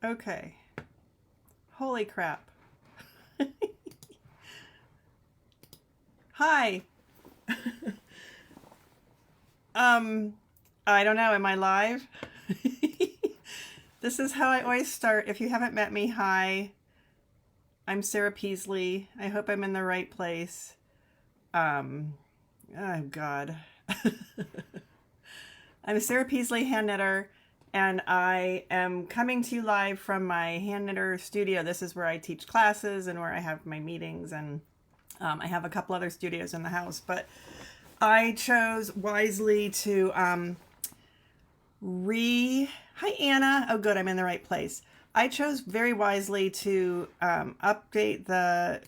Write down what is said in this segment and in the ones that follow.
Okay. Holy crap. Hi. Um, I don't know. Am I live? This is how I always start. If you haven't met me, hi. I'm Sarah Peasley. I hope I'm in the right place. Um, oh God. I'm Sarah Peasley, hand knitter, and I am coming to you live from my hand knitter studio. This is where I teach classes and where I have my meetings, and I have a couple other studios in the house, but I chose wisely to Hi, Anna. Oh, good. I'm in the right place. I chose very wisely to update the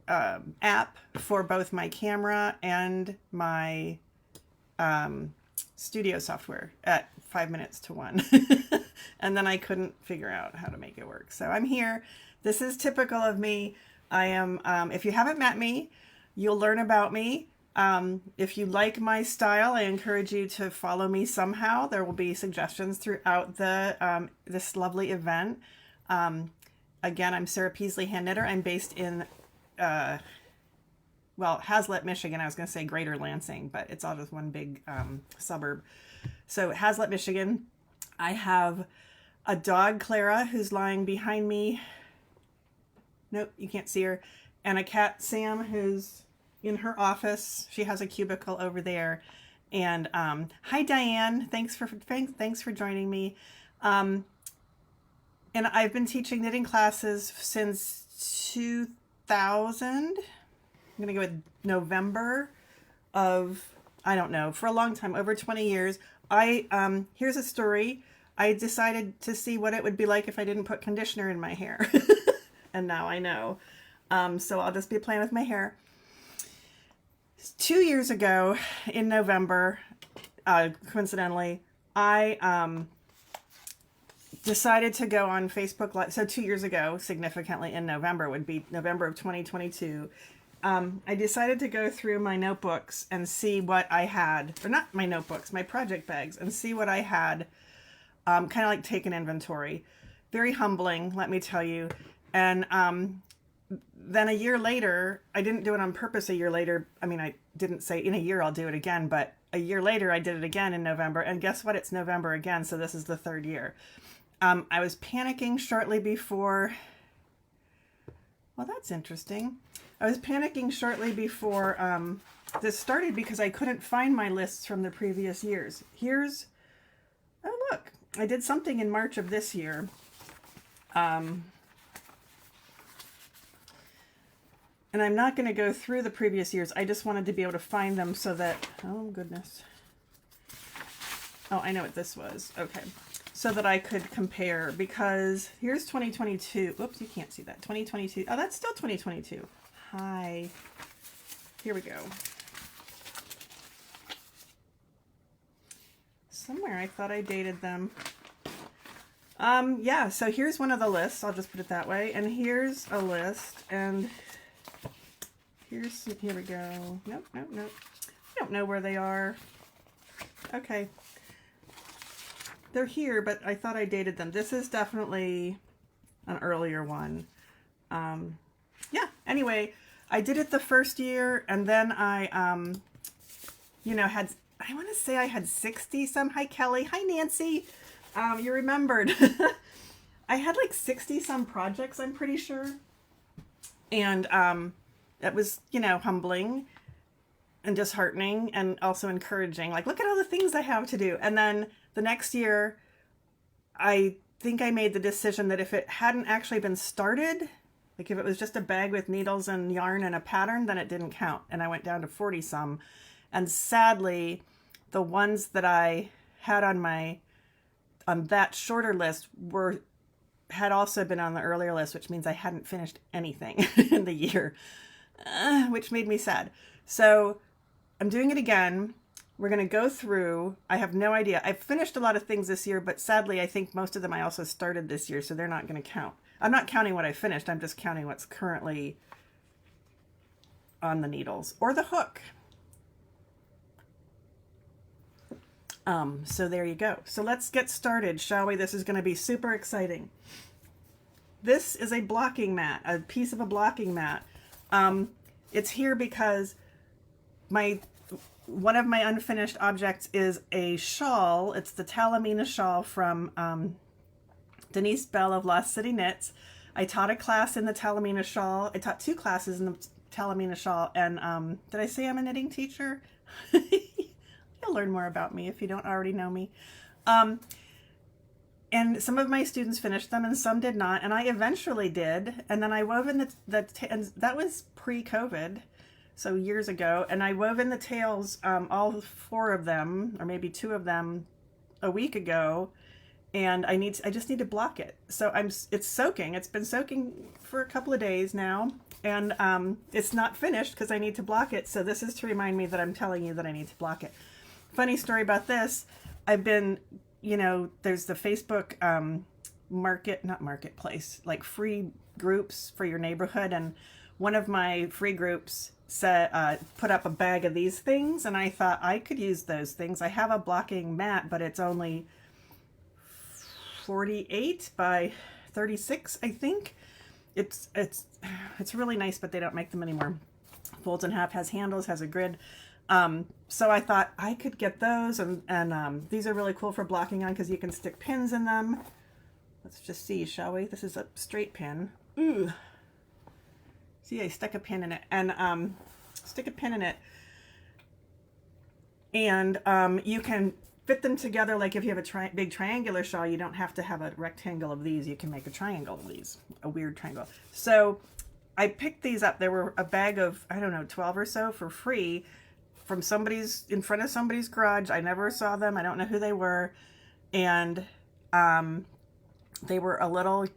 app for both my camera and my studio software at 5 minutes to 1. And then I couldn't figure out how to make it work. So I'm here. This is typical of me. I am, if you haven't met me, you'll learn about me. If you like my style, I encourage you to follow me somehow. There will be suggestions throughout the this lovely event. Again, I'm Sarah Peasley, hand knitter. I'm based in, Hazlet, Michigan. I was going to say Greater Lansing, but it's all just one big suburb. So Hazlet, Michigan. I have a dog, Clara, who's lying behind me. Nope, you can't see her. And a cat, Sam, who's in her office. She has a cubicle over there. And hi, Diane. Thanks for joining me. And I've been teaching knitting classes since 2000. I'm going to go with November of, I don't know, for a long time, over 20 years. Here's a story. I decided to see what it would be like if I didn't put conditioner in my hair. And now I know. So I'll just be playing with my hair. 2 years ago in November, coincidentally, I decided to go on Facebook Live. So 2 years ago, significantly in November, would be November of 2022. I decided to go through my notebooks and see what I had, or not my notebooks, my project bags, and see what I had, kind of like take an inventory. Very humbling, let me tell you. And then a year later, I didn't do it on purpose a year later. I mean, I didn't say in a year I'll do it again, but a year later I did it again in November. And guess what? It's November again, so this is the third year. I was panicking shortly before... Well, that's interesting. I was panicking shortly before this started because I couldn't find my lists from the previous years. Oh, look. I did something in March of this year. And I'm not going to go through the previous years. I just wanted to be able to find them so that... Oh, goodness. Oh, I know what this was. Okay. So that I could compare, because here's 2022. Whoops, you can't see that. 2022. Oh, that's still 2022. Hi. Here we go. Somewhere I thought I dated them. Yeah, so here's one of the lists. I'll just put it that way. And here's a list. And here we go. Nope. I don't know where they are. Okay. They're here, but I thought I dated them. This is definitely an earlier one. Yeah, anyway, I did it the first year, and then I want to say I had 60 some. Hi, Kelly. Hi, Nancy. You remembered. I had like 60 some projects, I'm pretty sure. And that was, humbling and disheartening and also encouraging. Like, look at all the things I have to do. And then the next year, I think I made the decision that if it hadn't actually been started, like if it was just a bag with needles and yarn and a pattern, then it didn't count. And I went down to 40 some. And sadly, the ones that I had on that shorter list had also been on the earlier list, which means I hadn't finished anything in the year, which made me sad. So I'm doing it again. We're going to go through. I have no idea. I've finished a lot of things this year, but sadly, I think most of them I also started this year, so they're not going to count. I'm not counting what I finished. I'm just counting what's currently on the needles or the hook. So there you go. So let's get started, shall we? This is going to be super exciting. This is a blocking mat, a piece of a blocking mat. It's here because one of my unfinished objects is a shawl. It's the Talamina shawl from Denise Bell of Lost City Knits. I taught a class in the Talamina shawl. I taught 2 classes in the Talamina shawl. And did I say I'm a knitting teacher? You'll learn more about me if you don't already know me. And some of my students finished them and some did not. And I eventually did. And then I wove in and that was pre-COVID, so years ago. And I wove in the tails, all 4 of them, or maybe 2 of them, a week ago. And I just need to block it. So it's soaking. It's been soaking for a couple of days now. And it's not finished because I need to block it. So this is to remind me that I'm telling you that I need to block it. Funny story about this. I've been, there's the Facebook marketplace, like free groups for your neighborhood. And one of my free groups said, put up a bag of these things. And I thought I could use those things. I have a blocking mat, but it's only 48 by 36, I think. It's really nice, but they don't make them anymore. Folds in half, has handles, has a grid. So I thought I could get those, and these are really cool for blocking on because you can stick pins in them. Let's just see, shall we? This is a straight pin. Ooh. See, I stuck a pin in it, and stick a pin in it, and you can fit them together. Like if you have a big triangular shawl, you don't have to have a rectangle of these. You can make a triangle of these, a weird triangle. So I picked these up. There were a bag of, I don't know, 12 or so for free from in front of somebody's garage. I never saw them. I don't know who they were. And they were a little,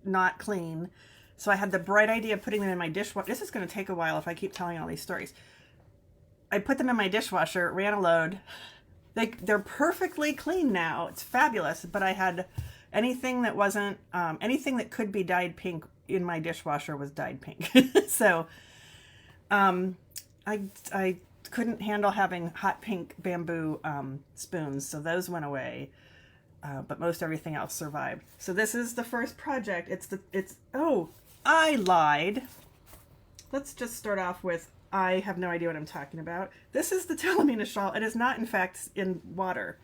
not clean. So I had the bright idea of putting them in my dishwasher. This is going to take a while if I keep telling all these stories. I put them in my dishwasher, ran a load. They're perfectly clean now. It's fabulous. But I had anything that wasn't, anything that could be dyed pink in my dishwasher was dyed pink. So I couldn't handle having hot pink bamboo spoons. So those went away. But most everything else survived. So this is the first project. Oh, I lied. Let's just start off with, I have no idea what I'm talking about. This is the Talamina shawl. It is not, in fact, in water.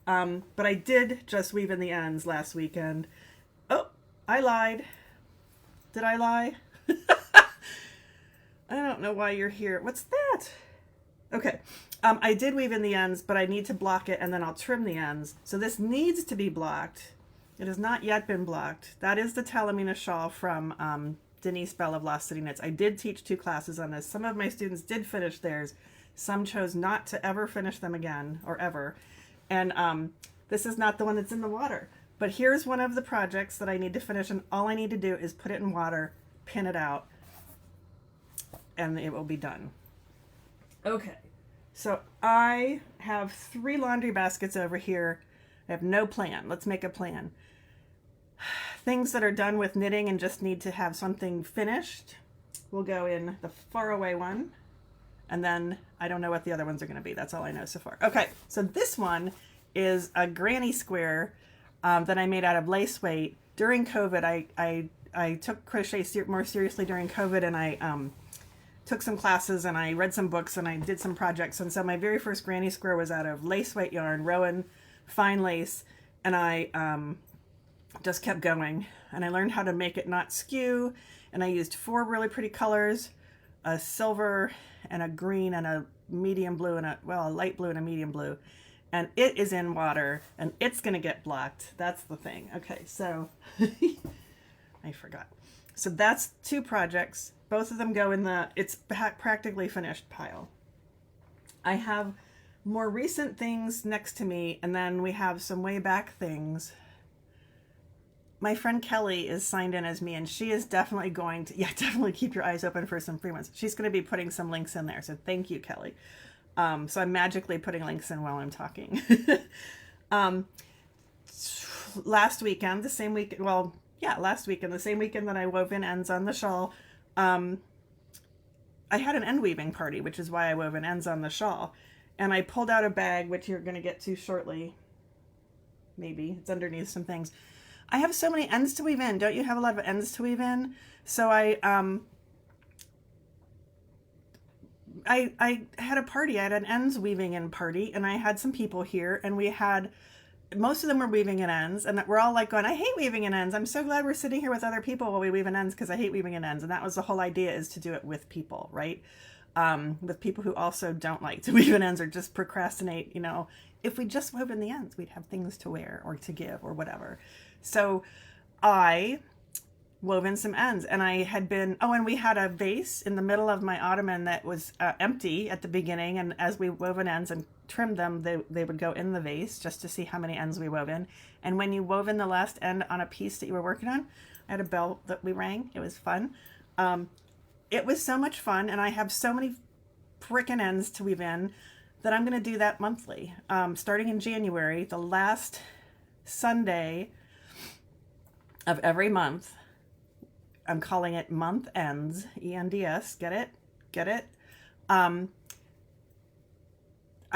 But I did just weave in the ends last weekend. Oh, I lied. Did I lie? I don't know why you're here. What's that? Okay. I did weave in the ends, but I need to block it, and then I'll trim the ends. So this needs to be blocked. It has not yet been blocked. That is the Talamina shawl from Denise Bell of Lost City Knits. I did teach 2 classes on this. Some of my students did finish theirs. Some chose not to ever finish them again, or ever. And this is not the one that's in the water. But here's one of the projects that I need to finish, and all I need to do is put it in water, pin it out, and it will be done. Okay, so I have 3 laundry baskets over here. I have no plan. Let's make a plan. Things that are done with knitting and just need to have something finished will go in the faraway one. And then I don't know what the other ones are going to be. That's all I know so far. Okay, so this one is a granny square that I made out of lace weight. During COVID, I took crochet more seriously during COVID, and I took some classes, and I read some books, and I did some projects. And so my very first granny square was out of lace weight yarn, Rowan fine lace, and I just kept going, and I learned how to make it not skew, and I used 4 really pretty colors, a silver and a green and a medium blue and a light blue and a medium blue, and it is in water, and it's gonna get blocked. That's the thing. Okay, so I forgot. So that's 2 projects. Both of them go in the it's practically finished pile. I have more recent things next to me, and then we have some way back things. My friend Kelly is signed in as me, and she is definitely going to, definitely keep your eyes open for some free ones. She's going to be putting some links in there, so thank you, Kelly. So I'm magically putting links in while I'm talking. Last weekend, the same weekend that I wove in ends on the shawl, I had an end weaving party, which is why I wove in ends on the shawl. And I pulled out a bag, which you're going to get to shortly. Maybe. It's underneath some things. I have so many ends to weave in. Don't you have a lot of ends to weave in? So I had a party. I had an ends weaving in party, and I had some people here, and we had most of them were weaving in ends, and we're all like going, I hate weaving in ends. I'm so glad we're sitting here with other people while we weave in ends because I hate weaving in ends. And that was the whole idea, is to do it with people, right? With people who also don't like to weave in ends or just procrastinate. You know, if we just wove in the ends, we'd have things to wear or to give or whatever. So I wove in some ends, and I had been, oh, and we had a vase in the middle of my ottoman that was empty at the beginning, and as we wove in ends and trimmed them, they would go in the vase just to see how many ends we wove in. And when you wove in the last end on a piece that you were working on, I had a bell that we rang. It was fun. It was so much fun, and I have so many frickin' ends to weave in that I'm going to do that monthly. Starting in January, the last Sunday of every month, I'm calling it month ends, ENDS. Get it? Get it? I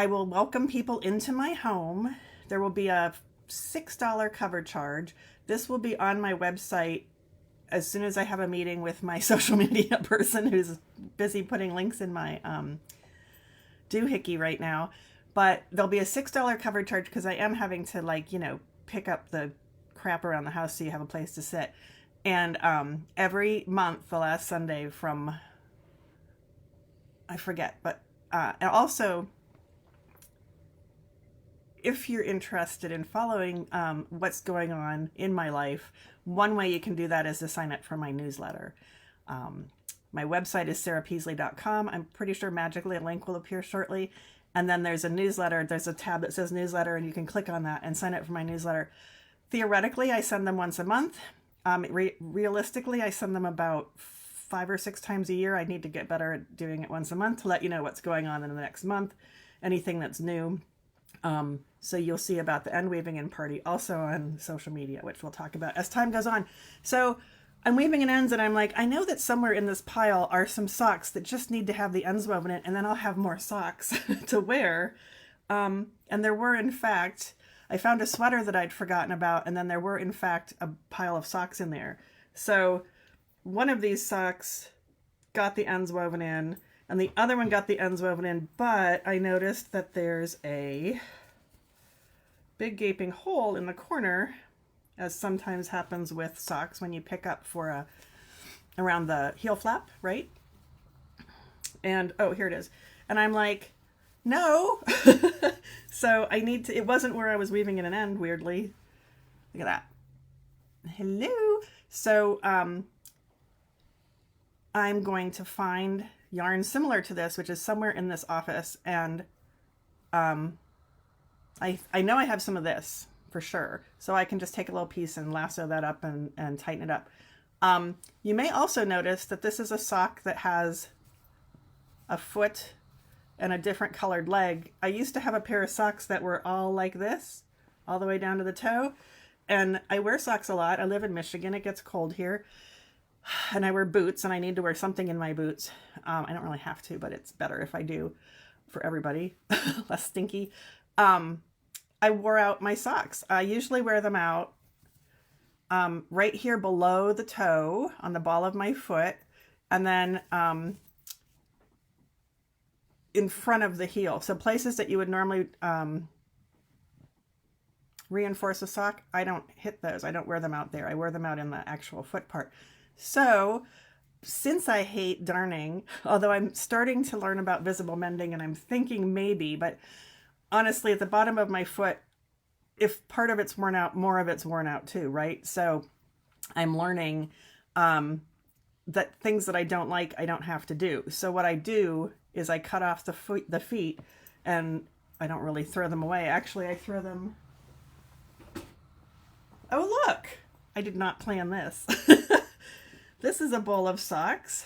will welcome people into my home. There will be a $6 cover charge. This will be on my website as soon as I have a meeting with my social media person who's busy putting links in my doohickey right now. But there'll be a $6 cover charge because I am having to, like, you know, pick up the crap around the house so you have a place to sit. And every month, the last Sunday from, I forget, but and also, if you're interested in following what's going on in my life, one way you can do that is to sign up for my newsletter. My website is sarahpeasley.com. I'm pretty sure magically a link will appear shortly. And then there's a newsletter. There's a tab that says newsletter, and you can click on that and sign up for my newsletter. Theoretically, I send them once a month. Realistically, I send them about 5 or 6 times a year. I need to get better at doing it once a month to let you know what's going on in the next month, anything that's new. So you'll see about the end weaving in party also on social media, which we'll talk about as time goes on. So I'm weaving in ends, and I'm like, I know that somewhere in this pile are some socks that just need to have the ends woven in, and then I'll have more socks to wear. And there were, in fact, I found a sweater that I'd forgotten about, and then there were, in fact, a pile of socks in there. So one of these socks got the ends woven in, and the other one got the ends woven in, but I noticed that there's a big gaping hole in the corner, as sometimes happens with socks when you pick up for around the heel flap, right? And, oh, here it is. And I'm like, no. So I need to, it wasn't where I was weaving in an end, weirdly. Look at that. Hello. So I'm going to find yarn similar to this, which is somewhere in this office. And I know I have some of this for sure. So I can just take a little piece and lasso that up and tighten it up. You may also notice that this is a sock that has a foot and a different colored leg. I used to have a pair of socks that were all like this, all the way down to the toe. And I wear socks a lot. I live in Michigan. It gets cold here. And I wear boots, and I need to wear something in my boots. I don't really have to, but it's better if I do for everybody. Less stinky. I wore out my socks. I usually wear them out right here below the toe on the ball of my foot. And then in front of the heel. So places that you would normally reinforce a sock, I don't hit those. I don't wear them out there. I wear them out in the actual foot part. So since I hate darning, although I'm starting to learn about visible mending, and I'm thinking maybe, but honestly, at the bottom of my foot, if part of it's worn out, more of it's worn out too, right? So I'm learning that things that I don't like, I don't have to do. So what I do is I cut off the feet, and I don't really throw them away. Actually, I throw them. Oh, look, I did not plan this. This is a bowl of socks.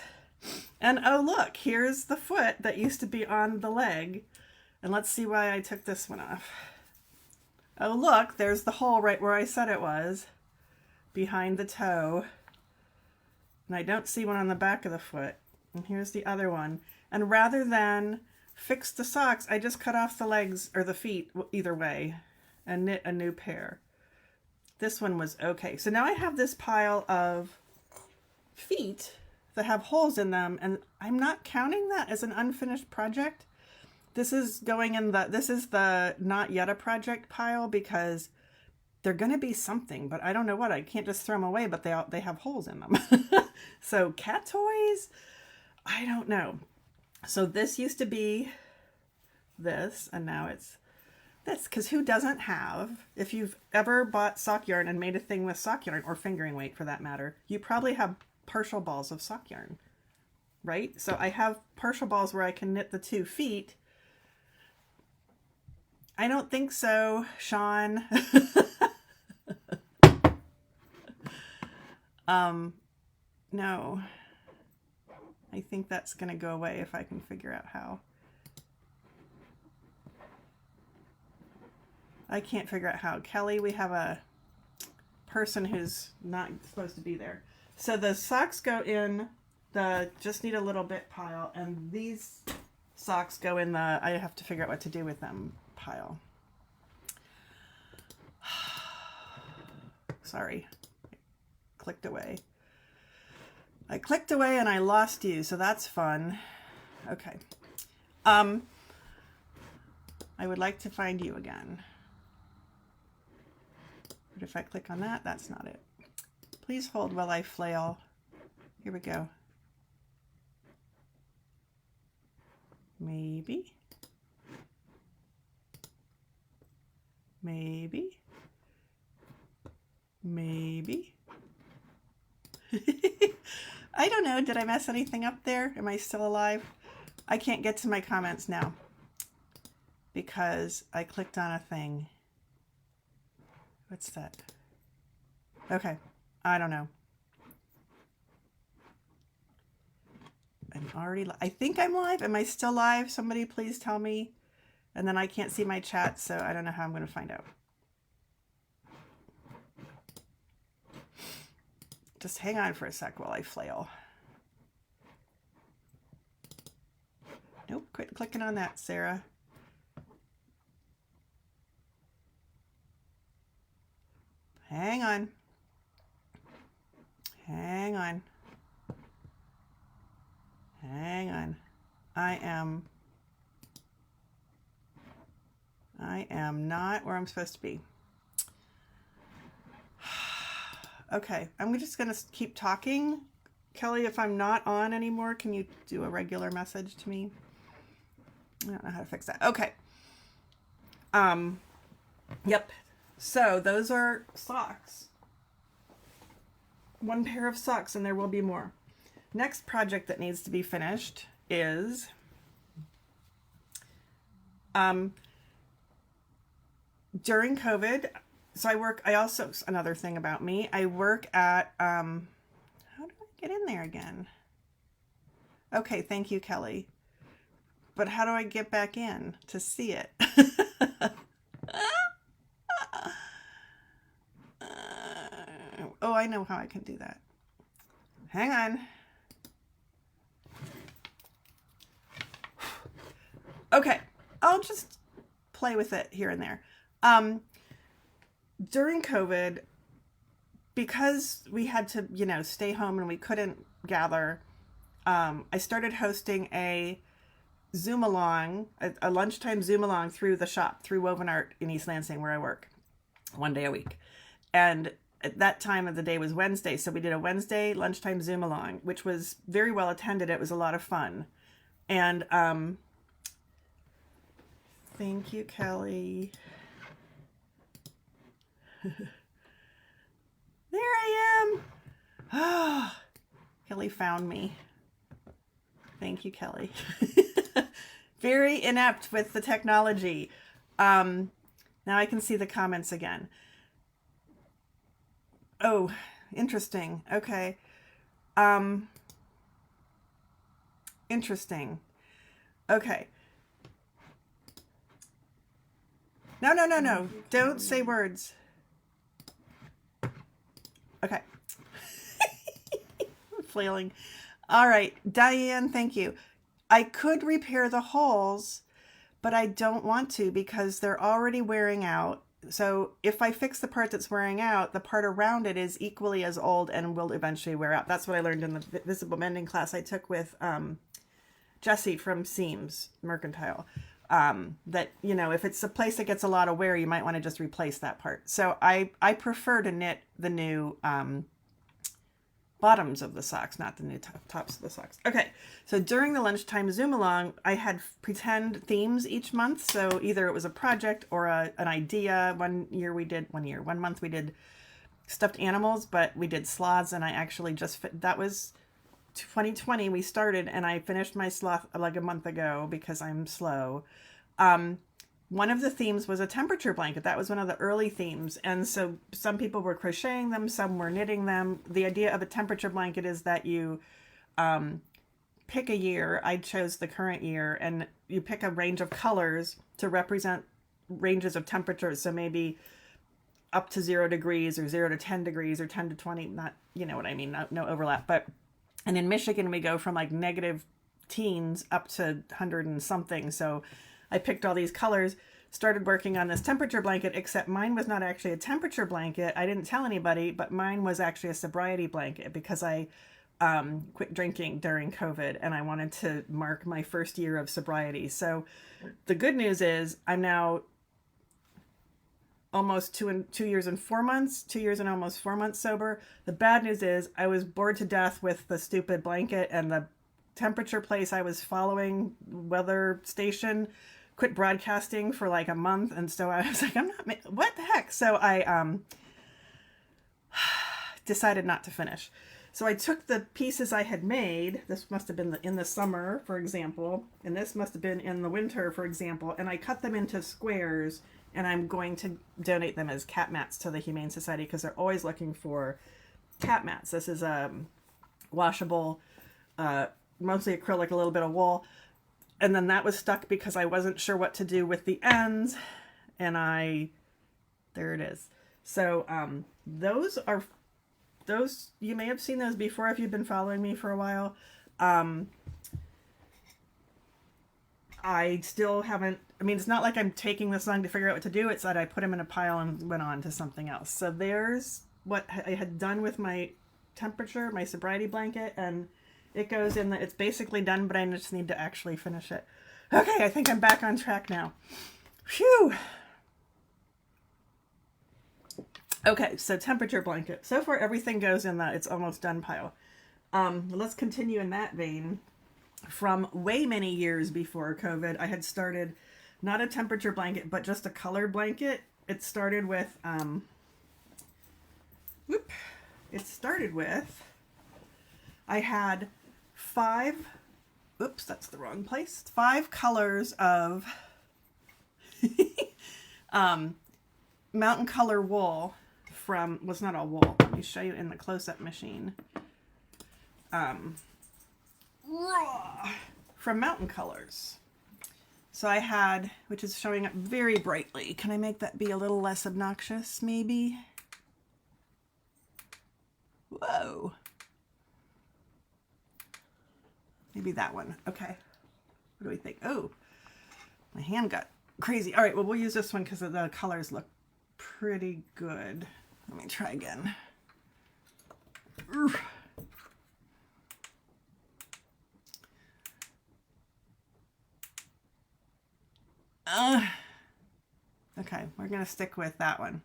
And oh, look, here's the foot that used to be on the leg. And let's see why I took this one off. Oh, look, there's the hole right where I said it was, behind the toe. And I don't see one on the back of the foot. And here's the other one. And rather than fix the socks, I just cut off the legs or the feet either way and knit a new pair. this one was okay. So now I have this pile of feet that have holes in them, and I'm not counting that as an unfinished project. This is going in this is the not yet a project pile because they're going to be something, but I don't know what. I can't just throw them away, but they have holes in them. So cat toys, I don't know. So this used to be this, and now it's this, because who doesn't have, if you've ever bought sock yarn and made a thing with sock yarn, or fingering weight for that matter, you probably have partial balls of sock yarn, right? So I have partial balls where I can knit the 2 feet. I don't think so, Sean. No. I think that's going to go away if I can figure out how. I can't figure out how. Kelly, we have a person who's not supposed to be there. So the socks go in the just need a little bit pile, and these socks go in the I have to figure out what to do with them pile. Sorry. I clicked away. I clicked away and I lost you, so that's fun. Okay. I would like to find you again. But if I click on that, that's not it. Please hold while I flail. Here we go. Maybe. Maybe. Maybe. I don't know. Did I mess anything up there? Am I still alive? I can't get to my comments now because I clicked on a thing. What's that? Okay. I don't know. I'm already, I think I'm live. Am I still live? Somebody please tell me. And then I can't see my chat, so I don't know how I'm going to find out. Just hang on for a sec while I flail. Nope, quit clicking on that, Sarah. Hang on. Hang on. Hang on. I am not where I'm supposed to be. Okay, I'm just going to keep talking. Kelly, if I'm not on anymore, can you do a regular message to me? I don't know how to fix that. Okay. Yep. So those are socks. 1 pair of socks, and there will be more. Next project that needs to be finished is during COVID. So I also, another thing about me, I work at, how do I get in there again? Okay, thank you, Kelly. But how do I get back in to see it? Oh, I know how I can do that. Hang on. Okay, I'll just play with it here and there. During COVID, because we had to, stay home and we couldn't gather, I started hosting a Zoom along, a lunchtime Zoom along through the shop, through Woven Art in East Lansing, where I work, 1 day a week. And at that time of the day was Wednesday, so we did a Wednesday lunchtime Zoom along, which was very well attended. It was a lot of fun. And thank you, Kelly. There I am. Oh, Kelly found me. Thank you, Kelly. Very inept with the technology. Now I can see the comments again. Oh, interesting. Okay. Interesting. Okay. No. Don't say words. Okay. Flailing. All right. Diane, thank you. I could repair the holes, but I don't want to because they're already wearing out. so if I fix the part that's wearing out, the part around it is equally as old and will eventually wear out. That's what I learned in the visible mending class I took with Jesse from Seams Mercantile. That, you know, if it's a place that gets a lot of wear, you might want to just replace that part. So I prefer to knit the new bottoms of the socks, not the new tops of the socks. Okay, so during the lunchtime Zoom along, I had pretend themes each month. So either it was a project or an idea. One month we did stuffed animals, but we did sloths, and I actually that was 2020 we started, and I finished my sloth like a month ago because I'm slow. One of the themes was a temperature blanket. That was one of the early themes. And so some people were crocheting them, some were knitting them. The idea of a temperature blanket is that you pick a year. I chose the current year, and you pick a range of colors to represent ranges of temperatures. So maybe up to 0 degrees or 0 to 10 degrees or 10 to 20, not, you know what I mean? No overlap. And in Michigan, we go from like negative teens up to 100 and something. So I picked all these colors, started working on this temperature blanket, except mine was not actually a temperature blanket. I didn't tell anybody, but mine was actually a sobriety blanket because I quit drinking during COVID, and I wanted to mark my first year of sobriety. So the good news is I'm now almost 2 years and 4 months, 2 years and almost 4 months sober. The bad news is I was bored to death with the stupid blanket, and the temperature place I was following, weather station, quit broadcasting for like a month. And so I was like, what the heck? So I decided not to finish. So I took the pieces I had made. This must have been in the summer, for example, and this must have been in the winter, for example, and I cut them into squares, and I'm going to donate them as cat mats to the Humane Society because they're always looking for cat mats. This is washable, mostly acrylic, a little bit of wool. And then that was stuck because I wasn't sure what to do with the ends. And there it is. So those, you may have seen those before if you've been following me for a while. I still haven't, it's not like I'm taking this long to figure out what to do. It's that I put them in a pile and went on to something else. So there's what I had done with my temperature, my sobriety blanket, and it goes in it's basically done, but I just need to actually finish it. Okay, I think I'm back on track now. Phew. Okay, so temperature blanket. So far everything goes in the it's almost done pile. Let's continue in that vein. From way many years before COVID, I had started not a temperature blanket, but just a color blanket. It started with, I had 5 colors of mountain color wool from, well, it's not all wool. Let me show you in the close-up machine. From Mountain Colors. So I had, which is showing up very brightly. Can I make that be a little less obnoxious, maybe? Whoa. Maybe that one. Okay. What do we think? Oh, my hand got crazy. All right, well, we'll use this one because the colors look pretty good. Let me try again. Oof. Okay, we're going to stick with that one,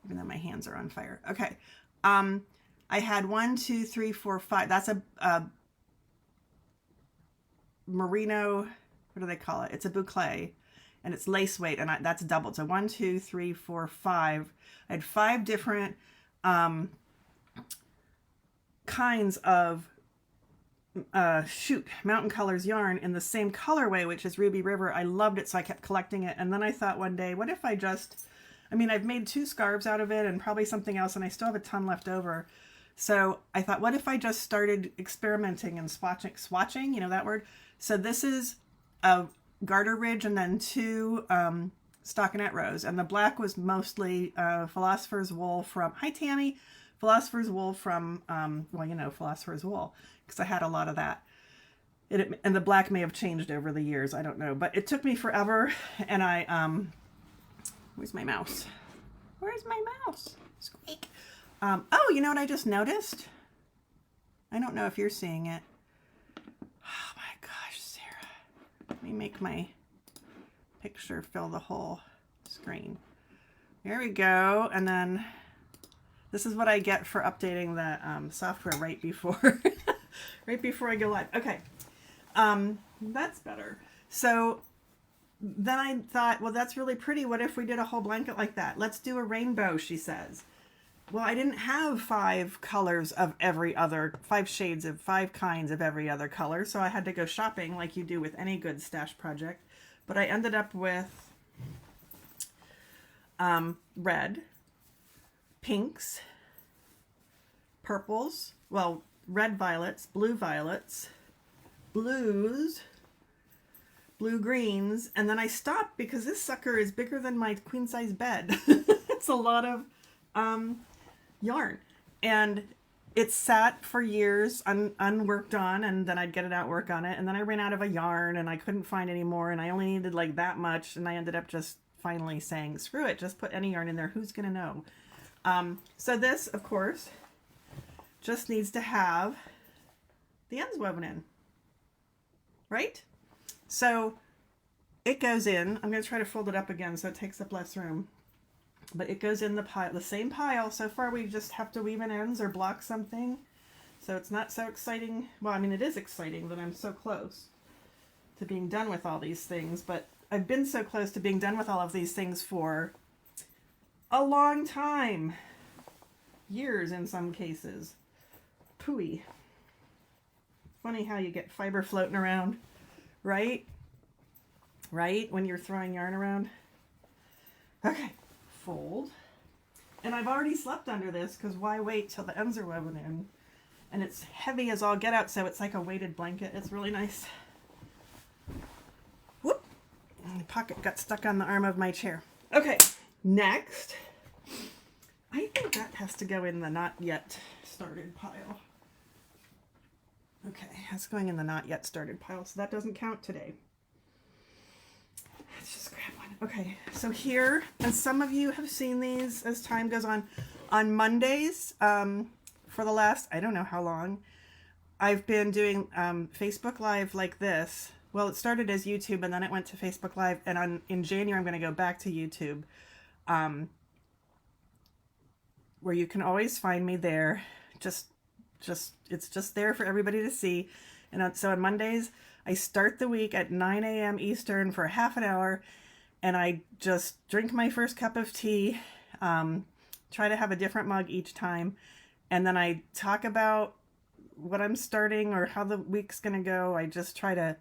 even though my hands are on fire. Okay. I had 1, 2, 3, 4, 5. That's a merino, what do they call it? It's a boucle, and it's lace weight, and that's doubled. So 1, 2, 3, 4, 5. I had 5 different kinds of Mountain Colors yarn in the same colorway, which is Ruby River. I loved it, so I kept collecting it. And then I thought one day, what if I just, I've made 2 scarves out of it and probably something else, and I still have a ton left over. So I thought, what if I just started experimenting and swatching, you know that word? So this is a garter ridge and then 2 stockinette rows. And the black was mostly Philosopher's wool from, hi Tammy, Philosopher's wool from, Philosopher's wool, because I had a lot of that. And the black may have changed over the years, I don't know. But it took me forever, and I, where's my mouse? Where's my mouse? Squeak. Oh, you know what I just noticed? I don't know if you're seeing it. Oh my gosh, Sarah. Let me make my picture fill the whole screen. There we go. And then this is what I get for updating the software right before right before I go live. Okay. That's better. So then I thought, well, that's really pretty. What if we did a whole blanket like that? Let's do a rainbow, she says. Well, I didn't have 5 colors of every other, 5 shades of 5 kinds of every other color. So I had to go shopping like you do with any good stash project. But I ended up with red, pinks, purples, well, red violets, blues, blue greens, and then I stopped because this sucker is bigger than my queen size bed. It's a lot of yarn, and it sat for years unworked on, and then I'd get it out, work on it, and then I ran out of a yarn and I couldn't find any more, and I only needed like that much, and I ended up just finally saying, screw it, just put any yarn in there, who's gonna know? So this, of course, just needs to have the ends woven in, right? So it goes in. I'm going to try to fold it up again so it takes up less room. But it goes in the pile, the same pile. So far we just have to weave in ends or block something. So it's not so exciting. Well, I mean, it is exciting that I'm so close to being done with all these things. But I've been so close to being done with all of these things for a long time. Years in some cases. Pooey. Funny how you get fiber floating around, right? Right? When you're throwing yarn around. Okay, fold. And I've already slept under this because why wait till the ends are woven in? And it's heavy as all get out, so it's like a weighted blanket. It's really nice. Whoop! And the pocket got stuck on the arm of my chair. Okay, next. I think that has to go in the not yet started pile. Okay, that's going in the not yet started pile, so that doesn't count today. Let's just grab one. Okay, so here, and some of you have seen these as time goes on Mondays, for the last, I don't know how long, I've been doing Facebook Live like this. Well, it started as YouTube, and then it went to Facebook Live, and in January I'm going to go back to YouTube, where you can always find me there. It's just there for everybody to see. And so on Mondays, I start the week at 9 a.m. Eastern for half an hour, and I just drink my first cup of tea, try to have a different mug each time, and then I talk about what I'm starting or how the week's going to go. I just try to...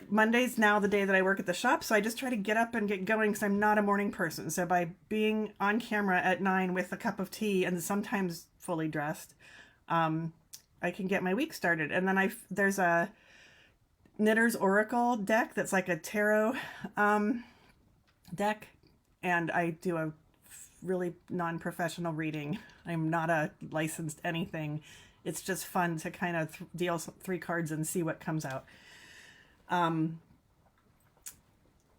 Monday's now the day that I work at the shop, so I just try to get up and get going because I'm not a morning person. So by being on camera at 9 with a cup of tea and sometimes fully dressed, I can get my week started. And then there's a Knitter's Oracle deck that's like a tarot deck, and I do a really non-professional reading. I'm not a licensed anything. It's just fun to kind of deal 3 cards and see what comes out.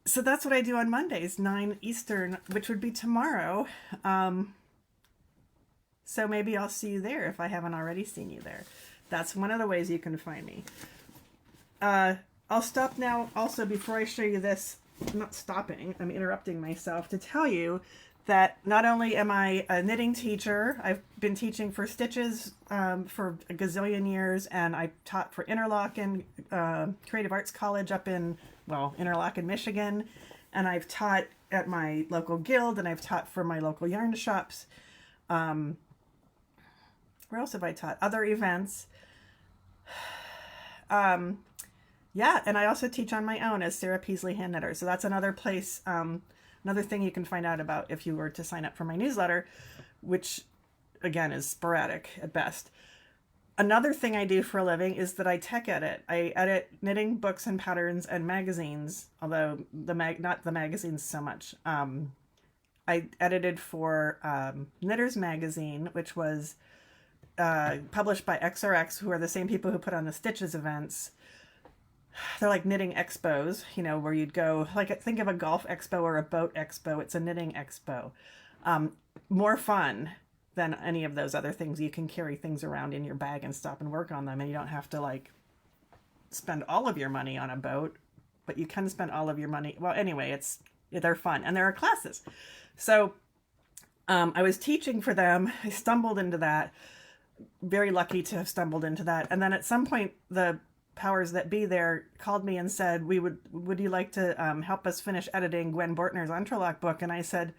So that's what I do on Mondays, 9 Eastern, which would be tomorrow. So maybe I'll see you there if I haven't already seen you there. That's one of the ways you can find me. I'll stop now also before I show you this. I'm not stopping, I'm interrupting myself to tell you that not only am I a knitting teacher, I've been teaching for stitches for a gazillion years, and I taught for Interlochen Creative Arts College up in, well, Interlochen, Michigan, and I've taught at my local guild, and I've taught for my local yarn shops. Where else have I taught? Other events. Yeah, and I also teach on my own as Sarah Peasley Hand Knitter. So that's another place, another thing you can find out about if you were to sign up for my newsletter, which, again, is sporadic at best. Another thing I do for a living is that I tech edit. I edit knitting books and patterns and magazines, although not the magazines so much. I edited for Knitters Magazine, which was published by XRX, who are the same people who put on the Stitches events. They're like knitting expos, you know, where you'd go, like, think of a golf expo or a boat expo. It's a knitting expo. more fun than any of those other things. You can carry things around in your bag and stop and work on them, and you don't have to like spend all of your money on a boat, but you can spend all of your money. Well, anyway, they're fun, and there are classes. So I was teaching for them. I stumbled into that. Very lucky to have stumbled into that. And then at some point, the powers that be there called me and said, would you like to help us finish editing Gwen Bortner's Entrelac book? And I said,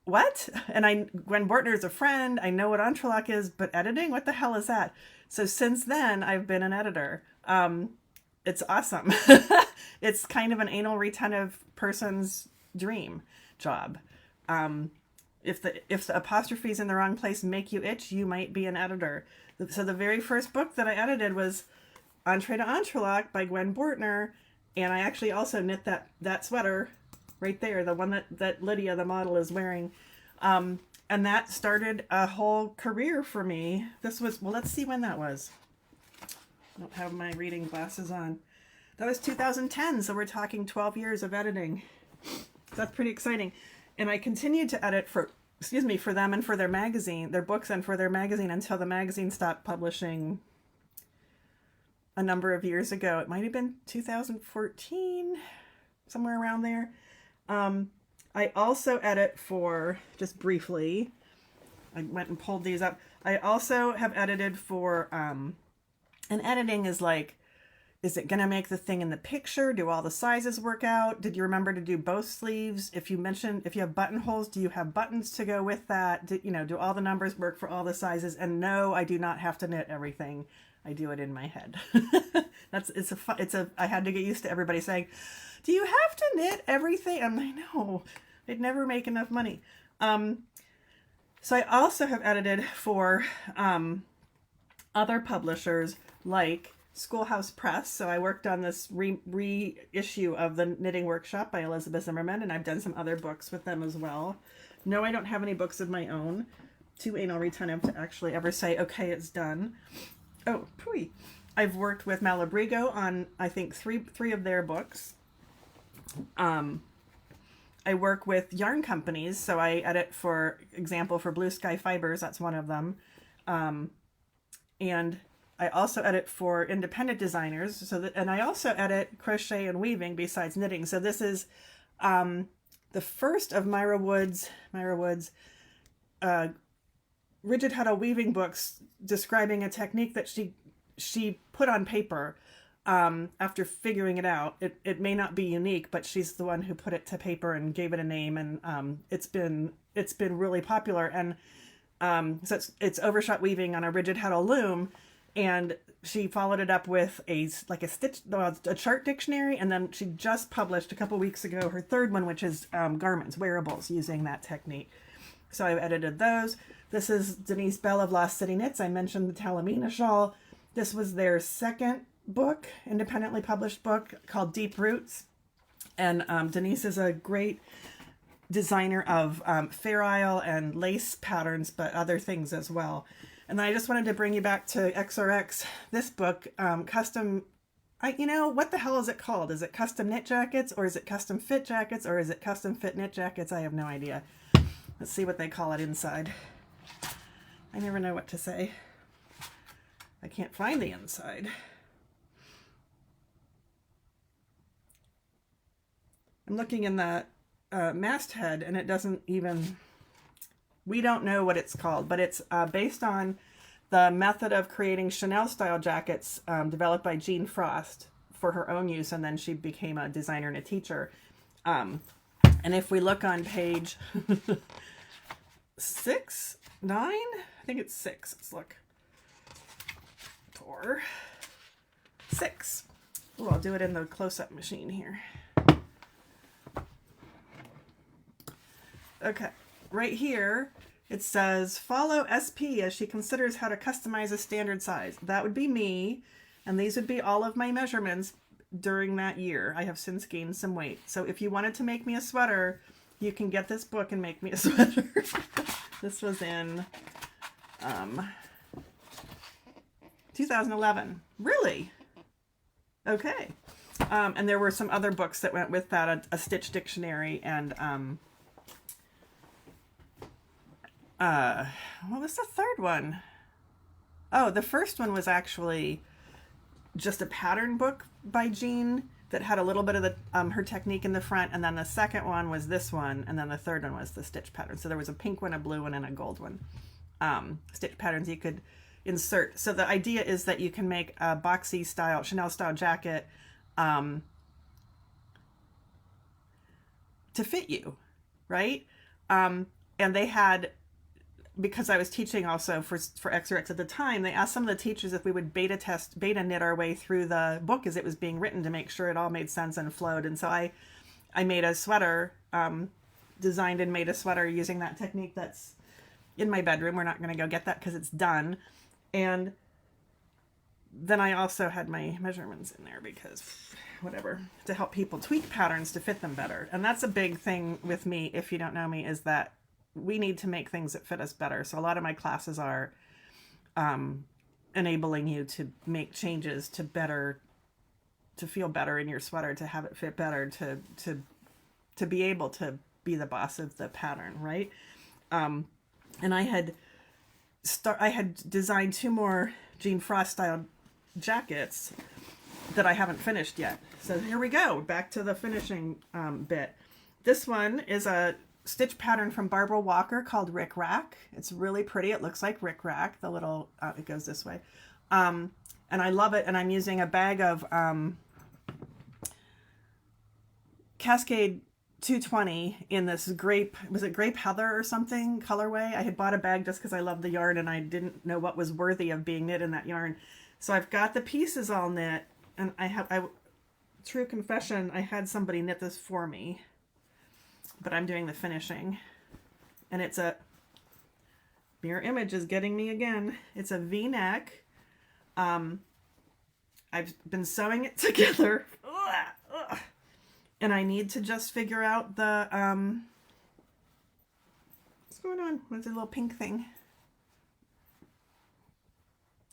what? And Gwen Bortner's a friend. I know what Entrelac is, but editing? What the hell is that? So since then, I've been an editor. It's awesome. It's kind of an anal retentive person's dream job. If the apostrophes in the wrong place make you itch, you might be an editor. So the very first book that I edited was Entree to Entrelac by Gwen Bortner, and I actually also knit that sweater right there, the one that Lydia, the model, is wearing. And that started a whole career for me. This was, well, let's see when that was. I don't have my reading glasses on. That was 2010, so we're talking 12 years of editing. That's pretty exciting. And I continued to edit for them and for their magazine, their books and for their magazine, until the magazine stopped publishing a number of years ago. It might have been 2014, somewhere around there. I also edit for, just briefly, I went and pulled these up. I also have edited for, and editing is like, is it going to make the thing in the picture? Do all the sizes work out? Did you remember to do both sleeves? If you have buttonholes, do you have buttons to go with that? Do all the numbers work for all the sizes? And no, I do not have to knit everything. I do it in my head. I had to get used to everybody saying, do you have to knit everything? I'm like, no, I'd never make enough money. So I also have edited for other publishers like Schoolhouse Press. So I worked on this reissue of the Knitting Workshop by Elizabeth Zimmerman, and I've done some other books with them as well. No, I don't have any books of my own. Too anal retentive to actually ever say, okay, it's done. Oh, pooey. I've worked with Malabrigo on, I think, three of their books. I work with yarn companies, so I edit, for example, for Blue Sky Fibers. That's one of them. And I also edit for independent designers. And I also edit crochet and weaving besides knitting. So this is the first of Myra Wood's rigid huddle weaving books, describing a technique that she put on paper after figuring it out. It may not be unique, but she's the one who put it to paper and gave it a name, and it's been really popular. And so it's overshot weaving on a rigid huddle loom, and she followed it up with a chart dictionary, and then she just published a couple weeks ago her third one, which is garments, wearables, using that technique. So I've edited those. This is Denise Bell of Lost City Knits. I mentioned the Talamina shawl. This was their second book, independently published book, called Deep Roots. And Denise is a great designer of Fair Isle and lace patterns, but other things as well. And then I just wanted to bring you back to XRX. This book, custom, what the hell is it called? Is it custom knit jackets, or is it custom fit jackets, or is it custom fit knit jackets? I have no idea. Let's see what they call it inside. I never know what to say. I can't find the inside. I'm looking in the masthead, and it doesn't even... We don't know what it's called, but it's based on the method of creating Chanel-style jackets developed by Jean Frost for her own use, and then she became a designer and a teacher. And if we look on page 6, 9, I think it's 6. Let's look. 4, 6. Oh, I'll do it in the close-up machine here. Okay. Right here, it says, follow SP as she considers how to customize a standard size. That would be me, and these would be all of my measurements during that year. I have since gained some weight. So if you wanted to make me a sweater, you can get this book and make me a sweater. This was in 2011. Really? Okay. And there were some other books that went with that, a stitch dictionary, and What was the third one? Oh, the first one was actually just a pattern book by Jean that had a little bit of the her technique in the front, and then the second one was this one, and then the third one was the stitch pattern. So there was a pink one, a blue one, and a gold one. Stitch patterns you could insert. So the idea is that you can make a boxy style, Chanel style jacket to fit you, right? And they had, because I was teaching also for XRX at the time, they asked some of the teachers if we would beta knit our way through the book as it was being written to make sure it all made sense and flowed. And so I made a sweater, designed and made a sweater using that technique that's in my bedroom. We're not going to go get that because it's done. And then I also had my measurements in there because whatever, to help people tweak patterns to fit them better. And that's a big thing with me, if you don't know me, is that we need to make things that fit us better. So a lot of my classes are enabling you to make changes to feel better in your sweater, to have it fit better, to be able to be the boss of the pattern, right? And I had designed 2 more Jean Frost style jackets that I haven't finished yet. So here we go, back to the finishing bit. This one is a stitch pattern from Barbara Walker called Rick Rack. It's really pretty. It looks like Rick Rack. The little, it goes this way. And I love it. And I'm using a bag of Cascade 220 in this grape, was it grape heather or something colorway? I had bought a bag just because I love the yarn and I didn't know what was worthy of being knit in that yarn. So I've got the pieces all knit, and true confession, I had somebody knit this for me, but I'm doing the finishing. And it's a mirror image is getting me again. It's a V-neck. I've been sewing it together. And I need to just figure out the, what's going on? What's a little pink thing?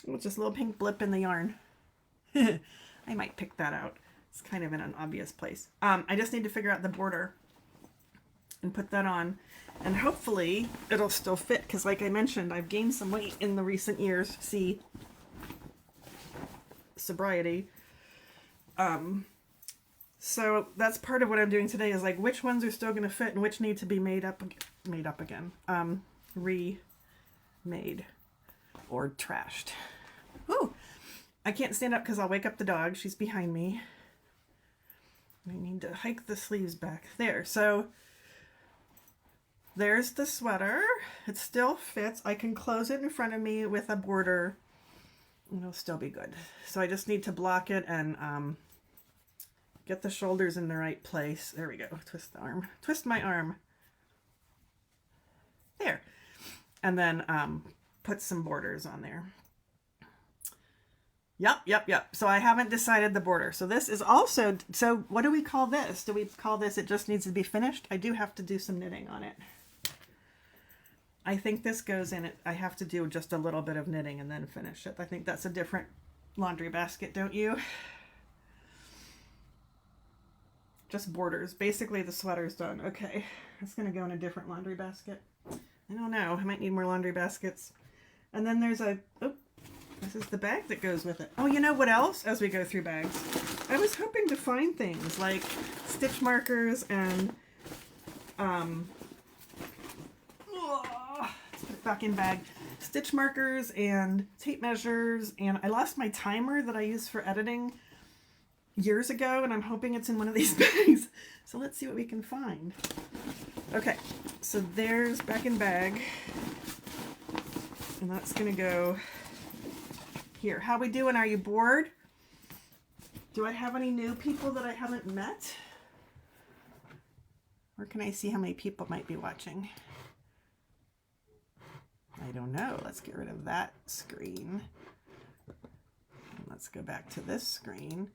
It's just a little pink blip in the yarn. I might pick that out. It's kind of in an obvious place. I just need to figure out the border and put that on. And hopefully it'll still fit, because like I mentioned, I've gained some weight in the recent years. See, sobriety. So that's part of what I'm doing today, is like which ones are still going to fit and which need to be made up again. Remade or trashed. Ooh, I can't stand up because I'll wake up the dog. She's behind me. I need to hike the sleeves back. There. So there's the sweater. It still fits. I can close it in front of me with a border. It'll still be good. So I just need to block it and get the shoulders in the right place. There we go. Twist the arm. Twist my arm. There. And then put some borders on there. Yep. So I haven't decided the border. So this is also, so what do we call this? Do we call this it just needs to be finished? I do have to do some knitting on it. I think this goes in it. I have to do just a little bit of knitting and then finish it. I think that's a different laundry basket, don't you? Just borders. Basically the sweater's done. Okay, it's gonna go in a different laundry basket. I don't know, I might need more laundry baskets. And then there's a, oh, this is the bag that goes with it. Oh, you know what else as we go through bags? I was hoping to find things like stitch markers and, let's put it back in bag. Stitch markers and tape measures, and I lost my timer that I used for editing years ago, and I'm hoping it's in one of these bags. So let's see what we can find. Okay, so there's back in bag, and that's gonna go here. How we doing? Are you bored? Do I have any new people that I haven't met? Or can I see how many people might be watching? I don't know. Let's get rid of that screen. And let's go back to this screen.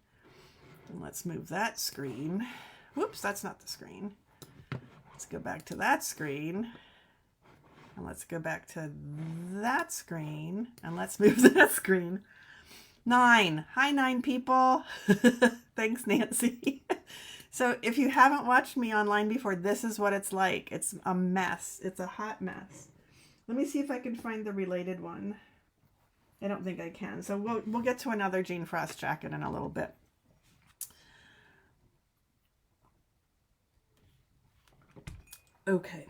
And let's move that screen. Whoops, that's not the screen. Let's go back to that screen. And let's go back to that screen. And let's move that screen. 9. Hi, 9 people. Thanks, Nancy. So if you haven't watched me online before, this is what it's like. It's a mess. It's a hot mess. Let me see if I can find the related one. I don't think I can. So we'll get to another Jean Frost jacket in a little bit. Okay.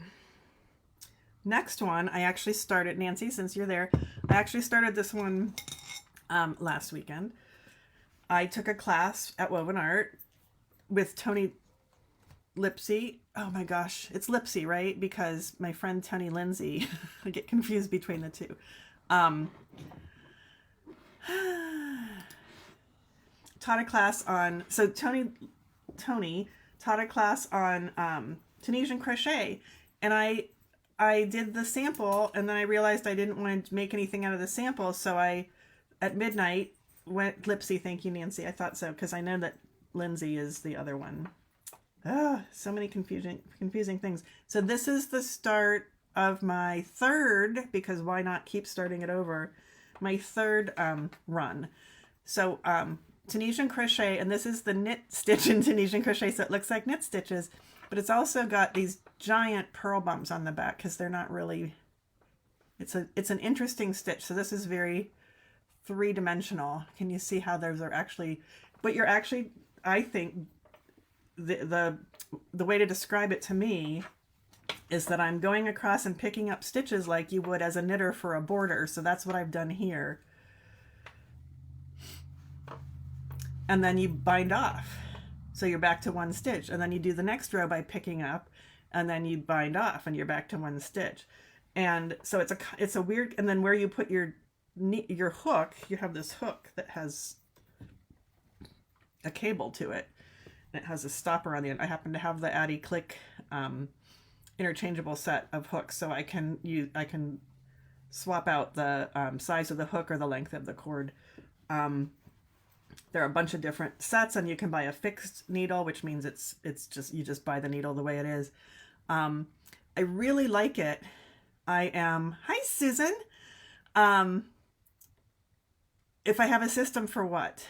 Next one, I actually started, Nancy, since you're there, I actually started this one last weekend. I took a class at Woven Art with Tony Lipsy. Oh my gosh, it's Lipsy, right? Because my friend Tony Lindsay, I get confused between the two. Taught a class on, so Tony taught a class on Tunisian crochet, and I did the sample, and then I realized I didn't want to make anything out of the sample, so I, at midnight, went, Lipsy, thank you, Nancy, I thought so, because I know that Lindsay is the other one. So many confusing things. So this is the start of my third, because why not keep starting it over, my third run. So Tunisian crochet, and this is the knit stitch in Tunisian crochet, so it looks like knit stitches, but it's also got these giant purl bumps on the back because they're not really, it's an interesting stitch. So this is very three-dimensional. Can you see how those are actually, but you're actually, I think the way to describe it to me is that I'm going across and picking up stitches like you would as a knitter for a border. So that's what I've done here. And then you bind off. So you're back to one stitch, and then you do the next row by picking up, and then you bind off and you're back to one stitch. And so it's a weird, and then where you put your hook, you have this hook that has a cable to it. And it has a stopper on the end. I happen to have the Addy Click interchangeable set of hooks, so I can swap out the size of the hook or the length of the cord. There are a bunch of different sets, and you can buy a fixed needle, which means it's just, you just buy the needle the way it is. I really like it. Hi Susan. If I have a system for what?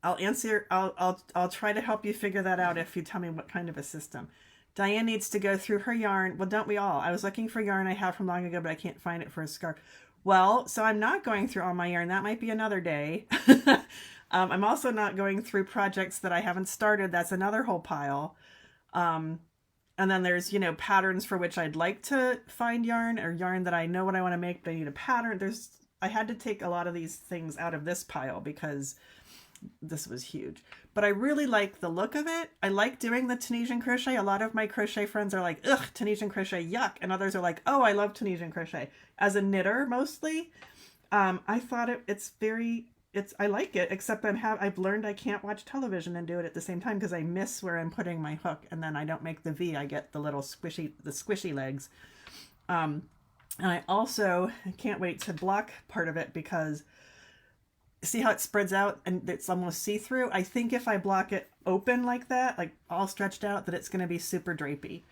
I'll answer, I'll try to help you figure that out if you tell me what kind of a system. Diane needs to go through her yarn. Well, don't we all? I was looking for yarn I have from long ago, but I can't find it for a scarf. Well, so I'm not going through all my yarn. That might be another day. I'm also not going through projects that I haven't started. That's another whole pile. And then there's, patterns for which I'd like to find yarn, or yarn that I know what I want to make, but I need a pattern. I had to take a lot of these things out of this pile because this was huge. But I really like the look of it. I like doing the Tunisian crochet. A lot of my crochet friends are like, ugh, Tunisian crochet, yuck. And others are like, oh, I love Tunisian crochet. As a knitter, mostly, I thought I like it, except I've learned I can't watch television and do it at the same time because I miss where I'm putting my hook, and then I don't make the V. I get the little squishy legs. And I also can't wait to block part of it because see how it spreads out and it's almost see-through? I think if I block it open like that, like all stretched out, that it's going to be super drapey.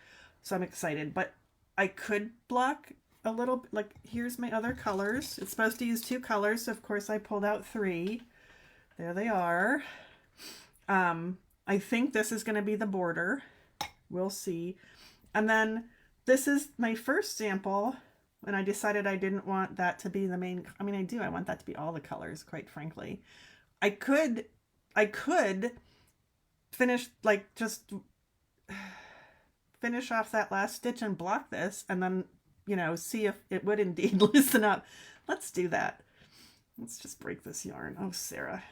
So I'm excited, but I could block a little, like here's my other colors. It's supposed to use 2 colors, so of course I pulled out 3. There they are. I think this is going to be the border. We'll see. And then this is my first sample, and I decided I didn't want that to be the main, I mean I do, I want that to be all the colors, quite frankly. I could finish, like just finish off that last stitch and block this, and then see if it would indeed loosen up. Let's do that. Let's just break this yarn. Oh, Sarah.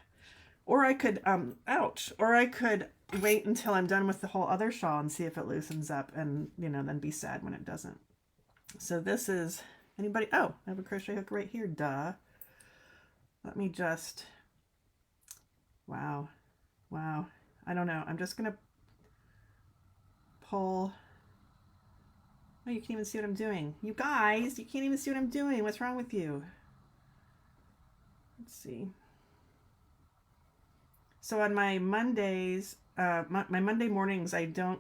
Or I could, ouch. Or I could wait until I'm done with the whole other shawl and see if it loosens up and, then be sad when it doesn't. So this is, anybody, oh, I have a crochet hook right here, duh. Let me just, wow. I don't know. I'm just going to pull. Oh, you can't even see what I'm doing. You guys, you can't even see what I'm doing. What's wrong with you? Let's see. So on my Mondays, my Monday mornings, I don't,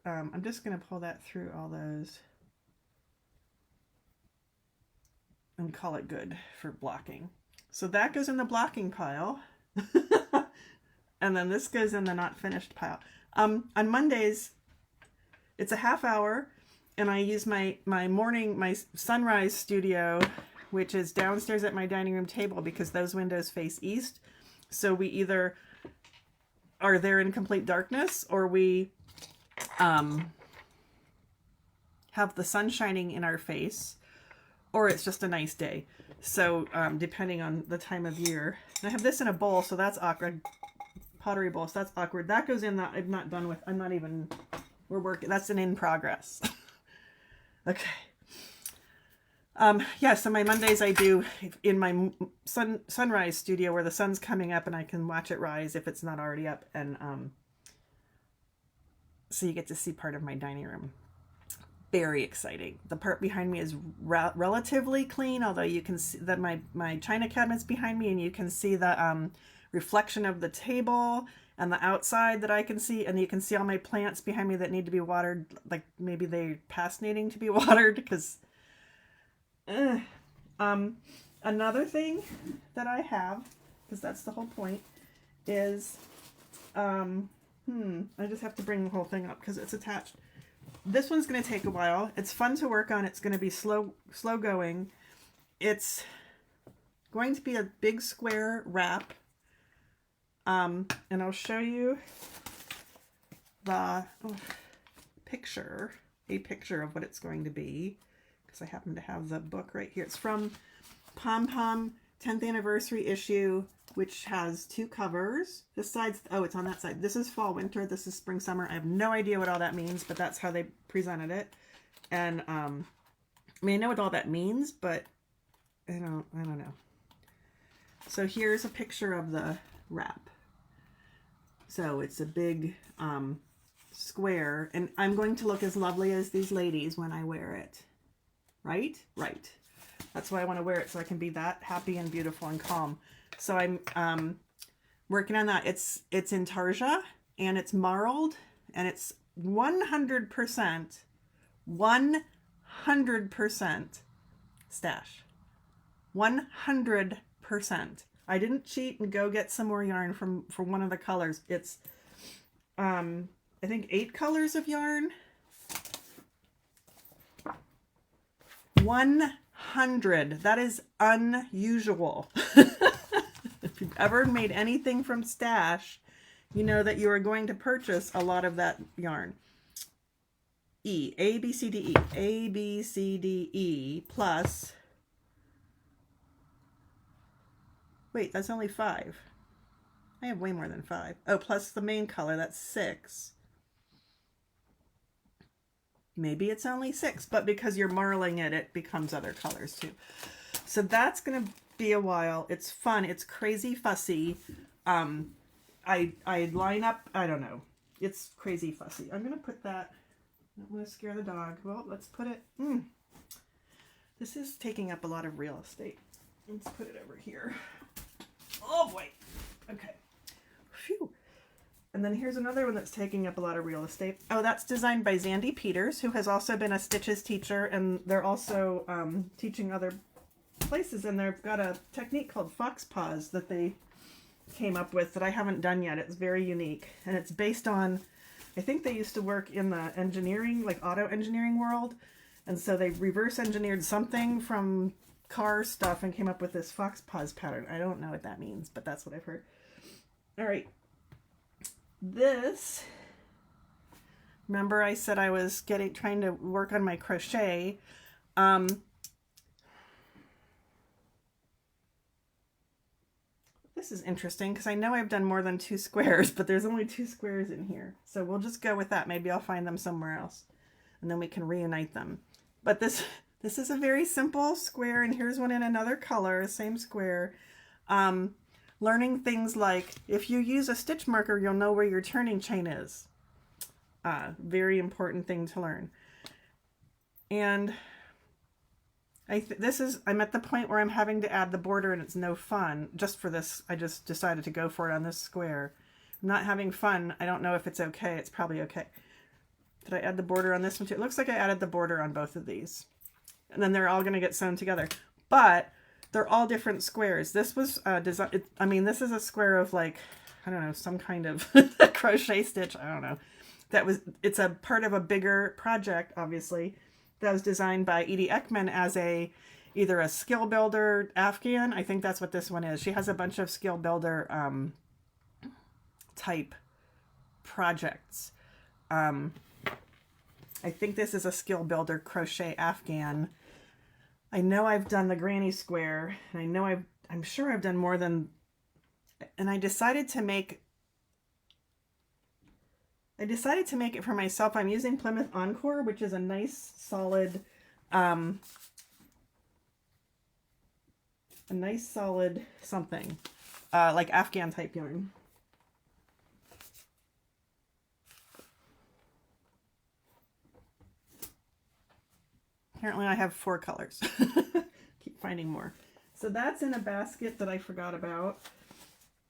I'm just going to pull that through all those and call it good for blocking. So that goes in the blocking pile. And then this goes in the not finished pile. On Mondays, it's a half hour. and I use my sunrise studio, which is downstairs at my dining room table, because those windows face east. So we either are there in complete darkness, or we have the sun shining in our face, or it's just a nice day. So depending on the time of year. And I have this in a bowl, so that's awkward. Pottery bowl, so that's awkward. That goes in that I'm not done with. I'm not even, we're working, that's an in progress. Okay. Yeah, so my Mondays I do in my sunrise studio, where the sun's coming up and I can watch it rise if it's not already up. And so you get to see part of my dining room. Very exciting. The part behind me is relatively clean, although you can see that my china cabinet's behind me, and you can see the reflection of the table and the outside that I can see, and you can see all my plants behind me that need to be watered, like maybe they're past needing to be watered, because another thing that I have, because that's the whole point, is I just have to bring the whole thing up because it's attached. This one's going to take a while. It's fun to work on. It's going to be slow going. It's going to be a big square wrap. And I'll show you the picture of what it's going to be, because I happen to have the book right here. It's from Pom Pom 10th anniversary issue, which has 2 covers. This side's, oh, it's on that side. This is fall, winter. This is spring, summer. I have no idea what all that means, but that's how they presented it. And I mean, I know what all that means, but I don't know. So here's a picture of the wrap. So it's a big square, and I'm going to look as lovely as these ladies when I wear it. Right? Right. That's why I want to wear it, so I can be that happy and beautiful and calm. So I'm working on that. It's in Tarja, and it's marled, and it's 100% stash. 100%. I didn't cheat and go get some more yarn from one of the colors. It's I think 8 colors of yarn. 100. That is unusual. If you've ever made anything from stash, you know that you are going to purchase a lot of that yarn. A, B, C, D, E. A, B, C, D, E plus... Wait, that's only 5. I have way more than 5. Oh, plus the main color, that's 6. Maybe it's only 6, but because you're marling it, it becomes other colors too. So that's going to be a while. It's fun. It's crazy fussy. I line up, I don't know. It's crazy fussy. I'm going to put that, I don't want to scare the dog. Well, let's put it, this is taking up a lot of real estate. Let's put it over here. Oh boy. Okay. Phew. And then here's another one that's taking up a lot of real estate. Oh, that's designed by Zandy Peters, who has also been a Stitches teacher, and they're also teaching other places, and they've got a technique called fox paws that they came up with that I haven't done yet. It's very unique, and it's based on, I think they used to work in the engineering, like auto engineering world, and so they reverse engineered something from car stuff and came up with this fox paws pattern. I don't know what that means, but that's what I've heard. All right. This, remember I said I was trying to work on my crochet. This is interesting because I know I've done more than 2 squares, but there's only 2 squares in here. So we'll just go with that. Maybe I'll find them somewhere else and then we can reunite them. But this is a very simple square, and here's one in another color, same square. Learning things like, if you use a stitch marker, you'll know where your turning chain is. Very important thing to learn. And I'm at the point where I'm having to add the border, and it's no fun. Just for this, I just decided to go for it on this square. I'm not having fun. I don't know if it's okay. It's probably okay. Did I add the border on this one too? It looks like I added the border on both of these. And then they're all going to get sewn together. But they're all different squares. This was designed, I mean, this is a square of like, I don't know, some kind of crochet stitch. I don't know. It's a part of a bigger project, obviously. that was designed by Edie Ekman as either a skill builder Afghan. I think that's what this one is. She has a bunch of skill builder type projects. I think this is a skill builder crochet Afghan. I know I've done the granny square, and I know I'm sure I've done more than, and I decided to make it for myself. I'm using Plymouth Encore, which is a nice solid something, like Afghan type yarn. Apparently I have 4 colors. Keep finding more. So that's in a basket that I forgot about,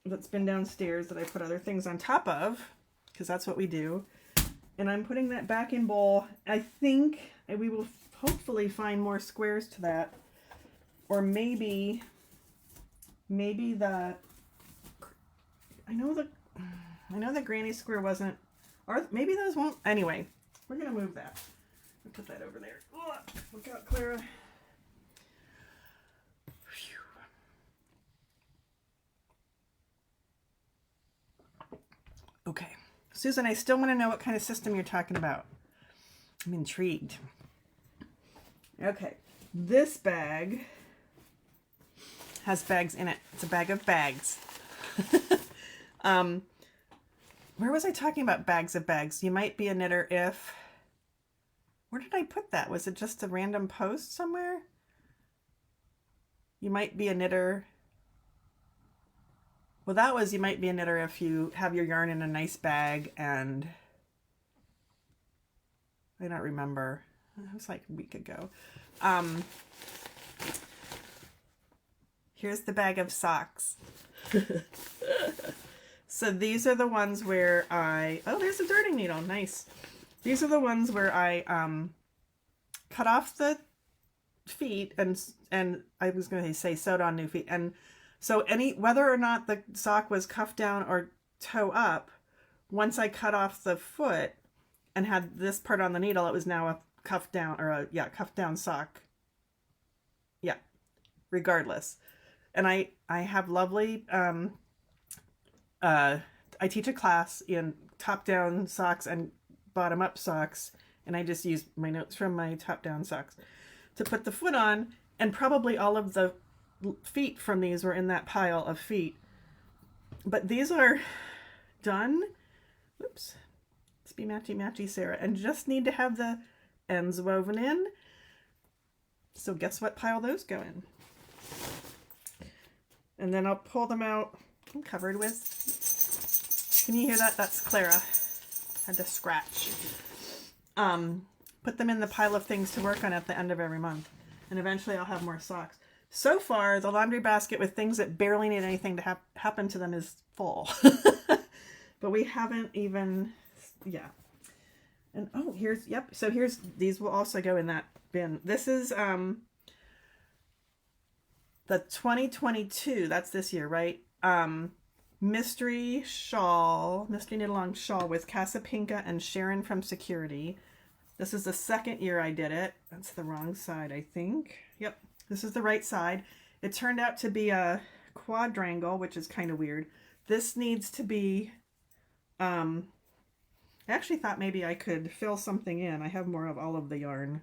that's been downstairs, that I put other things on top of, because that's what we do. And I'm putting that back in bowl. I think we will hopefully find more squares to that. Or maybe the, I know the granny square wasn't, or maybe those won't. Anyway, we're going to move that. I'll put that over there. Ugh, look out, Clara. Whew. Okay. Susan, I still want to know what kind of system you're talking about. I'm intrigued. Okay. This bag has bags in it. It's a bag of bags. Where was I talking about bags of bags? You might be a knitter if... Where did I put that? Was it just a random post somewhere? You might be a knitter. Well, that was, you might be a knitter if you have your yarn in a nice bag, and I don't remember. It was like a week ago. Here's the bag of socks. So these are the ones where oh, there's a darning needle. Nice. These are the ones where I cut off the feet and I was going to say sewed on new feet. And so whether or not the sock was cuff down or toe up, once I cut off the foot and had this part on the needle, it was now a cuff down, or cuff down sock. Yeah, regardless. And I have lovely, I teach a class in top down socks and bottom up socks, and I just use my notes from my top down socks to put the foot on, and probably all of the feet from these were in that pile of feet. But these are done. Oops. Let's be matchy Sarah, and just need to have the ends woven in. So guess what pile those go in? And then I'll pull them out. I'm covered with, can you hear that? That's Clara. Had to scratch. Put them in the pile of things to work on at the end of every month. And eventually I'll have more socks. So far, the laundry basket with things that barely need anything to happen to them is full. But we haven't even, yeah. And oh, here's, yep. So here's, these will also go in that bin. This is the 2022, that's this year, right? Mystery knit along shawl with Casapinka and Sharon from Security. This is the second year I did it. That's the wrong side, I think. Yep, this is the right side. It turned out to be a quadrangle, which is kind of weird. This needs to be, I actually thought maybe I could fill something in. I have more of all of the yarn.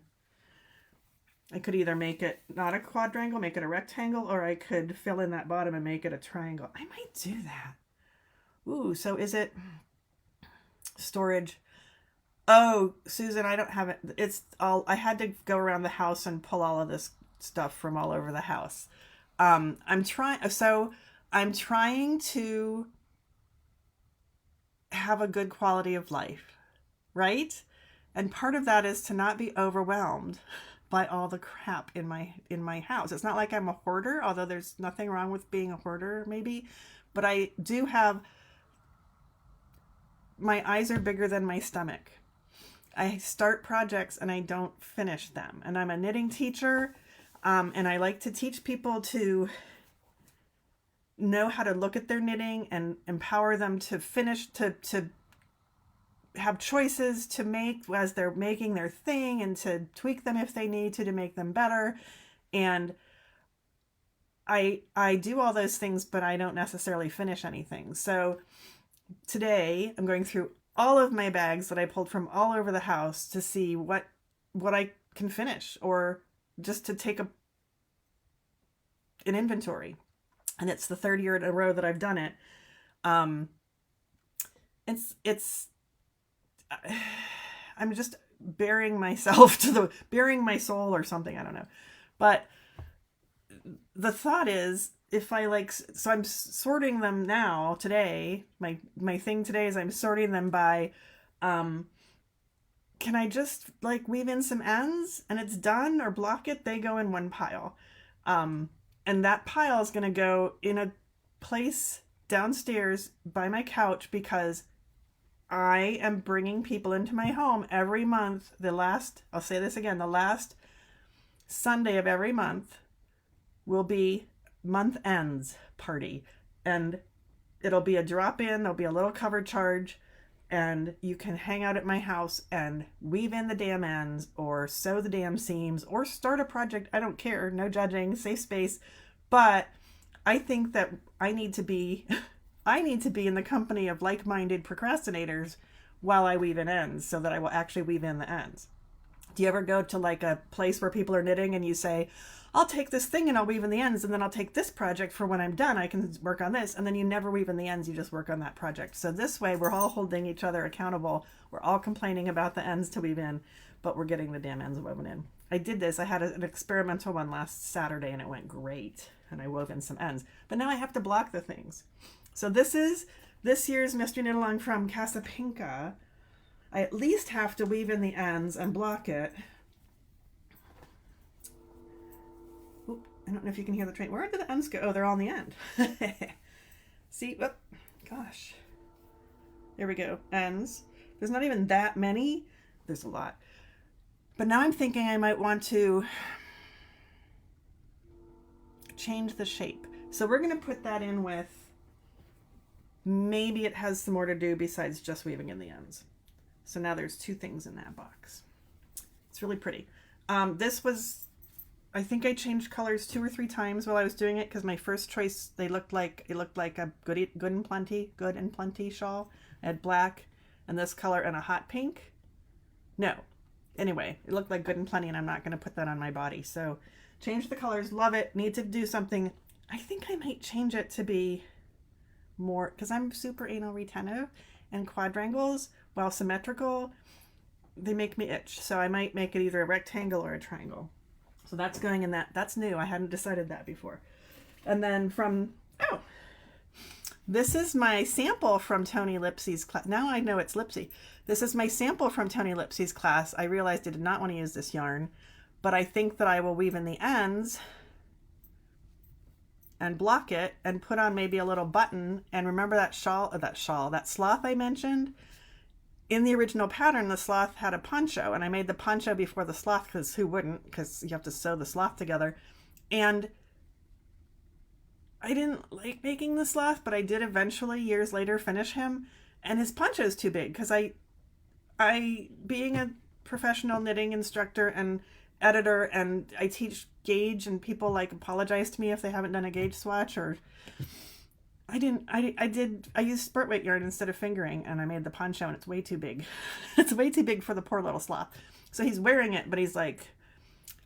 I could either make it not a quadrangle, make it a rectangle, or I could fill in that bottom and make it a triangle. I might do that. Ooh, so is it storage? Oh, Susan, I don't have it. It's all, I had to go around the house and pull all of this stuff from all over the house. I'm trying to have a good quality of life, right? And part of that is to not be overwhelmed by all the crap in my house. It's not like I'm a hoarder, although there's nothing wrong with being a hoarder, maybe. But I do have, my eyes are bigger than my stomach. I start projects and I don't finish them. And I'm a knitting teacher, and I like to teach people to know how to look at their knitting and empower them to finish, to have choices to make as they're making their thing, and to tweak them if they need to make them better. And I do all those things, but I don't necessarily finish anything. So today I'm going through all of my bags that I pulled from all over the house to see what I can finish, or just to take an inventory. And it's the third year in a row that I've done it. It's I'm just bearing my soul or something. I don't know. But the thought is, if I so I'm sorting them now today. My thing today is I'm sorting them by, can I just weave in some ends and it's done, or block it? They go in one pile. And that pile is going to go in a place downstairs by my couch, because I am bringing people into my home every month. I'll say this again, the last Sunday of every month will be month ends party. And it'll be a drop-in, there'll be a little cover charge, and you can hang out at my house and weave in the damn ends, or sew the damn seams, or start a project. I don't care. No judging, safe space. But I think that I need to be in the company of like-minded procrastinators while I weave in ends, so that I will actually weave in the ends. Do you ever go to a place where people are knitting and you say, I'll take this thing and I'll weave in the ends, and then I'll take this project for when I'm done, I can work on this, and then you never weave in the ends, you just work on that project. So this way we're all holding each other accountable. We're all complaining about the ends to weave in, but we're getting the damn ends woven in. I did this. I had an experimental one last Saturday and it went great, and I wove in some ends. But now I have to block the things. So this is this year's Mystery Knit Along from Casa Pinka. I at least have to weave in the ends and block it. Oop, I don't know if you can hear the train. Where did the ends go? Oh, they're all in the end. See? Whoop. Gosh. There we go. Ends. There's not even that many. There's a lot. But now I'm thinking I might want to change the shape. So we're going to put that in with, maybe it has some more to do besides just weaving in the ends. So now there's two things in that box. It's really pretty. This was, I think I changed colors 2 or 3 times while I was doing it, because my first choice, it looked like a good and plenty shawl. I had black and this color and a hot pink. No. Anyway, it looked like Good and Plenty, and I'm not going to put that on my body. So change the colors. Love it. Need to do something. I think I might change it to be more, because I'm super anal retentive, and quadrangles, while symmetrical, they make me itch. So I might make it either a rectangle or a triangle. So that's going in that. That's new. I hadn't decided that before. And then this is my sample from Tony Lipsy's class. Now I know it's Lipsy. This is my sample from Tony Lipsy's class. I realized I did not want to use this yarn, but I think that I will weave in the ends and block it and put on maybe a little button. And remember that sloth I mentioned? In the original pattern, the sloth had a poncho, and I made the poncho before the sloth, because who wouldn't? Because you have to sew the sloth together. And I didn't like making the sloth, but I did eventually, years later, finish him. And his poncho is too big, because I, being a professional knitting instructor and editor, and I teach gauge, and people apologize to me if they haven't done a gauge swatch, or I used spurt weight yarn instead of fingering, and I made the poncho, and it's way too big. It's way too big for the poor little sloth. So he's wearing it, but he's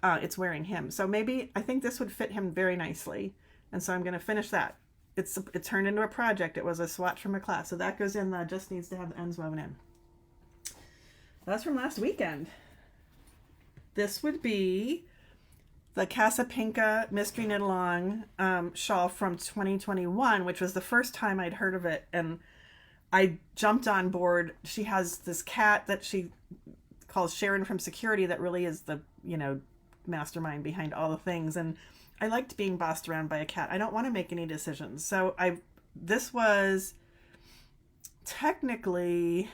it's wearing him. So maybe, I think this would fit him very nicely. And so I'm going to finish that. It turned into a project. It was a swatch from a class. So that goes in just needs to have the ends woven in. That's from last weekend. This would be the Casa Pinka Mystery Knit Along shawl from 2021, which was the first time I'd heard of it. And I jumped on board. She has this cat that she calls Sharon from Security that really is the, mastermind behind all the things. And I liked being bossed around by a cat. I don't want to make any decisions. So this was technically,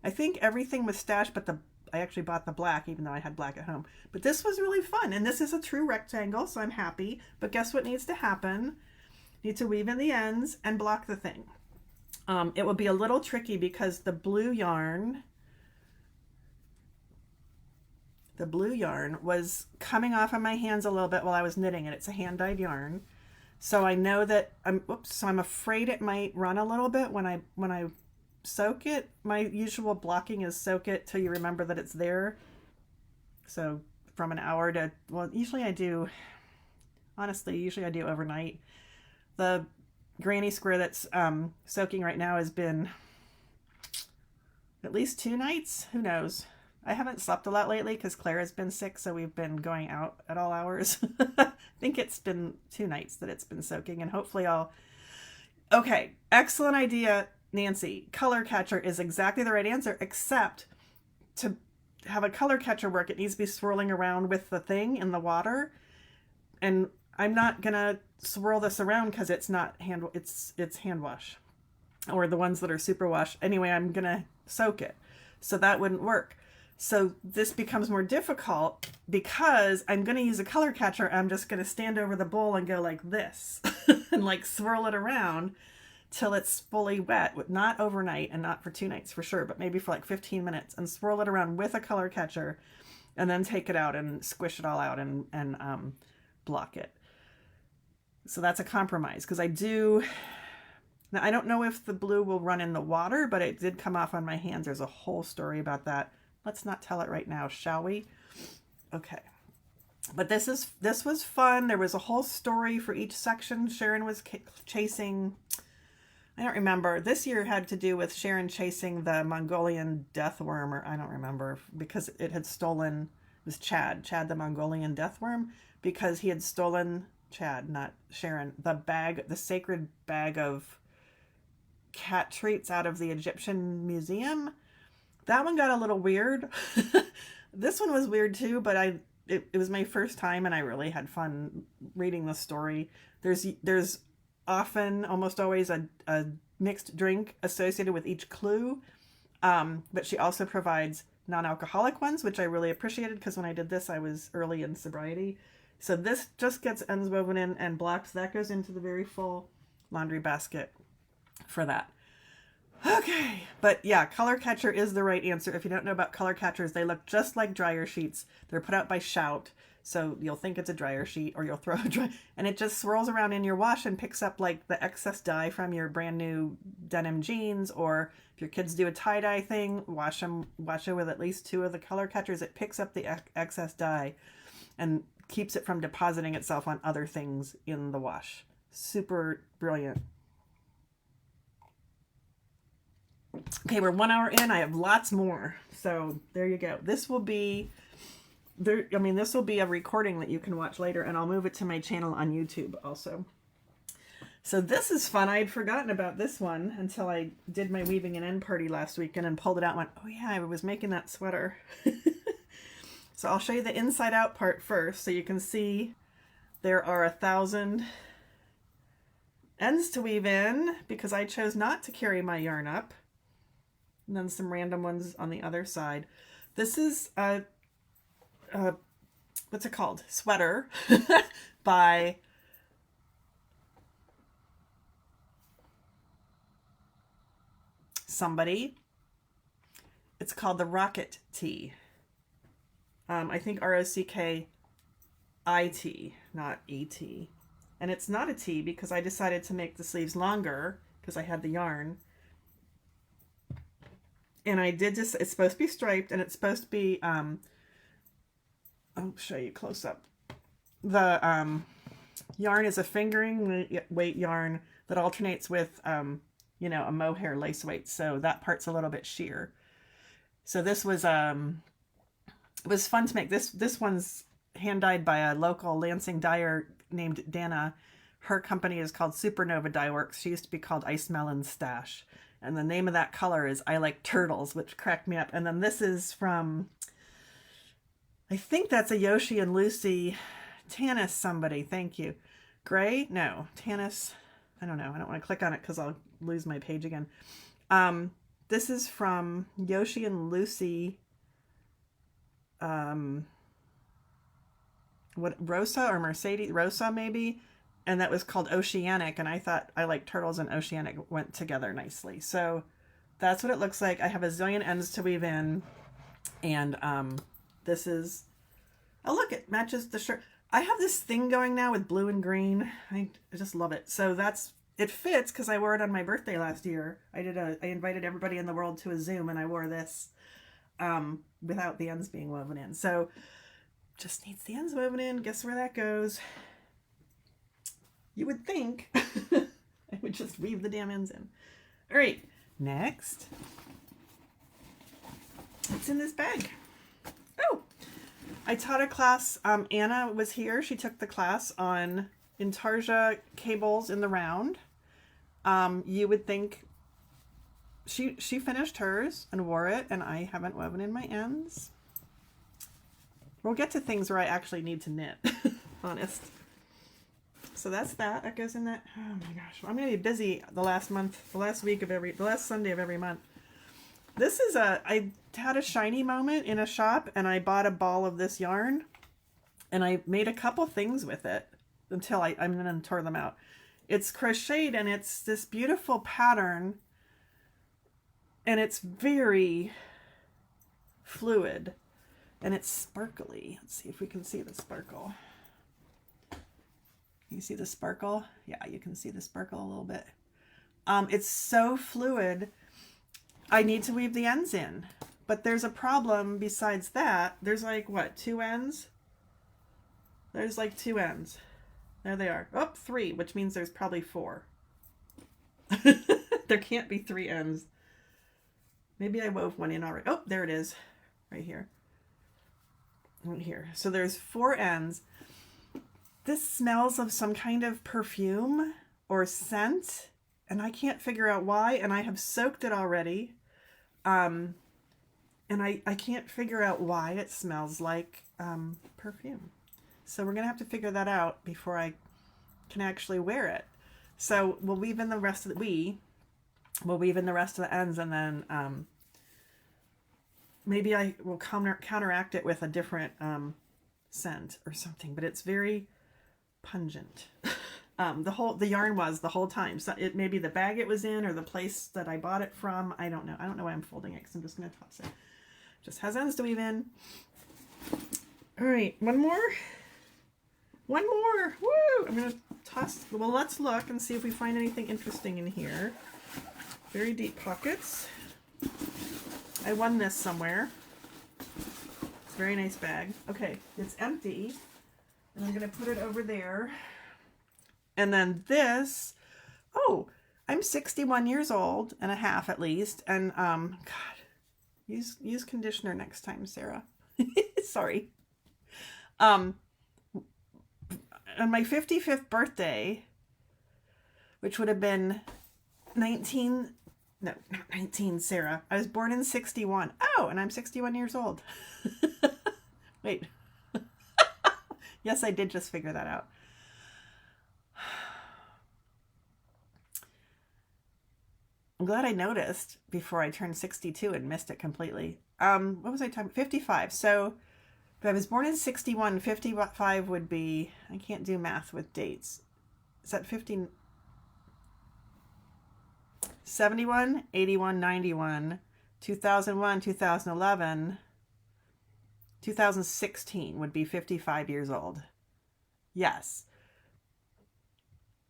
I think everything was stashed, but I actually bought the black, even though I had black at home. But this was really fun. And this is a true rectangle, so I'm happy. But guess what needs to happen? Need to weave in the ends and block the thing. It would be a little tricky because the blue yarn was coming off of my hands a little bit while I was knitting it. It's a hand-dyed yarn. So I know that I'm afraid it might run a little bit when I soak it. My usual blocking is soak it till you remember that it's there. So from an hour to, well, usually I do overnight. The granny square that's soaking right now has been at least 2 nights. Who knows? I haven't slept a lot lately because Claire has been sick, so we've been going out at all hours. I think it's been 2 nights that it's been soaking, and hopefully Okay, excellent idea, Nancy. Color catcher is exactly the right answer, except to have a color catcher work, it needs to be swirling around with the thing in the water. And I'm not gonna swirl this around because it's not it's hand wash, or the ones that are super wash. Anyway, I'm gonna soak it, so that wouldn't work. So this becomes more difficult because I'm going to use a color catcher. I'm just going to stand over the bowl and go like this and like swirl it around till it's fully wet, not overnight and not for 2 nights for sure, but maybe for like 15 minutes, and swirl it around with a color catcher and then take it out and squish it all out and block it. So that's a compromise because now I don't know if the blue will run in the water, but it did come off on my hands. There's a whole story about that. Let's not tell it right now, shall we? Okay. But this was fun. There was a whole story for each section. Sharon was chasing, I don't remember. This year had to do with Sharon chasing the Mongolian death worm, or I don't remember, because it had stolen, it was Chad the Mongolian death worm, because he had stolen, Chad, not Sharon, the sacred bag of cat treats out of the Egyptian museum. That one got a little weird. This one was weird too, but it was my first time and I really had fun reading the story. There's often, almost always, a mixed drink associated with each clue, but she also provides non-alcoholic ones, which I really appreciated because when I did this, I was early in sobriety. So this just gets ends woven in and blocked. That goes into the very full laundry basket for that. Okay, but yeah, color catcher is the right answer. If you don't know about color catchers, they look just like dryer sheets. They're put out by Shout, so you'll think it's a dryer sheet, or you'll throw and it just swirls around in your wash and picks up like the excess dye from your brand new denim jeans, or if your kids do a tie-dye thing, wash it with at least 2 of the color catchers. It picks up the excess dye and keeps it from depositing itself on other things in the wash. Super brilliant. Okay, we're 1 hour in. I have lots more. So there you go. This will be this will be a recording that you can watch later, and I'll move it to my channel on YouTube also. So this is fun. I had forgotten about this one until I did my weaving and end party last weekend and pulled it out and went, oh yeah, I was making that sweater. So I'll show you the inside out part first so you can see there are 1,000 ends to weave in because I chose not to carry my yarn up. And then some random ones on the other side. This is a what's it called? Sweater by somebody. It's called the Rocket Tee. I think ROCKIT, not ET. And it's not a tee because I decided to make the sleeves longer because I had the yarn. And I did just, it's supposed to be striped, and it's supposed to be, I'll show you close up. The yarn is a fingering weight yarn that alternates with, a mohair lace weight. So that part's a little bit sheer. So this was, it was fun to make. This one's hand dyed by a local Lansing dyer named Dana. Her company is called Supernova Dye Works. She used to be called Ice Melon Stash. And the name of that color is I Like Turtles, which cracked me up. And then this is from, I think that's a Yoshi and Lucy Tanis somebody. Thank you. Gray? No. Tanis. I don't know. I don't want to click on it because I'll lose my page again. This is from Yoshi and Lucy. What, Rosa or Mercedes? Rosa maybe. and that was called Oceanic, and I thought I like turtles and Oceanic went together nicely. So that's what it looks like. I have a zillion ends to weave in, and this is, oh look, it matches the shirt. I have this thing going now with blue and green. I just love it. So it fits because I wore it on my birthday last year. I invited everybody in the world to a Zoom, and I wore this without the ends being woven in. So just needs the ends woven in. Guess where that goes? You would think I would just weave the damn ends in. All right, next. What's in this bag? Oh, I taught a class. Anna was here. She took the class on intarsia cables in the round. You would think she finished hers and wore it, and I haven't woven in my ends. We'll get to things where I actually need to knit, honest. So that's that. That goes in that. Oh my gosh. I'm going to be busy the last Sunday of every month. This is I had a shiny moment in a shop, and I bought a ball of this yarn, and I made a couple things with it until I'm going to tore them out. It's crocheted, and it's this beautiful pattern, and it's very fluid, and it's sparkly. Let's see if we can see the sparkle. You see the sparkle? Yeah, you can see the sparkle a little bit. It's so fluid. I need to weave the ends in, but there's a problem besides that. There's like, what, 2 ends? There's like 2 ends. There they are. Oh, 3, which means there's probably 4. There can't be 3 ends. Maybe I wove one in already. Oh, there it is. Right here. Right here. So there's 4 ends. This smells of some kind of perfume or scent, and I can't figure out why, and I have soaked it already. And I can't figure out why it smells like perfume. So we're going to have to figure that out before I can actually wear it. So we'll weave in the rest of the ends, and then maybe I will counteract it with a different scent or something, but it's very pungent. The yarn was the whole time. So it may be the bag it was in or the place that I bought it from. I don't know. I don't know why I'm folding it, because I'm just going to toss it. Just has ends to weave in. All right, one more. One more. Woo! I'm going to toss. Well, let's look and see if we find anything interesting in here. Very deep pockets. I won this somewhere. It's a very nice bag. Okay, it's empty. And I'm going to put it over there. And then this, oh, I'm 61 years old and a half at least. And, God, use conditioner next time, Sarah. Sorry. On my 55th birthday, which would have been 19, no, not 19, Sarah. I was born in 61. Oh, and I'm 61 years old. Wait. Yes, I did just figure that out. I'm glad I noticed before I turned 62 and missed it completely. What was I talking about? 55. So if I was born in 61, 55 would be, I can't do math with dates. Is that 50? 71, 81, 91, 2001, 2011, 2016 would be 55 years old. Yes.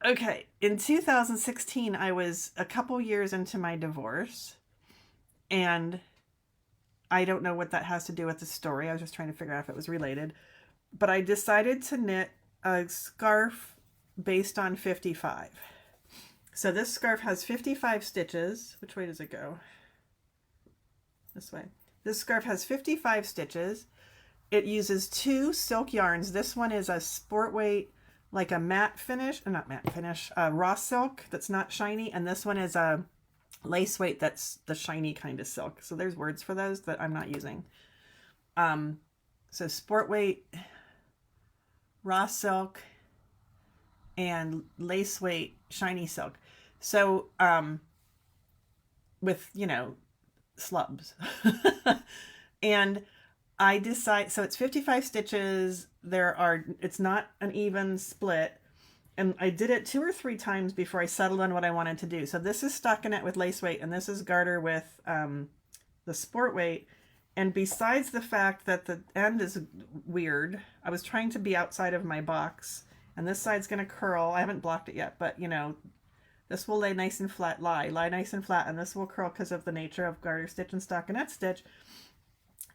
Okay, in 2016, I was a couple years into my divorce, and I don't know what that has to do with the story. I was just trying to figure out if it was related, but I decided to knit a scarf based on 55. So this scarf has 55 stitches. Which way does it go? This way. This scarf has 55 stitches. It uses 2 silk yarns. This one is a sport weight, like a matte finish, not matte finish, raw silk that's not shiny. And this one is a lace weight that's the shiny kind of silk. So there's words for those that I'm not using. So sport weight, raw silk, and lace weight shiny silk. So with, you know, slubs. And I decide, so it's 55 stitches. It's not an even split. And I did it 2 or 3 times before I settled on what I wanted to do. So this is stockinette with lace weight, and this is garter with the sport weight. And besides the fact that the end is weird, I was trying to be outside of my box, and this side's going to curl. I haven't blocked it yet, but you know, this will lay nice and flat, lie nice and flat, and this will curl because of the nature of garter stitch and stockinette stitch.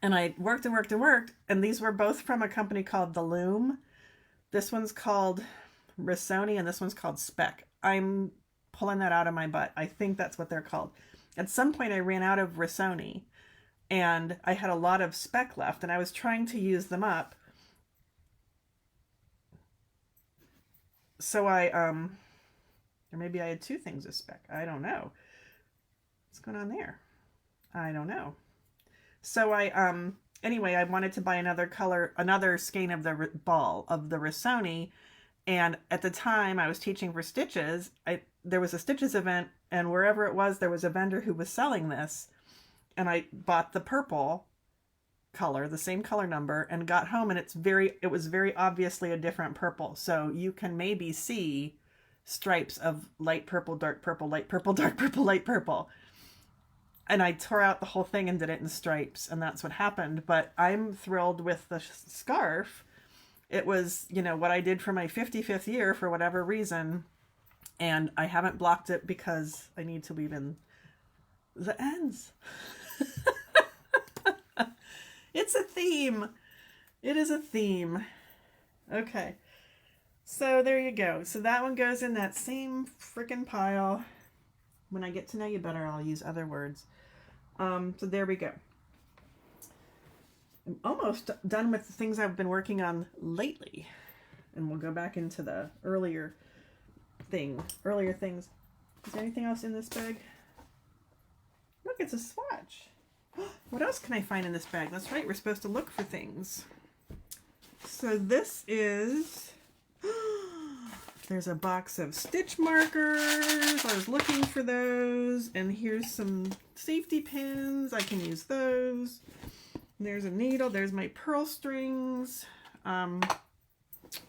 And I worked and worked and worked, and these were both from a company called The Loom. This one's called Risoni, and this one's called Spec. I'm pulling that out of my butt. I think that's what they're called. At some point I ran out of Risoni, and I had a lot of Spec left, and I was trying to use them up. So I, or maybe I had 2 things of Spec. I don't know. What's going on there? I don't know. So I, anyway, I wanted to buy another color, another skein of the ball of the Risoni. And at the time I was teaching for Stitches, there was a Stitches event, and wherever it was, there was a vendor who was selling this. And I bought the purple color, the same color number, and got home, and it was very obviously a different purple. So you can maybe see stripes of light purple, dark purple, light purple, dark purple, light purple. And I tore out the whole thing and did it in stripes, and that's what happened. But I'm thrilled with the scarf. It was, you know, what I did for my 55th year for whatever reason, and I haven't blocked it because I need to weave in the ends. It's a theme. It is a theme. Okay. So there you go. So that one goes in that same frickin' pile. When I get to know you better, I'll use other words. So there we go. I'm almost done with the things I've been working on lately. And we'll go back into the earlier things. Is there anything else in this bag? Look, it's a swatch. What else can I find in this bag? That's right, we're supposed to look for things. So this is... There's a box of stitch markers. I was looking for those. And here's some safety pins. I can use those. There's a needle. There's my pearl strings. I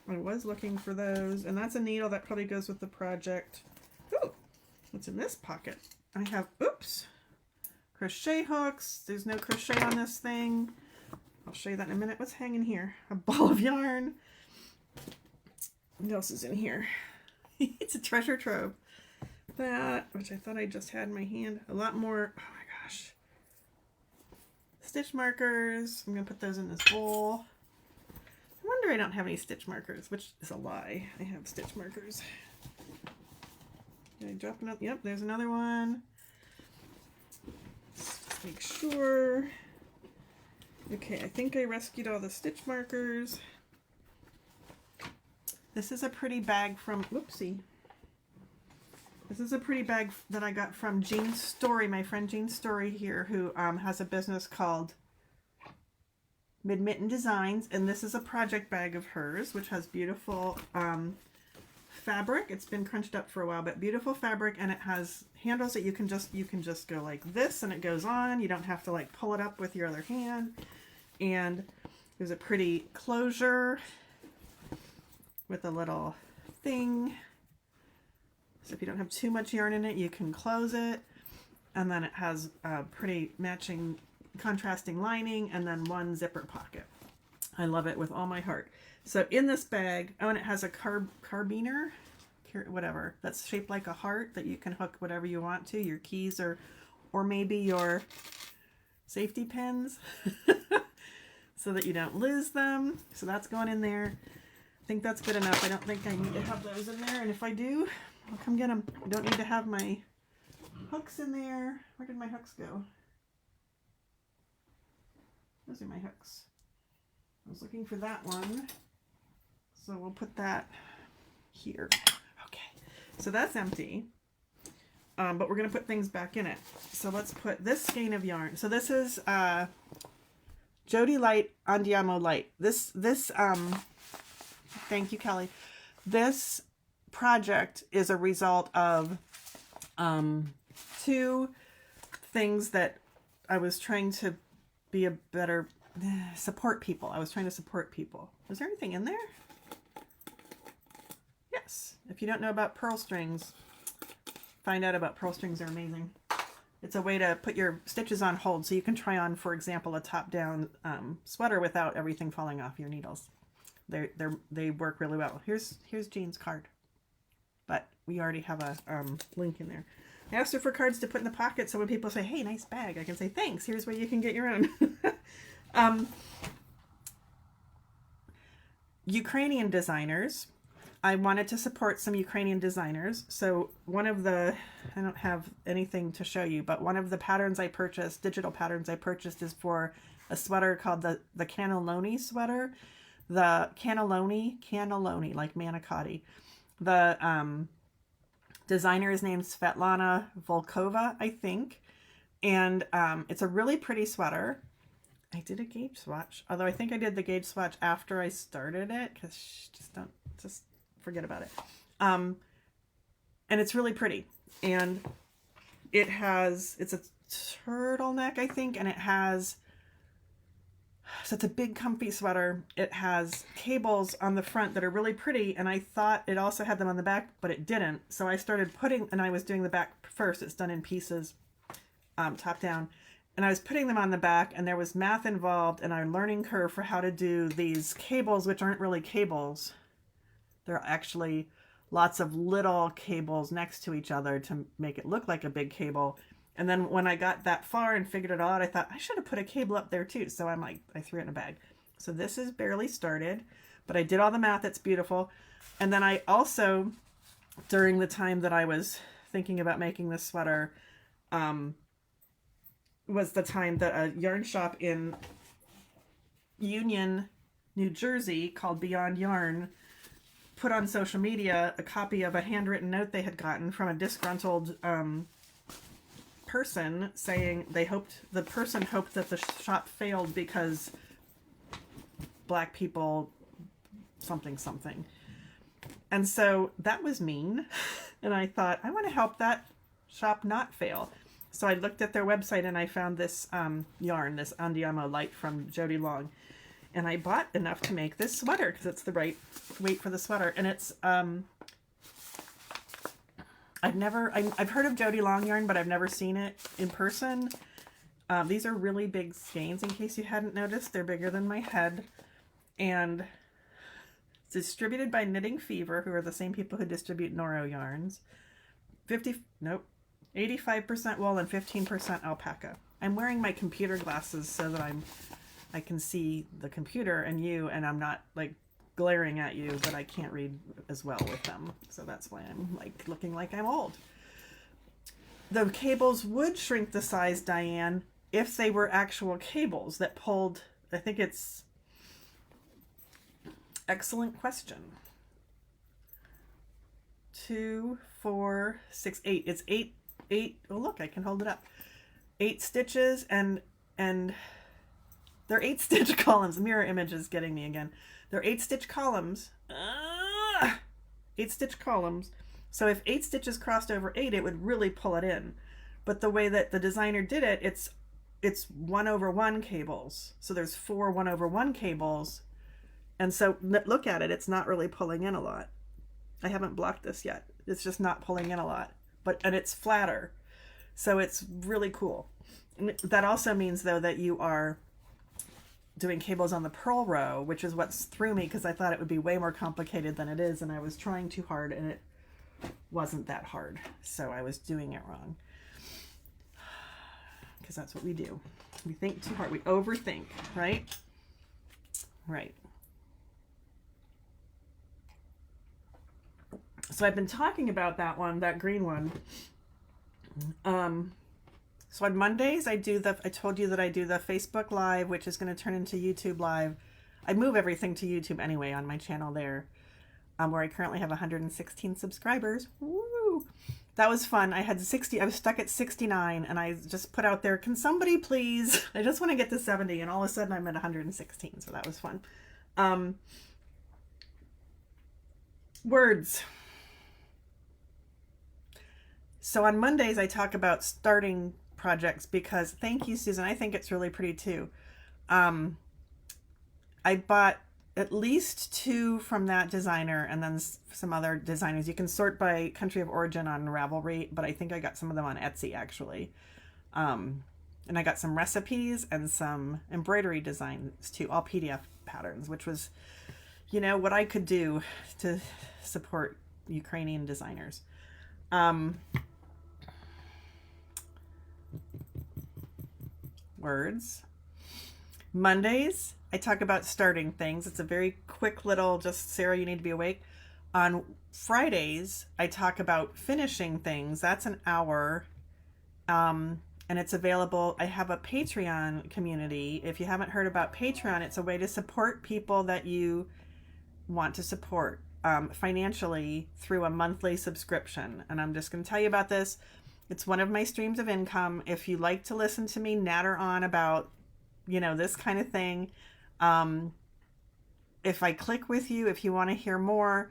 was looking for those. And that's a needle that probably goes with the project. Ooh, what's in this pocket? I have, oops, crochet hooks. There's no crochet on this thing. I'll show you that in a minute. What's hanging here? A ball of yarn. What else is in here? It's a treasure trove. That, which I thought I just had in my hand. A lot more. Oh my gosh. Stitch markers. I'm going to put those in this bowl. I wonder I don't have any stitch markers, which is a lie. I have stitch markers. Did I drop another? Yep, there's another one. Let's just make sure. Okay, I think I rescued all the stitch markers. This is a pretty bag from, whoopsie. This is a pretty bag that I got from Jean Story, my friend Jean Story here, who has a business called Mid-Mitten Designs. And this is a project bag of hers, which has beautiful fabric. It's been crunched up for a while, but beautiful fabric. And it has handles that you can just go like this and it goes on. You don't have to like pull it up with your other hand. And there's a pretty closure with a little thing. So if you don't have too much yarn in it, you can close it. And then it has a pretty matching contrasting lining and then one zipper pocket. I love it with all my heart. So in this bag, oh, and it has a carabiner, whatever, that's shaped like a heart that you can hook whatever you want to, your keys or maybe your safety pins so that you don't lose them. So that's going in there. I think that's good enough. I don't think I need to have those in there, and if I do, I'll come get them. I don't need to have my hooks in there. Where did my hooks go? Those are my hooks. I was looking for that one, so we'll put that here. Okay, so that's empty, but we're going to put things back in it. So let's put this skein of yarn. So this is Jody Light Andiamo Light. This thank you, Kelly. This project is a result of 2 things that I was trying to be a better support people. I was trying to support people. Was there anything in there? Yes. If you don't know about purl strings, find out about purl strings. They're amazing. It's a way to put your stitches on hold so you can try on, for example, a top-down sweater without everything falling off your needles. They work really well. Here's Jean's card, but we already have a link in there. I asked her for cards to put in the pocket, so when people say, hey, nice bag, I can say, thanks, here's where you can get your own. Ukrainian designers. I wanted to support some Ukrainian designers. So one of the, I don't have anything to show you, but one of the patterns I purchased, digital patterns I purchased, is for a sweater called the cannelloni sweater. The cannelloni, like manicotti. The designer is named Svetlana Volkova, I think. And it's a really pretty sweater. I did a gauge swatch, although I think I did the gauge swatch after I started it, because just forget about it. And it's really pretty. And it's a turtleneck, I think, and so it's a big comfy sweater. It has cables on the front that are really pretty, and I thought it also had them on the back, but it didn't. So I started and I was doing the back first. It's done in pieces, top down. And I was putting them on the back, and there was math involved and a learning curve for how to do these cables, which aren't really cables. They're actually lots of little cables next to each other to make it look like a big cable. And then when I got that far and figured it out, I thought I should have put a cable up there too. So I threw it in a bag. So this is barely started, but I did all the math. It's beautiful. And then I also, during the time that I was thinking about making this sweater, was the time that a yarn shop in Union, New Jersey called Beyond Yarn put on social media a copy of a handwritten note they had gotten from a disgruntled person saying the person hoped that the shop failed because black people something. And so that was mean. And I thought, I want to help that shop not fail. So I looked at their website and I found this yarn, this Andiamo Light from Jody Long. And I bought enough to make this sweater because it's the right weight for the sweater. And it's, I've heard of Jody Long yarn, but I've never seen it in person. These are really big skeins, in case you hadn't noticed. They're bigger than my head. And it's distributed by Knitting Fever, who are the same people who distribute Noro yarns. 85% wool and 15% alpaca. I'm wearing my computer glasses so that I can see the computer and you, and I'm not like glaring at you, but I can't read as well with them. So that's why I'm like looking like I'm old. The cables would shrink the size, Diane, if they were actual cables that pulled, I think it's, excellent question. 2, 4, 6, 8. It's 8. Oh look, I can hold it up. 8 stitches and they're 8-stitch columns. The mirror image is getting me again. They're 8-stitch columns. 8-stitch columns. So if 8 stitches crossed over 8, it would really pull it in. But the way that the designer did it, it's 1/1 cables. So there's 4 1/1 cables. And so look at it. It's not really pulling in a lot. I haven't blocked this yet. It's just not pulling in a lot. And it's flatter. So it's really cool. And that also means, though, that you are doing cables on the purl row, which is what threw me, because I thought it would be way more complicated than it is, and I was trying too hard, and it wasn't that hard. So I was doing it wrong. Because that's what we do. We think too hard. We overthink, right? Right. So I've been talking about that one, that green one. So on Mondays, I told you that I do the Facebook Live, which is going to turn into YouTube Live. I move everything to YouTube anyway on my channel there, where I currently have 116 subscribers. Woo! That was fun. I was stuck at 69, and I just put out there, can somebody please? I just want to get to 70, and all of a sudden I'm at 116, so that was fun. Words. So on Mondays, I talk about starting projects because, thank you, Susan, I think it's really pretty too. I bought at least 2 from that designer and then some other designers. You can sort by country of origin on Ravelry, but I think I got some of them on Etsy actually. And I got some recipes and some embroidery designs too, all PDF patterns, which was, what I could do to support Ukrainian designers. Words. Mondays, I talk about starting things. It's a very quick little, just Sarah, you need to be awake. On Fridays, I talk about finishing things. That's an hour. And it's available. I have a Patreon community. If you haven't heard about Patreon, it's a way to support people that you want to support financially through a monthly subscription. And I'm just going to tell you about this. It's one of my streams of income. If you like to listen to me natter on about, this kind of thing, if I click with you, if you want to hear more,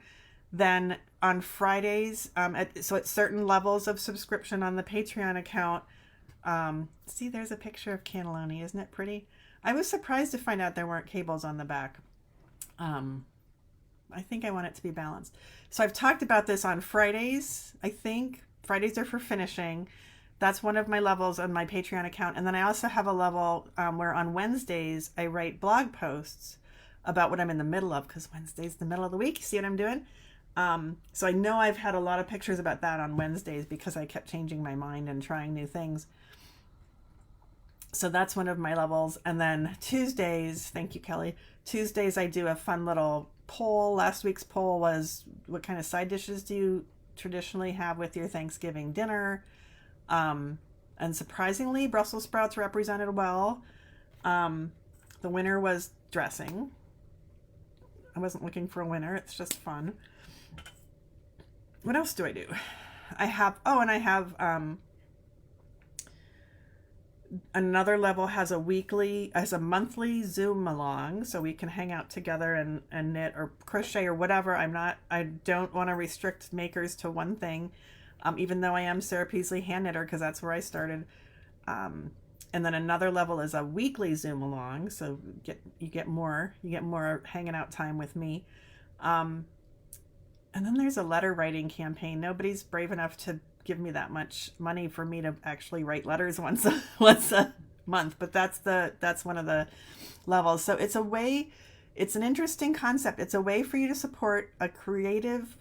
then on Fridays, at certain levels of subscription on the Patreon account, see, there's a picture of cannelloni. Isn't it pretty? I was surprised to find out there weren't cables on the back. I think I want it to be balanced. So I've talked about this on Fridays. I think Fridays are for finishing. That's one of my levels on my Patreon account. And then I also have a level where on Wednesdays I write blog posts about what I'm in the middle of, because Wednesday's the middle of the week. You see what I'm doing? So I know I've had a lot of pictures about that on Wednesdays because I kept changing my mind and trying new things. So that's one of my levels. And then Tuesdays, thank you, Kelly. Tuesdays, I do a fun little poll. Last week's poll was, what kind of side dishes do you traditionally have with your Thanksgiving dinner? And surprisingly, Brussels sprouts represented well. The winner was dressing. I wasn't looking for a winner. It's just fun. What else do I do? I have another level has a monthly Zoom along, so we can hang out together and knit or crochet or whatever. I don't want to restrict makers to one thing, even though I am Sarah Peasley hand knitter, because that's where I started. And then another level is a weekly Zoom along, so you get more hanging out time with me. And then there's a letter writing campaign. Nobody's brave enough to give me that much money for me to actually write letters once a month, but that's one of the levels. So it's an interesting concept. It's a way for you to support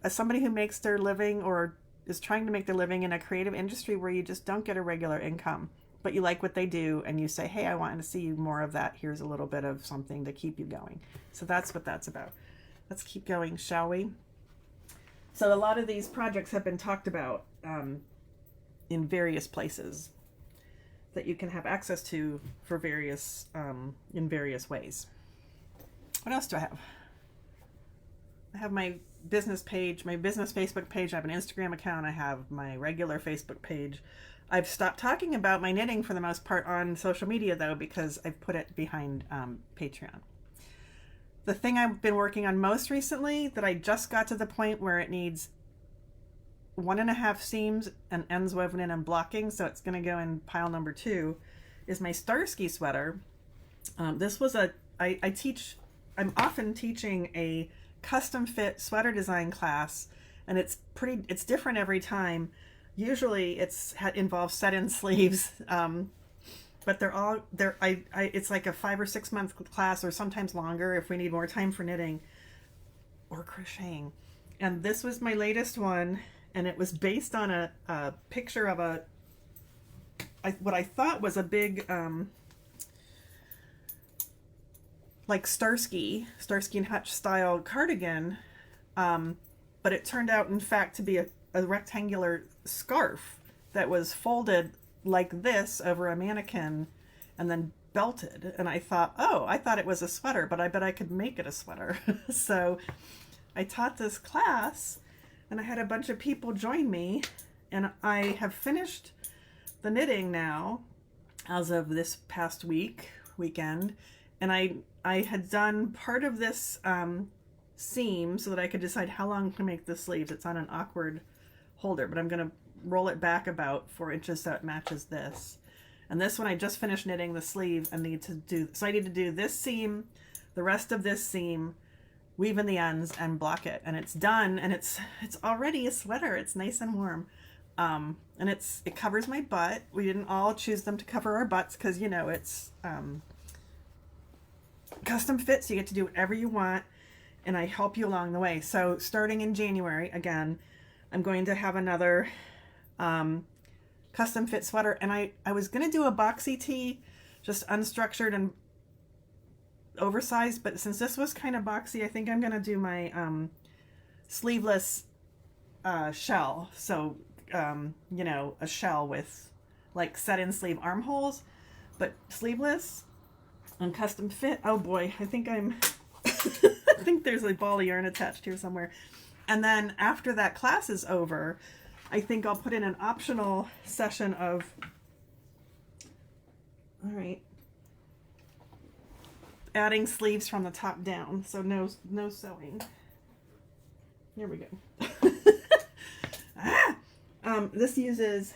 somebody who makes their living or is trying to make their living in a creative industry where you just don't get a regular income, but you like what they do and you say, hey, I want to see more of that. Here's a little bit of something to keep you going. So that's what that's about. Let's keep going, shall we? So a lot of these projects have been talked about in various places that you can have access to for in various ways. What else do I have? I have my business page, my business Facebook page. I have an Instagram account. I have my regular Facebook page. I've stopped talking about my knitting for the most part on social media, though, because I've put it behind Patreon. The thing I've been working on most recently that I just got to the point where it needs 1.5 seams and ends woven in and blocking, so it's going to go in pile number 2, is my Starsky sweater. This was I'm often teaching a custom fit sweater design class, and it's different every time. Usually it involves set-in sleeves, but it's like a 5 or 6 month class, or sometimes longer if we need more time for knitting or crocheting. And this was my latest one, and it was based on a picture of what I thought was a big like Starsky and Hutch style cardigan, but it turned out in fact to be a rectangular scarf that was folded like this over a mannequin and then belted. And I thought it was a sweater, but I bet I could make it a sweater. So I taught this class and I had a bunch of people join me, and I have finished the knitting now as of this past weekend. And I had done part of this seam so that I could decide how long to make the sleeves. It's on an awkward holder, but I'm going to roll it back about 4 inches so it matches this. And this one I just finished knitting the sleeve and I need to do this seam, the rest of this seam, weave in the ends and block it, and it's done, and it's already a sweater. It's nice and warm. And it covers my butt. We didn't all choose them to cover our butts because, you know, it's custom fit, so you get to do whatever you want, and I help you along the way. So starting in January, again, I'm going to have another custom fit sweater, and I was going to do a boxy tee, just unstructured and oversized, but since this was kind of boxy, I think I'm going to do my sleeveless shell. So, you know, a shell with like set-in sleeve armholes, but sleeveless and custom fit. Oh boy, I think I think there's a ball of yarn attached here somewhere. And then after that class is over, I think I'll put in an optional session of, all right, adding sleeves from the top down. So no sewing. Here we go. This uses,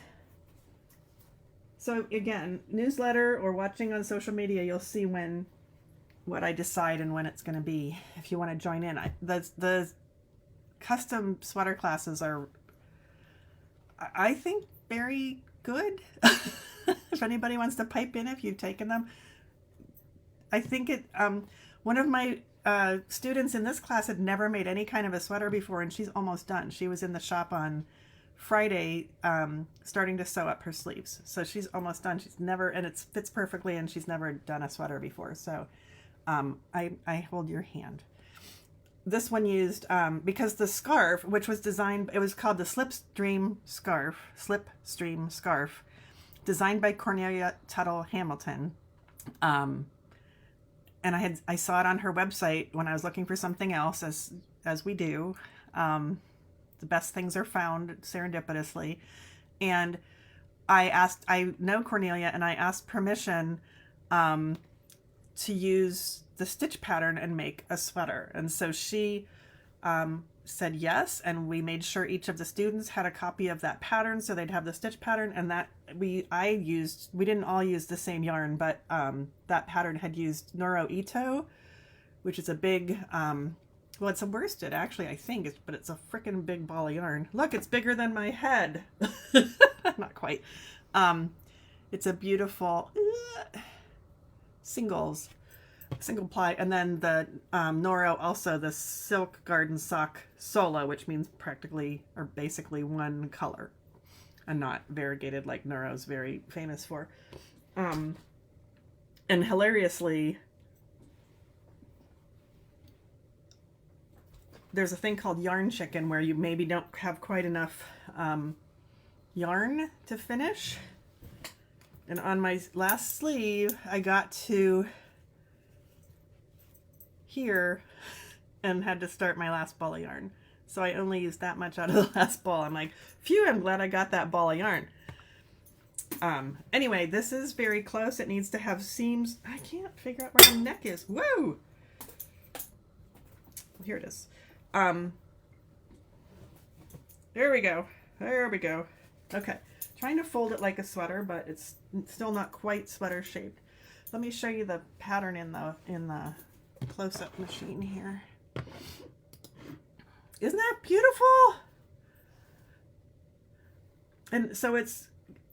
so again, newsletter or watching on social media, you'll see what I decide and when it's going to be. If you want to join in, the custom sweater classes are, I think, very good. If anybody wants to pipe in, if you've taken them, I think one of my students in this class had never made any kind of a sweater before, and she's almost done. She was in the shop on Friday starting to sew up her sleeves. So she's almost done. She's never, and it fits perfectly, and she's never done a sweater before. So I hold your hand. This one used, because the scarf, which was designed, it was called the Slipstream Scarf, designed by Cornelia Tuttle Hamilton. And I saw it on her website when I was looking for something else, as we do. The best things are found serendipitously. And I know Cornelia, and I asked permission to use the stitch pattern and make a sweater. And so she said yes, and we made sure each of the students had a copy of that pattern so they'd have the stitch pattern, and that we didn't all use the same yarn, but that pattern had used Noro Ito, which is a big well, it's a worsted actually, I think, but it's a freaking big ball of yarn. Look, it's bigger than my head. Not quite. It's a beautiful single ply, and then the Noro also the Silk Garden Sock Solo, which means practically or basically one color and not variegated like Noro's very famous for. And hilariously, there's a thing called yarn chicken where you maybe don't have quite enough yarn to finish. And on my last sleeve, I got to here and had to start my last ball of yarn. So I only used that much out of the last ball. I'm like, phew, I'm glad I got that ball of yarn. Anyway, this is very close. It needs to have seams. I can't figure out where my neck is. Whoa! Here it is. There we go. There we go. Okay. Trying to fold it like a sweater, but it's still not quite sweater shaped. Let me show you the pattern in the close-up machine here. Isn't that beautiful? And so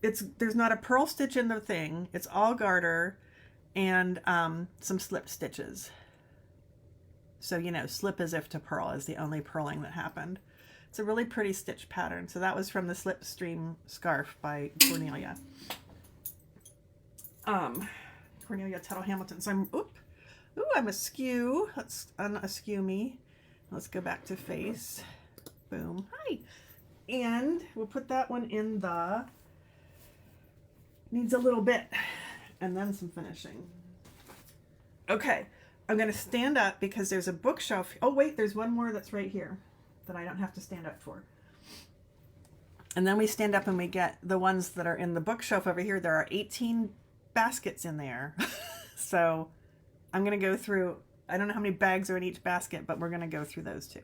there's not a purl stitch in the thing. It's all garter and some slip stitches. So, you know, slip as if to purl is the only purling that happened. It's a really pretty stitch pattern. So that was from the Slipstream Scarf by Cornelia. Cornelia Tuttle Hamilton. So I'm askew. Let's uneskew me. Let's go back to face. Boom. Hi. And we'll put that one in needs a little bit and then some finishing. Okay. I'm going to stand up because there's a bookshelf. Oh, wait, there's one more that's right here that I don't have to stand up for. And then we stand up and we get the ones that are in the bookshelf over here. There are 18 baskets in there. So I'm going to go through, I don't know how many bags are in each basket, but we're going to go through those too.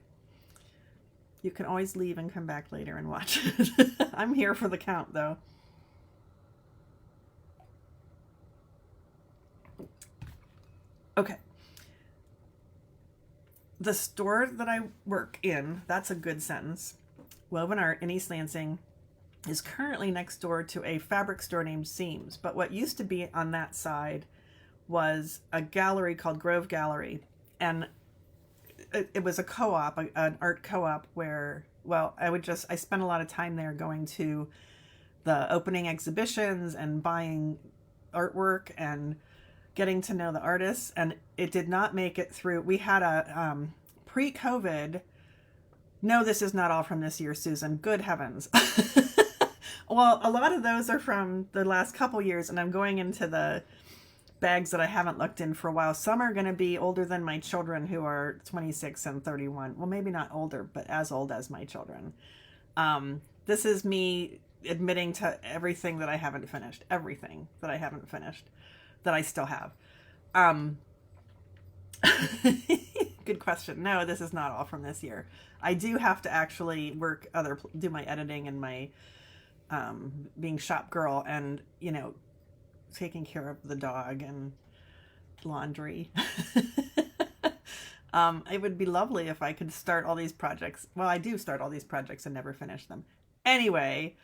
You can always leave and come back later and watch it. I'm here for the count though. Okay. the store that I work in, that's a good sentence, Woven Art in East Lansing, is currently next door to a fabric store named Seams. But what used to be on that side was a gallery called Grove Gallery. And it was a co-op, an art co-op where, well, I spent a lot of time there going to the opening exhibitions and buying artwork and getting to know the artists. And it did not make it through. We had a pre-COVID. No, this is not all from this year, Susan. Good heavens. Well, a lot of those are from the last couple years, and I'm going into the bags that I haven't looked in for a while. Some are going to be older than my children, who are 26 and 31. Well, maybe not older, but as old as my children. This is me admitting to everything that I haven't finished. Everything that I haven't finished that I still have. Good question. No, this is not all from this year. I do have to actually do my editing and my being shop girl and, taking care of the dog and laundry. It would be lovely if I could start all these projects. Well, I do start all these projects and never finish them. Anyway,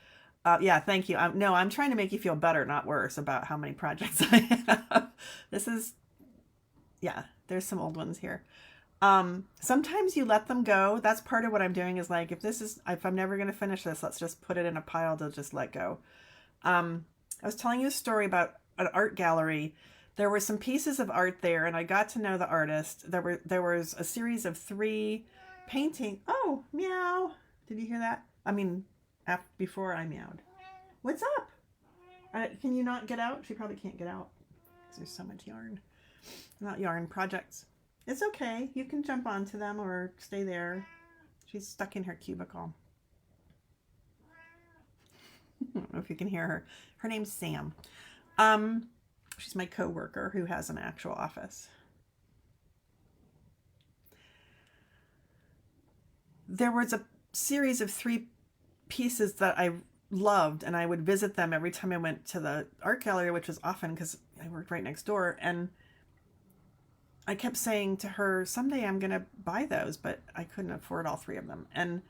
yeah, thank you. No, I'm trying to make you feel better, not worse, about how many projects I have. There's some old ones here. Sometimes you let them go. That's part of what I'm doing, is like, if I'm never going to finish this, let's just put it in a pile to just let go. I was telling you a story about an art gallery. There were some pieces of art there, and I got to know the artist. There was a series of 3 painting. Oh, meow. Did you hear that? I mean, before I meowed. What's up? Can you not get out? She probably can't get out because there's so much yarn. Not yarn, projects. It's okay. You can jump onto them or stay there. She's stuck in her cubicle. I don't know if you can hear her. Her name's Sam. She's my coworker who has an actual office. There was a series of 3 pieces that I loved, and I would visit them every time I went to the art gallery, which was often because I worked right next door. And I kept saying to her, someday I'm going to buy those, but I couldn't afford all 3 of them. And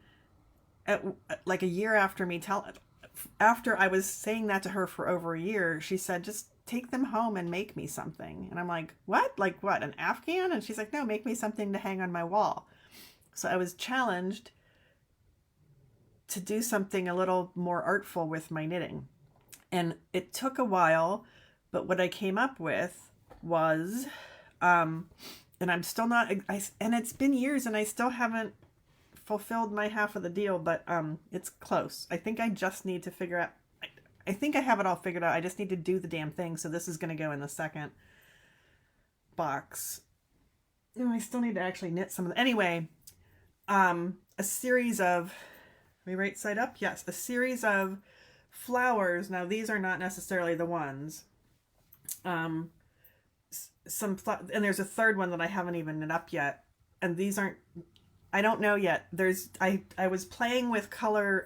like a year after after I was saying that to her for over a year, she said, just take them home and make me something. And I'm like, what? Like what? An Afghan? And she's like, no, make me something to hang on my wall. So I was challenged to do something a little more artful with my knitting. And it took a while, but what I came up with was, and I'm still not, and it's been years and I still haven't fulfilled my half of the deal, but it's close. I think I just need to figure out, I think I have it all figured out. I just need to do the damn thing. So this is going to go in the second box. No, I still need to actually knit some of them. Anyway, a series of, are we right side up? Yes, a series of flowers. Now these are not necessarily the ones. And there's a third one that I haven't even knit up yet. And these aren't, I don't know yet. I was playing with color,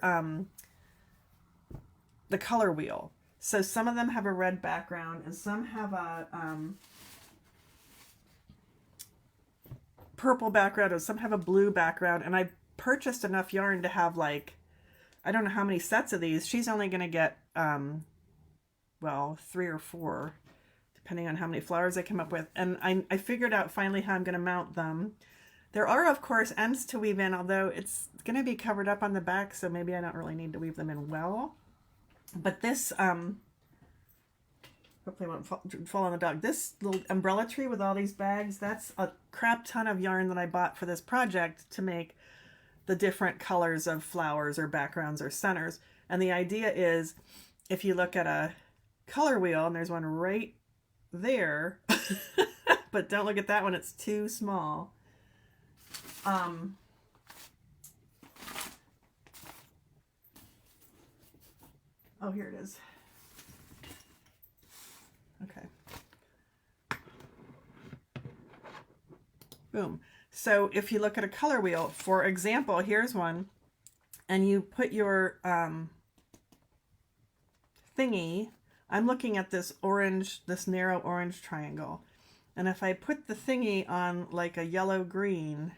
the color wheel. So some of them have a red background and some have a purple background and some have a blue background. And I purchased enough yarn to have like, I don't know how many sets of these. She's only going to get, 3 or 4, depending on how many flowers I come up with. And I figured out finally how I'm going to mount them. There are, of course, ends to weave in, although it's going to be covered up on the back, so maybe I don't really need to weave them in well. But this, hopefully I won't fall on the dog. This little umbrella tree with all these bags, that's a crap ton of yarn that I bought for this project to make the different colors of flowers or backgrounds or centers. And the idea is, if you look at a color wheel, and there's one right there, but don't look at that one, it's too small. Oh, here it is. Okay. Boom. So if you look at a color wheel, for example, here's one, and you put your thingy, I'm looking at this orange, this narrow orange triangle. And if I put the thingy on like a yellow green,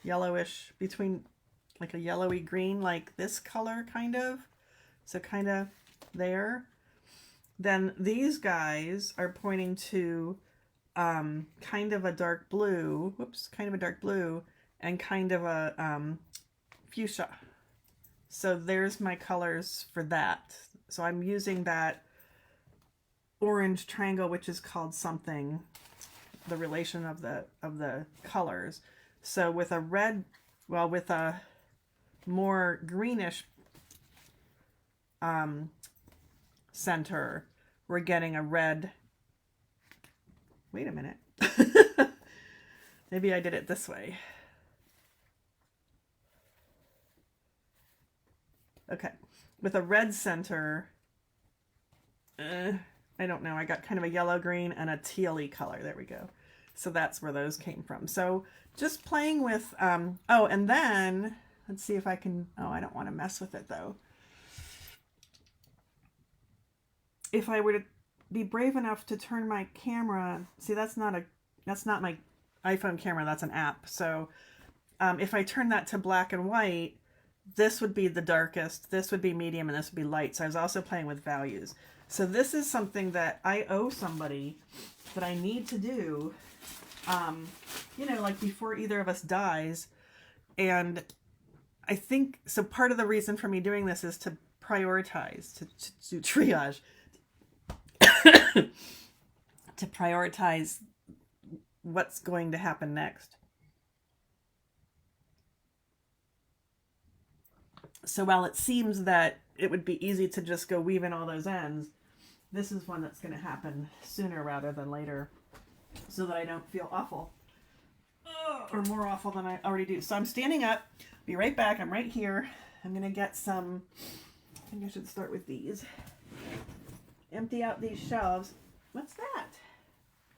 yellowish, between like a yellowy green, like this color kind of. So kind of there. Then these guys are pointing to kind of a dark blue, kind of a dark blue, and kind of a fuchsia. So there's my colors for that. So I'm using that orange triangle, which is called something, the relation of the colors. So with a red, well, with a more greenish center, we're getting a red. Wait a minute. Maybe I did it this way. Okay, with a red center, I don't know, I got kind of a yellow green and a tealy color. There we go. So that's where those came from. So just playing with, oh, and then let's see if I can, oh, I don't want to mess with it though. If I were to be brave enough to turn my camera, see, that's not my iPhone camera, that's an app. So if I turn that to black and white, this would be the darkest, this would be medium, and this would be light. So I was also playing with values. So this is something that I owe somebody that I need to do, you know, like before either of us dies. And I think, so part of the reason for me doing this is to prioritize, to triage, to prioritize what's going to happen next. So while it seems that it would be easy to just go weave in all those ends, this is one that's going to happen sooner rather than later, so that I don't feel awful, or more awful than I already do. So I'm standing up, be right back, I'm right here. I'm going to get some, I think I should start with these. Empty out these shelves. What's that?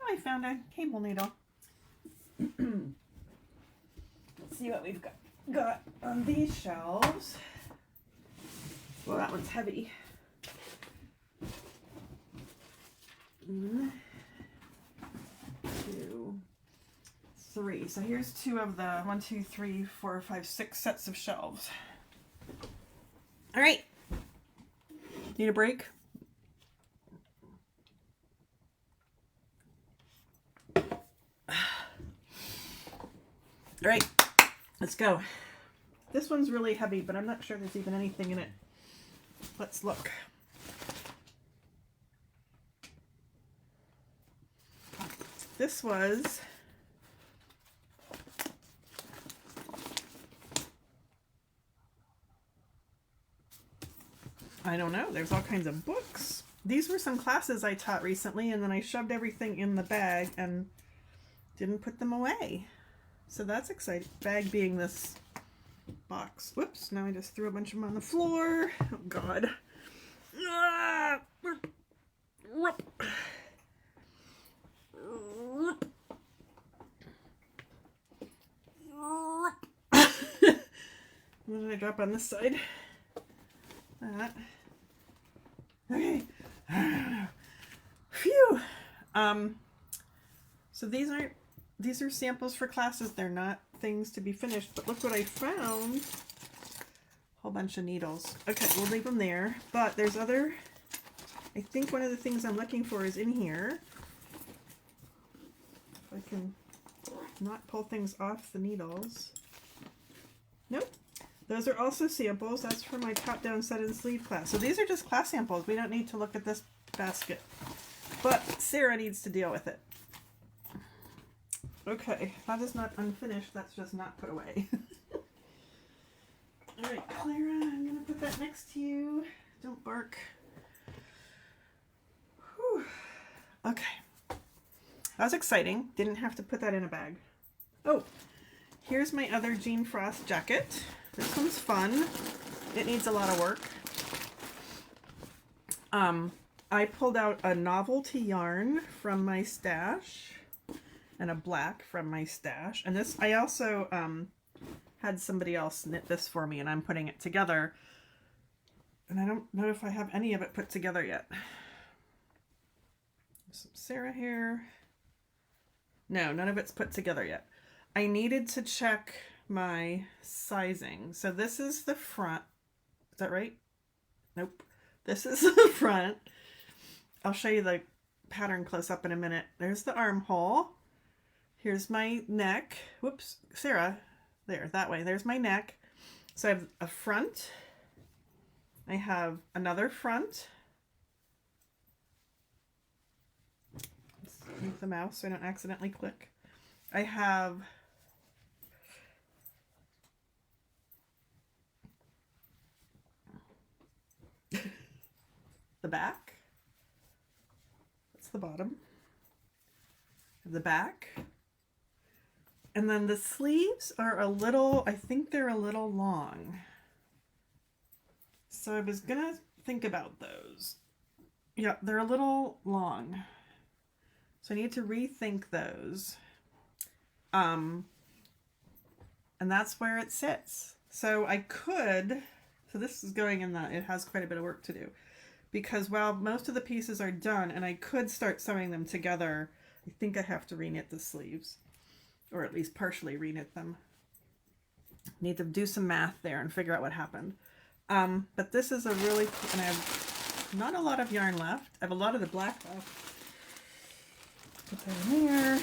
Oh, I found a cable needle. Let's see what we've got on these shelves. Well, that one's heavy. 1, 2, 3. So here's 2 of the 1, 2, 3, 4, 5, 6 sets of shelves. All right. Need a break? All right, let's go. This one's really heavy, but I'm not sure there's even anything in it. Let's look. This was I don't know. There's all kinds of books. These were some classes I taught recently, and then I shoved everything in the bag and didn't put them away. So that's exciting. Bag being this box. Whoops, now I just threw a bunch of them on the floor. Oh, God. What did I drop on this side? That. Okay. Phew. So these are samples for classes. They're not things to be finished. But look what I found. A whole bunch of needles. Okay, we'll leave them there. But there's other. I think one of the things I'm looking for is in here. If I can not pull things off the needles. Nope. Those are also samples. That's for my top-down set and sleeve class. So these are just class samples. We don't need to look at this basket. But Sarah needs to deal with it. Okay, that is not unfinished. That's just not put away. All right, Clara, I'm going to put that next to you. Don't bark. Whew. Okay. That was exciting. Didn't have to put that in a bag. Oh, here's my other Jean Frost jacket. This one's fun. It needs a lot of work. I pulled out a novelty yarn from my stash and a black from my stash. And this, I also had somebody else knit this for me, and I'm putting it together. And I don't know if I have any of it put together yet. Some Sarah here. No, none of it's put together yet. I needed to check my sizing. So this is the front. Is that right? Nope. This is the front. I'll show you the pattern close up in a minute. There's the armhole. Here's my neck. Whoops, Sarah. There, that way. There's my neck. So I have a front. I have another front. Let's move the mouse so I don't accidentally click. I have the back. That's the bottom. The back. And then the sleeves are a little, I think they're a little long. So I was gonna think about those. Yeah, they're a little long. So I need to rethink those. And that's where it sits. So I could, so this is going in the, it has quite a bit of work to do. Because while most of the pieces are done and I could start sewing them together, I think I have to reknit the sleeves. Or at least partially reknit them. Need to do some math there and figure out what happened. But this is a really, and I have not a lot of yarn left. I have a lot of the black left. Put that in there.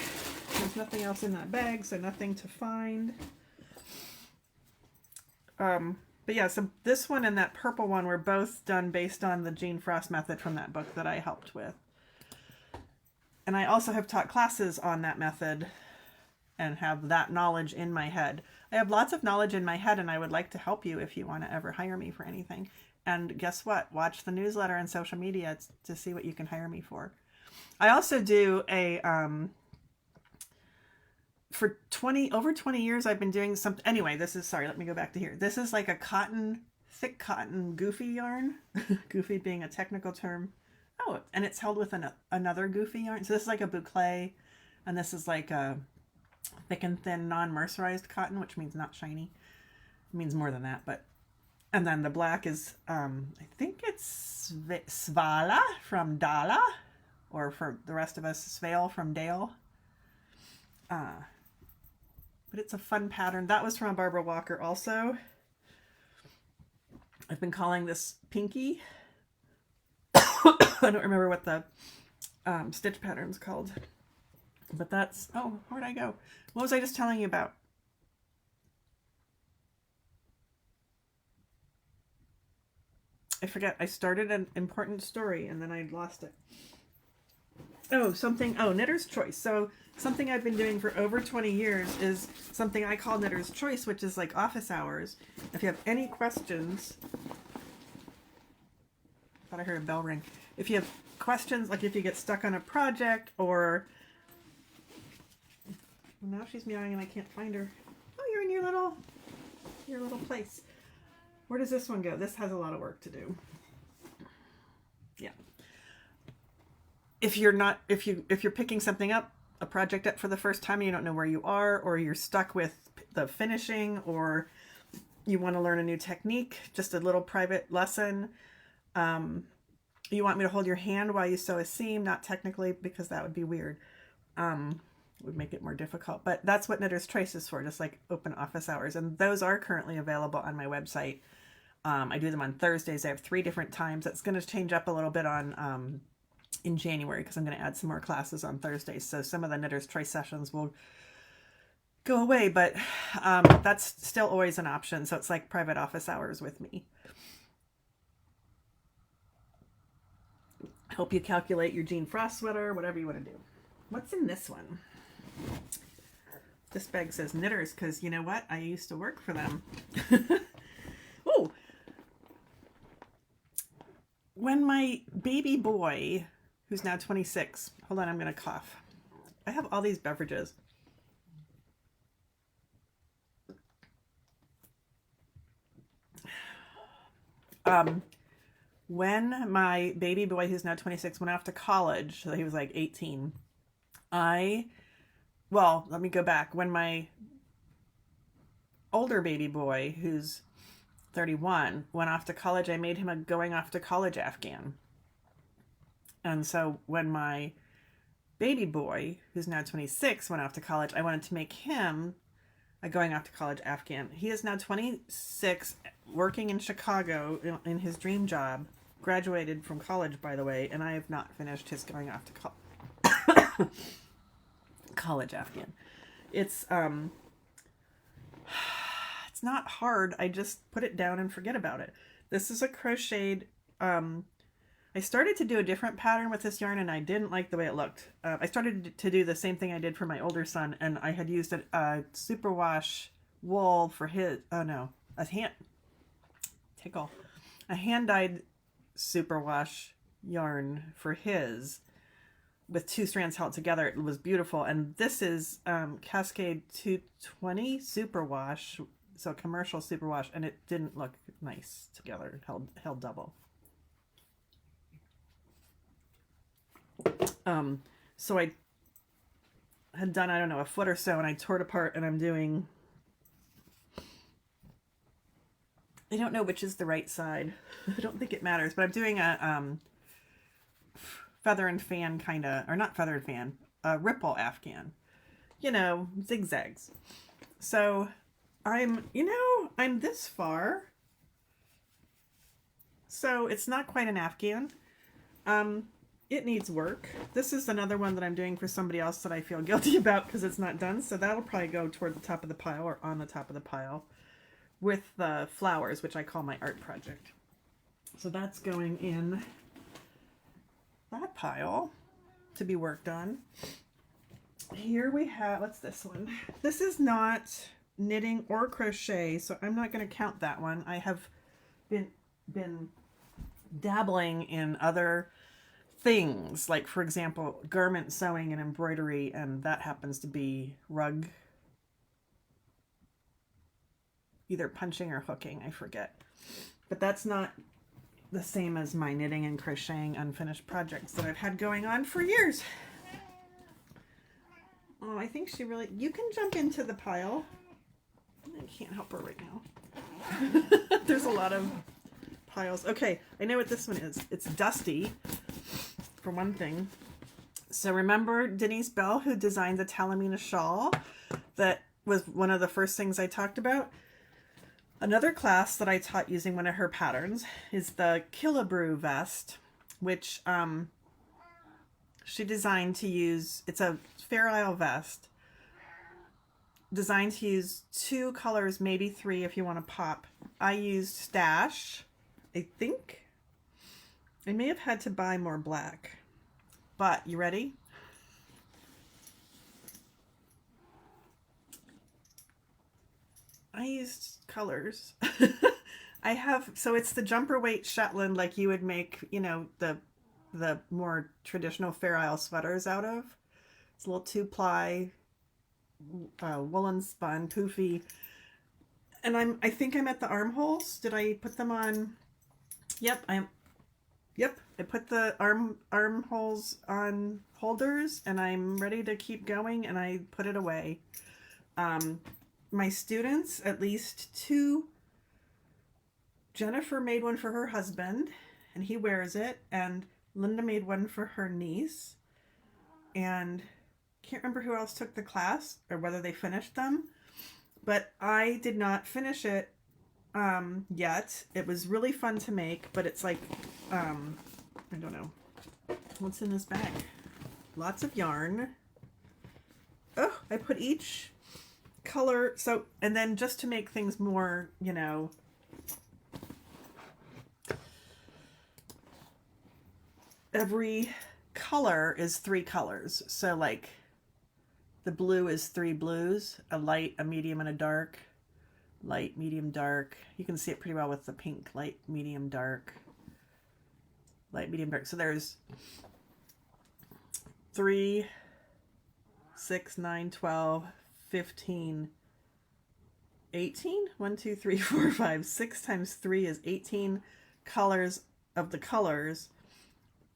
There's nothing else in that bag, so nothing to find. But yeah, so this one and that purple one were both done based on the Jean Frost method from that book that I helped with. And I also have taught classes on that method and have that knowledge in my head. I have lots of knowledge in my head, and I would like to help you if you want to ever hire me for anything. And guess what? Watch the newsletter and social media to see what you can hire me for. I also do a, for over 20 years, I've been doing something. Anyway, this is, sorry, let me go back to here. This is like a cotton, thick cotton goofy yarn. Goofy being a technical term. Oh, and it's held with another goofy yarn. So this is like a boucle, and this is like a thick and thin non-mercerized cotton, which means not shiny. It means more than that, but, and then the black is, I think it's Svala from Dala, or for the rest of us, Svale from Dale. But it's a fun pattern. That was from Barbara Walker also. I've been calling this Pinky. I don't remember what the stitch pattern's called. But that's, oh, where'd I go? What was I just telling you about? I forget. I started an important story and then I lost it. Oh, Knitter's Choice. So something I've been doing for over 20 years is something I call Knitter's Choice, which is like office hours. If you have any questions, thought I heard a bell ring. If you have questions, like if you get stuck on a project or, now she's meowing and I can't find her. Oh, you're in your little place. Where does this one go? This has a lot of work to do. Yeah. If you're picking something up, a project up for the first time and you don't know where you are, or you're stuck with the finishing, or you want to learn a new technique, just a little private lesson. You want me to hold your hand while you sew a seam, not technically because that would be weird. Would make it more difficult, but that's what Knitter's Choice is for, just like open office hours. And those are currently available on my website. I do them on Thursdays. I have 3 different times. That's going to change up a little bit on in January because I'm going to add some more classes on Thursdays. So some of the Knitter's Choice sessions will go away, but that's still always an option. So it's like private office hours with me. Help you calculate your Jean Frost sweater, whatever you want to do. What's in this one? This bag says Knitters because you know what? I used to work for them. Oh, when my baby boy, who's now 26, hold on, I'm going to cough. I have all these beverages. When my baby boy, who's now 26, went off to college, so he was like 18, well, let me go back. When my older baby boy, who's 31, went off to college, I made him a going off to college Afghan. And so when my baby boy, who's now 26, went off to college, I wanted to make him a going off to college Afghan. He is now 26, working in Chicago in his dream job. Graduated from college, by the way, and I have not finished his going off to college Afghan. It's not hard. I just put it down and forget about it. This is a crocheted. I started to do a different pattern with this yarn, and I didn't like the way it looked. I started to do the same thing I did for my older son, and I had used a superwash wool for his. Oh no, a hand-dyed superwash yarn for his, with 2 strands held together. It was beautiful. And this is Cascade 220 superwash, so commercial superwash, and it didn't look nice together. It held double. So I had done, I don't know, a foot or so, and I tore it apart, and I'm doing, I don't know which is the right side. I don't think it matters, but I'm doing a feather and fan kind of, or not feather and fan, a ripple Afghan, you know, zigzags. So I'm this far, so it's not quite an Afghan. It needs work. This is another one that I'm doing for somebody else that I feel guilty about because it's not done. So that'll probably go toward the top of the pile, or on the top of the pile, with the flowers, which I call my art project. So that's going in that pile to be worked on. Here we have, what's this one? This is not knitting or crochet, so I'm not going to count that one. I have been dabbling in other things, like, for example, garment sewing and embroidery, and that happens to be rug, either punching or hooking, I forget. But that's not the same as my knitting and crocheting unfinished projects that I've had going on for years. Oh, I think she really, you can jump into the pile. I can't help her right now. There's a lot of piles. Okay, I know what this one is. It's dusty, for one thing. So remember Denise Bell, who designed the Talamina shawl? That was one of the first things I talked about. Another class that I taught using one of her patterns is the Killabrew vest, which she designed to use. It's a Fair Isle vest designed to use 2 colors, maybe 3 if you want to pop. I used Stash, I think. I may have had to buy more black, but you ready? I used colors. I have, so it's the jumper weight Shetland, like you would make, you know, the more traditional Fair Isle sweaters out of. It's a little 2-ply, woolen spun, poofy. And I think I'm at the armholes. Did I put them on? Yep, I put the armholes on holders, and I'm ready to keep going, and I put it away. My students, at least 2, Jennifer made one for her husband, and he wears it, and Linda made one for her niece, and can't remember who else took the class, or whether they finished them, but I did not finish it yet. It was really fun to make, but it's like, I don't know. What's in this bag? Lots of yarn. Oh, I put each color, so, and then just to make things more, you know, every color is 3 colors. So like the blue is 3 blues, a light, a medium, and a dark. Light, medium, dark. You can see it pretty well with the pink. Light, medium, dark. Light, medium, dark. So there's 3, 6, 9, 12, 15, 18? 1, 2, 3, 4, 5. 6 times 3 is 18 colors of the colors.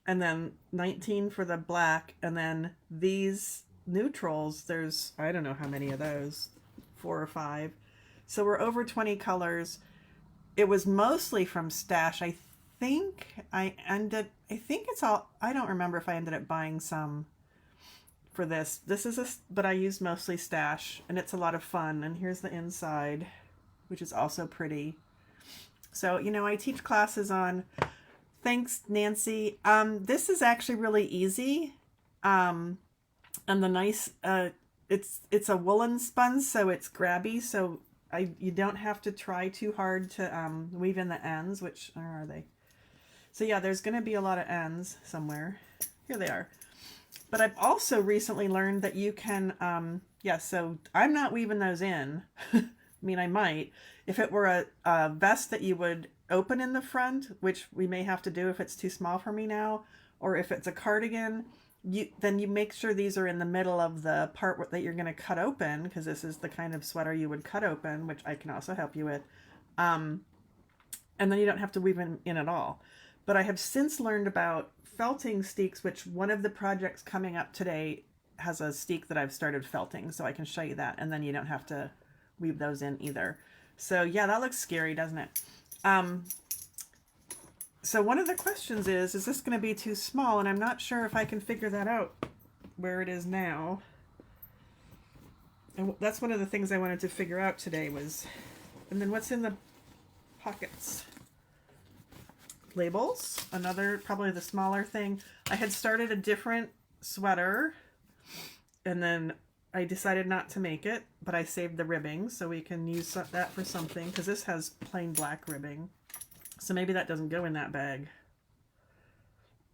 And then 19 for the black. And then these neutrals, there's, I don't know how many of those. 4 or 5. So we're over 20 colors. It was mostly from Stash. I think it's all, I don't remember if I ended up buying some for this. This is but I use mostly stash, and it's a lot of fun. And here's the inside, which is also pretty. So, you know, I teach classes on, thanks, Nancy. This is actually really easy. And the nice, it's a woolen spun, so it's grabby. So you don't have to try too hard to weave in the ends, which, where are they? So yeah, there's going to be a lot of ends somewhere. Here they are. But I've also recently learned that you can, yeah, so I'm not weaving those in. I mean, I might. If it were a vest that you would open in the front, which we may have to do if it's too small for me now, or if it's a cardigan, then you make sure these are in the middle of the part that you're going to cut open, because this is the kind of sweater you would cut open, which I can also help you with. And then you don't have to weave them in at all. But I have since learned about felting steeks, which one of the projects coming up today has a steek that I've started felting, so I can show you that, and then you don't have to weave those in either. So yeah, that looks scary, doesn't it? So one of the questions is this going to be too small? And I'm not sure if I can figure that out where it is now. And that's one of the things I wanted to figure out today was, and then what's in the pockets? Labels, another, probably the smaller thing. I had started a different sweater, and then I decided not to make it, but I saved the ribbing, so we can use that for something, because this has plain black ribbing. So maybe that doesn't go in that bag.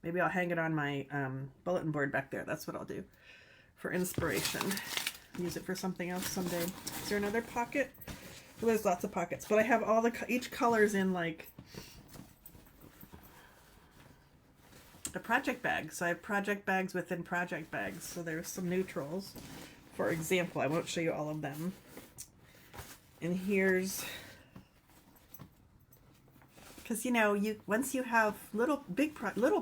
Maybe I'll hang it on my bulletin board back there. That's what I'll do for inspiration. Use it for something else someday. Is there another pocket? Well, there's lots of pockets, but I have all each color's in like a project bag. So I have project bags within project bags. So there's some neutrals. For example, I won't show you all of them. And here's, because you know, once you have little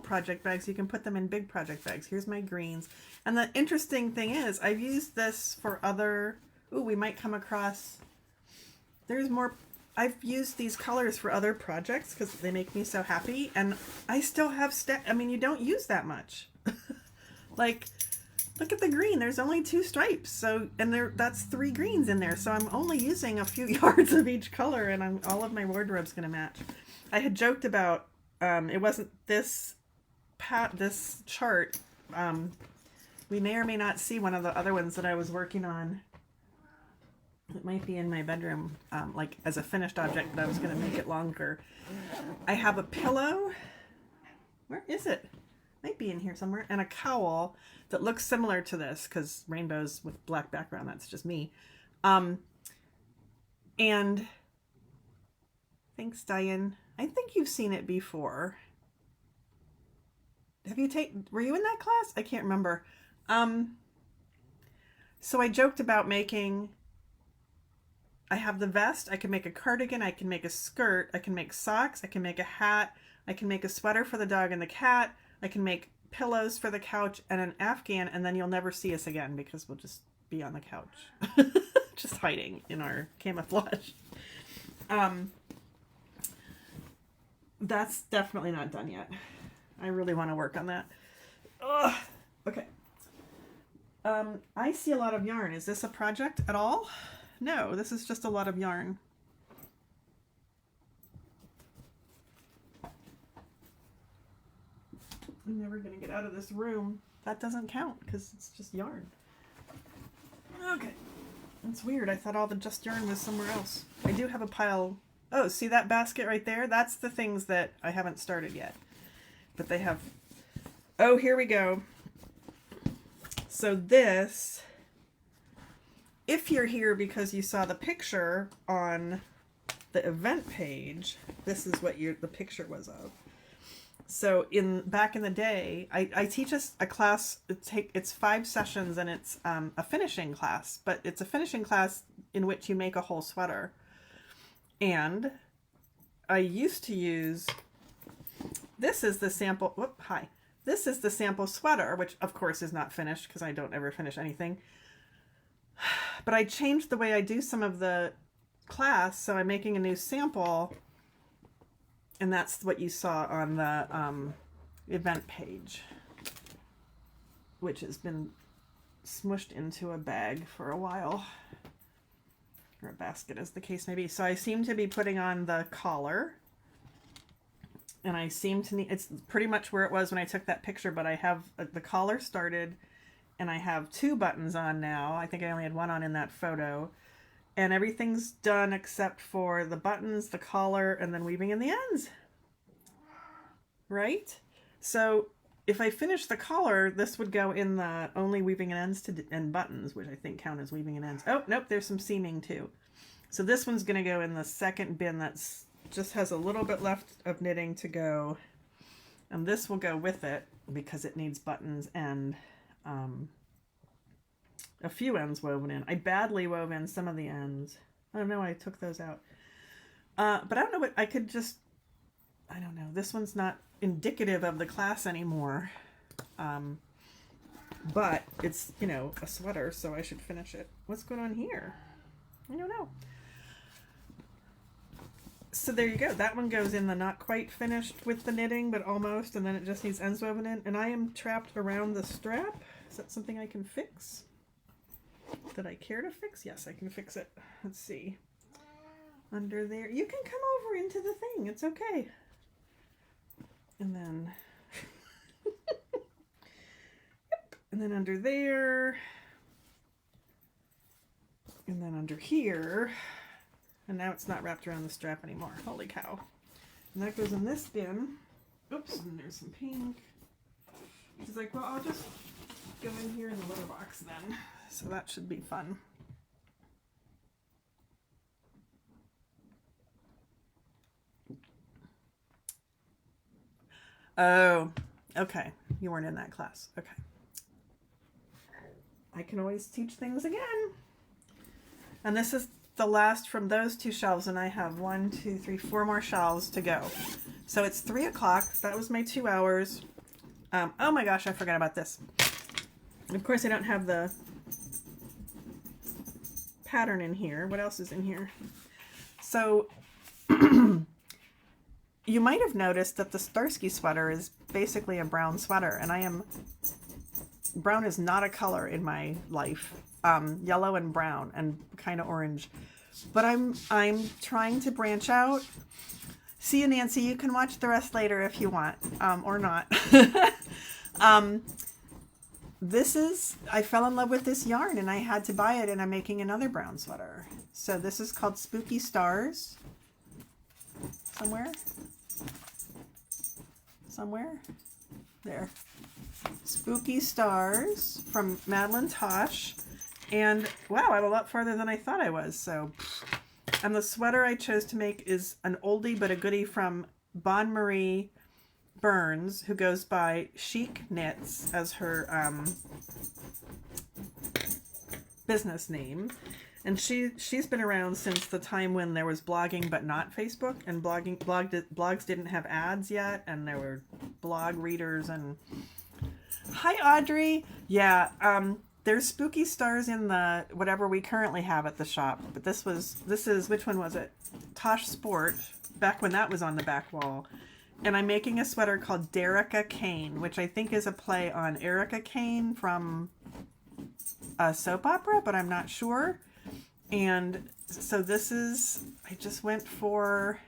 project bags, you can put them in big project bags. Here's my greens. And the interesting thing is, I've used this for other. Ooh, we might come across. There's more. I've used these colors for other projects because they make me so happy, and I still have I mean, you don't use that much. Like, look at the green. There's only 2 stripes, so that's 3 greens in there. So I'm only using a few yards of each color, and all of my wardrobe's gonna match. I had joked about it wasn't this chart. We may or may not see one of the other ones that I was working on. It might be in my bedroom, like as a finished object, but I was going to make it longer. I have a pillow. Where is it? Might be in here somewhere. And a cowl that looks similar to this, because rainbows with black background, that's just me. And thanks, Diane. I think you've seen it before. Were you in that class? I can't remember. So I joked about making, I have the vest, I can make a cardigan, I can make a skirt, I can make socks, I can make a hat, I can make a sweater for the dog and the cat, I can make pillows for the couch and an Afghan, and then you'll never see us again because we'll just be on the couch. Just hiding in our camouflage. That's definitely not done yet. I really want to work on that. Ugh. Okay. I see a lot of yarn. Is this a project at all? No, this is just a lot of yarn. I'm never going to get out of this room. That doesn't count because it's just yarn. Okay. That's weird. I thought all the just yarn was somewhere else. I do have a pile. Oh, see that basket right there? That's the things that I haven't started yet. But they have... Oh, here we go. So this... If you're here because you saw the picture on the event page, this is what the picture was of. So back in the day, I teach a class. It's 5 sessions, and it's a finishing class. But it's a finishing class in which you make a whole sweater. And I used to use. This is the sample. Whoop! Hi. This is the sample sweater, which of course is not finished because I don't ever finish anything. But I changed the way I do some of the class, so I'm making a new sample, and that's what you saw on the event page, which has been smushed into a bag for a while, or a basket as the case may be. So I seem to be putting on the collar, and I seem to need, it's pretty much where it was when I took that picture, but I have the collar started, and I have 2 buttons on now. I think I only had 1 on in that photo, and everything's done except for the buttons, the collar, and then weaving in the ends, right? So if I finish the collar, this would go in the only weaving and ends and buttons, which I think count as weaving and ends. Oh, nope, there's some seaming too. So this one's going to go in the second bin that's just has a little bit left of knitting to go. And this will go with it because it needs buttons and a few ends woven in. I badly wove in some of the ends. I don't know why I took those out. But I don't know what I could just, I don't know. This one's not indicative of the class anymore. But it's, you know, a sweater, so I should finish it. What's going on here? I don't know. So there you go. That one goes in the not quite finished with the knitting, but almost, and then it just needs ends woven in. And I am trapped around the strap. Is that something I can fix? Did I care to fix? Yes, I can fix it. Let's see. Under there. You can come over into the thing. It's okay. And then... Yep. And then under there. And then under here. And now it's not wrapped around the strap anymore. Holy cow. And that goes in this bin. Oops, and there's some pink. She's like, well, I'll just go in here in the litter box then. So that should be fun. Oh, okay. You weren't in that class. Okay. I can always teach things again. And this is the last from those 2 shelves, and I have 1, 2, 3, 4 more shelves to go. So it's 3 o'clock. That was my 2 hours. Oh my gosh, I forgot about this. Of course, I don't have the pattern in here. What else is in here? So you might have noticed that the Starsky sweater is basically a brown sweater, and brown is not a color in my life. Yellow and brown and kind of orange, but I'm trying to branch out. See you, Nancy. You can watch the rest later if you want, or not. I fell in love with this yarn and I had to buy it, and I'm making another brown sweater. So this is called Spooky Stars. Somewhere there. Spooky Stars from Madeline Tosh. And wow, I'm a lot farther than I thought I was. So, and the sweater I chose to make is an oldie but a goodie from Bon Marie Burns, who goes by Chic Knits as her business name. And she's been around since the time when there was blogging but not Facebook, and blogs didn't have ads yet, and there were blog readers. And hi, Audrey. Yeah, there's Spooky Stars in the whatever we currently have at the shop, but this is which one was it? Tosh Sport, back when that was on the back wall. And I'm making a sweater called Derica Kane, which I think is a play on Erica Kane from a soap opera, but I'm not sure. And so I just went for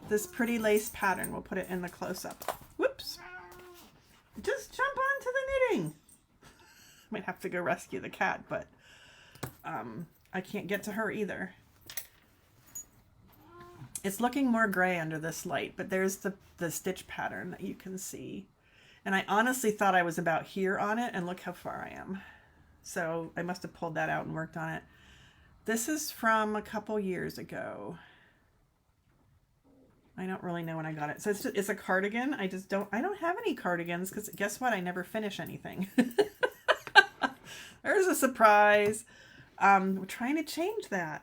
this pretty lace pattern. We'll put it in the close-up. Whoops. Just jump onto the knitting. Might have to go rescue the cat, but I can't get to her either. It's looking more gray under this light, but there's the stitch pattern that you can see. And I honestly thought I was about here on it, and look how far I am. So I must have pulled that out and worked on it. This is from a couple years ago. I don't really know when I got it. So it's a cardigan. I don't have any cardigans because guess what? I never finish anything. There's a surprise. We're trying to change that.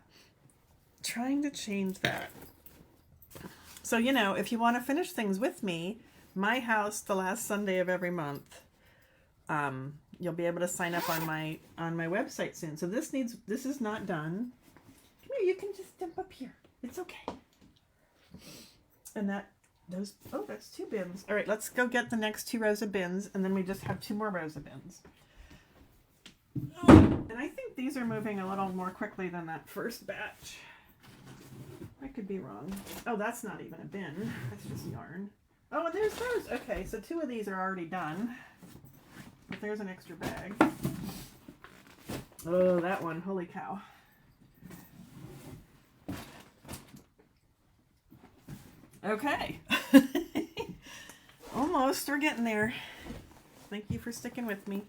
So, you know, if you want to finish things with me, my house the last Sunday of every month, you'll be able to sign up on my website soon. So this is not done. Come here, you can just jump up here. It's okay. And that's 2 bins. All right, let's go get the next 2 rows of bins, and then we just have 2 more rows of bins. And I think these are moving a little more quickly than that first batch. I could be wrong. Oh, that's not even a bin. That's just yarn. Oh, and there's those. Okay, so 2 of these are already done. But there's an extra bag. Oh, that one. Holy cow. Okay. Almost. We're getting there. Thank you for sticking with me.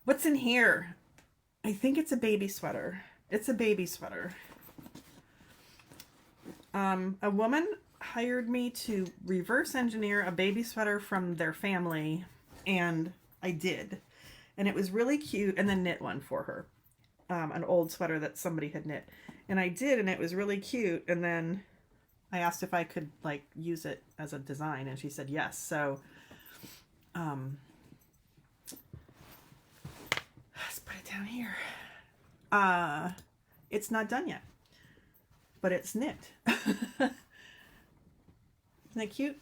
What's in here? I think it's a baby sweater. It's a baby sweater. A woman hired me to reverse engineer a baby sweater from their family, and I did. And it was really cute, and then knit one for her. An old sweater that somebody had knit. And I did, and it was really cute. And then I asked if I could like use it as a design, and she said yes. So let's put it down here. It's not done yet, but it's knit. Isn't it cute?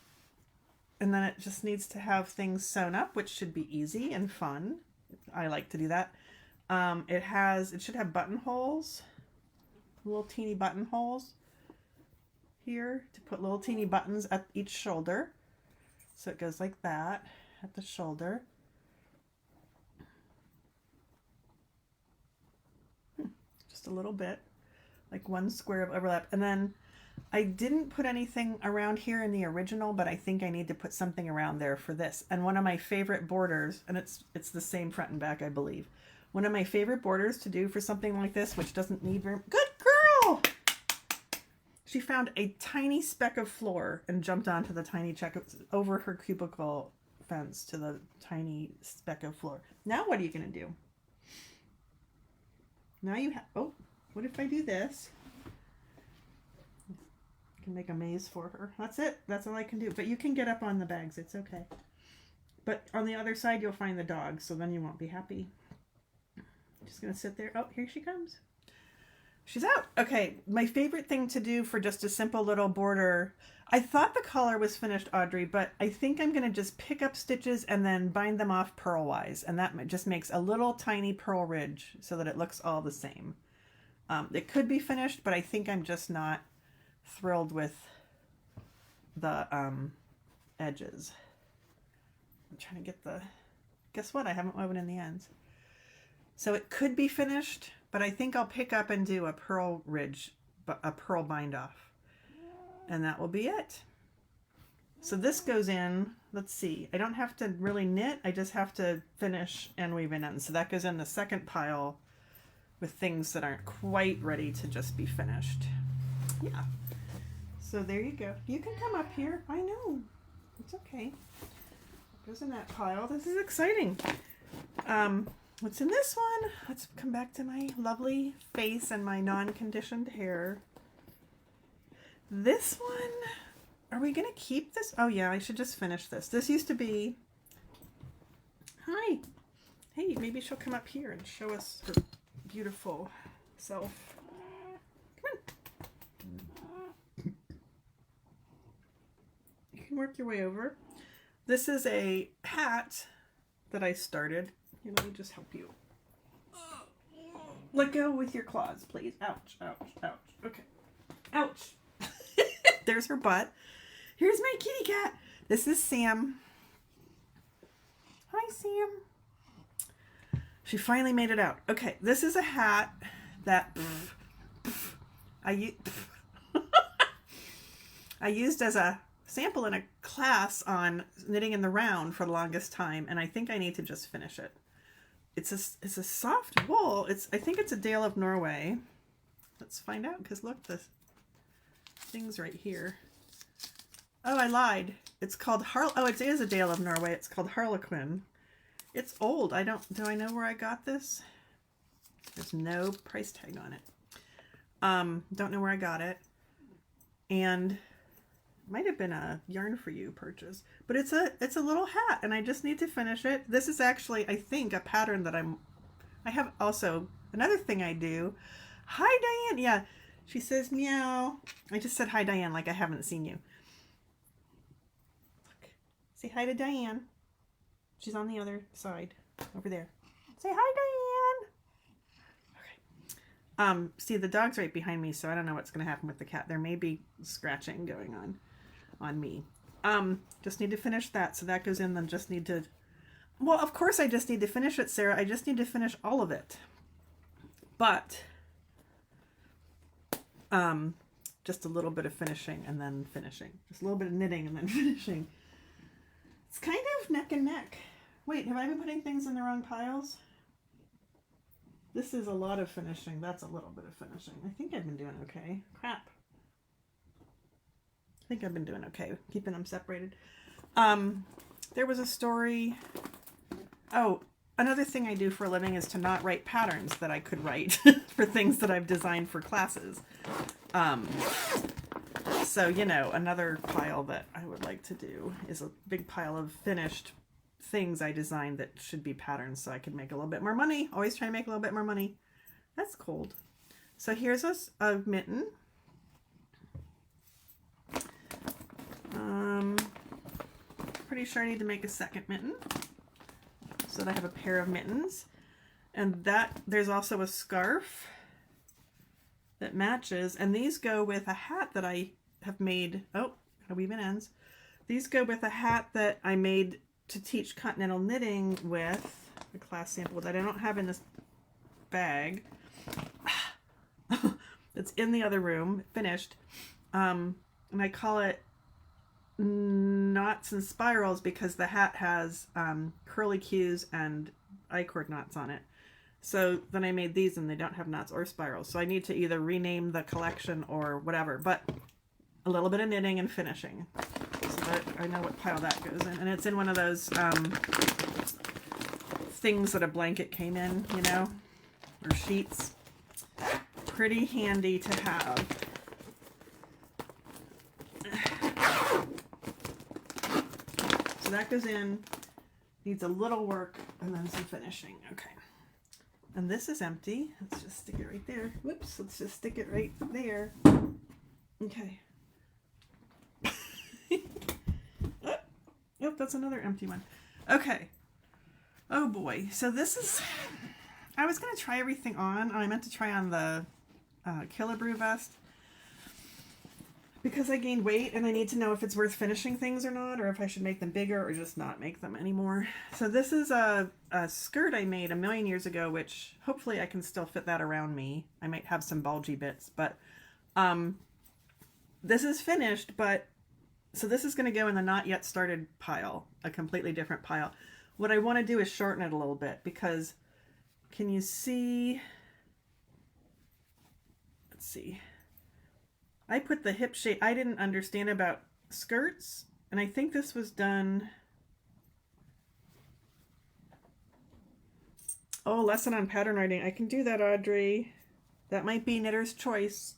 And then it just needs to have things sewn up, which should be easy and fun. I like to do that. It should have buttonholes, little teeny buttonholes here to put little teeny buttons at each shoulder. So it goes like that at the shoulder. Just a little bit, like 1 square of overlap. And then I didn't put anything around here in the original, but I think I need to put something around there for this. And one of my favorite borders, and it's the same front and back, I believe. One of my favorite borders to do for something like this, which doesn't need very... Good girl! She found a tiny speck of floor and jumped onto the tiny check over her cubicle fence to the tiny speck of floor. Now what are you going to do? Now you have... Oh, what if I do this? I can make a maze for her. That's it. That's all I can do. But you can get up on the bags. It's okay. But on the other side, you'll find the dog, so then you won't be happy. Just going to sit there. Oh, here she comes. She's out. Okay, my favorite thing to do for just a simple little border, I thought the collar was finished, Audrey, but I think I'm going to just pick up stitches and then bind them off purlwise, and that just makes a little tiny purl ridge so that it looks all the same. It could be finished, but I think I'm just not thrilled with the edges. I'm trying to get the... Guess what? I haven't woven in the ends. So it could be finished, but I think I'll pick up and do a purl ridge, a purl bind off. And that will be it. So this goes in, let's see, I don't have to really knit, I just have to finish and weave in ends. So that goes in the second pile with things that aren't quite ready to just be finished. Yeah. So there you go. You can come up here. I know. It's okay. It goes in that pile. This is exciting. What's in this one? Let's come back to my lovely face and my non-conditioned hair. This one, are we going to keep this? Oh yeah, I should just finish this. This used to be, hi. Hey, maybe she'll come up here and show us her beautiful self. Come on. You can work your way over. This is a hat that I started. Here, let me just help you. Let go with your claws, please. Ouch, ouch, ouch. Okay. Ouch. There's her butt. Here's my kitty cat. This is Sam. Hi, Sam. She finally made it out. Okay, this is a hat that I used as a sample in a class on knitting in the round for the longest time, and I think I need to just finish it. It's a soft wool. I think it's a Dale of Norway. Let's find out, because look, the thing's right here. Oh, I lied. It's called it is a Dale of Norway. It's called Harlequin. It's old. Do I know where I got this? There's no price tag on it. Don't know where I got it. And it might have been a Yarn For You purchase, but it's a little hat, and I just need to finish it. This is actually, I think, a pattern that I have also another thing I do. Hi, Diane. Yeah, she says meow. I just said hi, Diane, like I haven't seen you. Look, say hi to Diane. She's on the other side over there. Say hi, Diane. See, the dog's right behind me, so I don't know what's going to happen with the cat. There may be scratching going on me. Just need to finish that. So that goes in, then just need to, well, of course I just need to finish it, Sarah. I just need to finish all of it. But, just a little bit of finishing and then finishing. Just a little bit of knitting and then finishing. It's kind of neck and neck. Wait, have I been putting things in the wrong piles? This is a lot of finishing. That's a little bit of finishing. I think I've been doing okay. Crap. I think I've been doing okay, keeping them separated. There was a story. Oh, another thing I do for a living is to not write patterns that I could write for things that I've designed for classes. So, you know, another pile that I would like to do is a big pile of finished things I designed that should be patterns so I could make a little bit more money. Always trying to make a little bit more money. That's cold. So here's a mitten. Pretty sure I need to make a second mitten so that I have a pair of mittens. And that there's also a scarf that matches, and these go with a hat that I have made. Oh, gotta weave in ends. These go with a hat that I made to teach continental knitting with, a class sample that I don't have in this bag. It's in the other room, finished. And I call it Knots and Spirals because the hat has curly cues and I-cord knots on it. So then I made these and they don't have knots or spirals. So I need to either rename the collection or whatever, but a little bit of knitting and finishing. So that I know what pile that goes in. And it's in one of those things that a blanket came in, you know, or sheets. Pretty handy to have. So that goes in, needs a little work and then some finishing. Okay. And this is empty. Let's just stick it right there. Whoops, let's just stick it right there. Okay. Oh, that's another empty one. Okay. Oh boy. So this is, I was going to try everything on. I meant to try on the Killabrew vest because I gained weight and I need to know if it's worth finishing things or not, or if I should make them bigger or just not make them anymore. So this is a skirt I made a million years ago, which hopefully I can still fit that around me. I might have some bulgy bits, but this is finished, but so this is going to go in the not yet started pile, a completely different pile. What I want to do is shorten it a little bit because can you see? Let's see. I put the hip shape. I didn't understand about skirts, and I think this was done. Oh, lesson on pattern writing. I can do that, Audrey. That might be Knitter's Choice.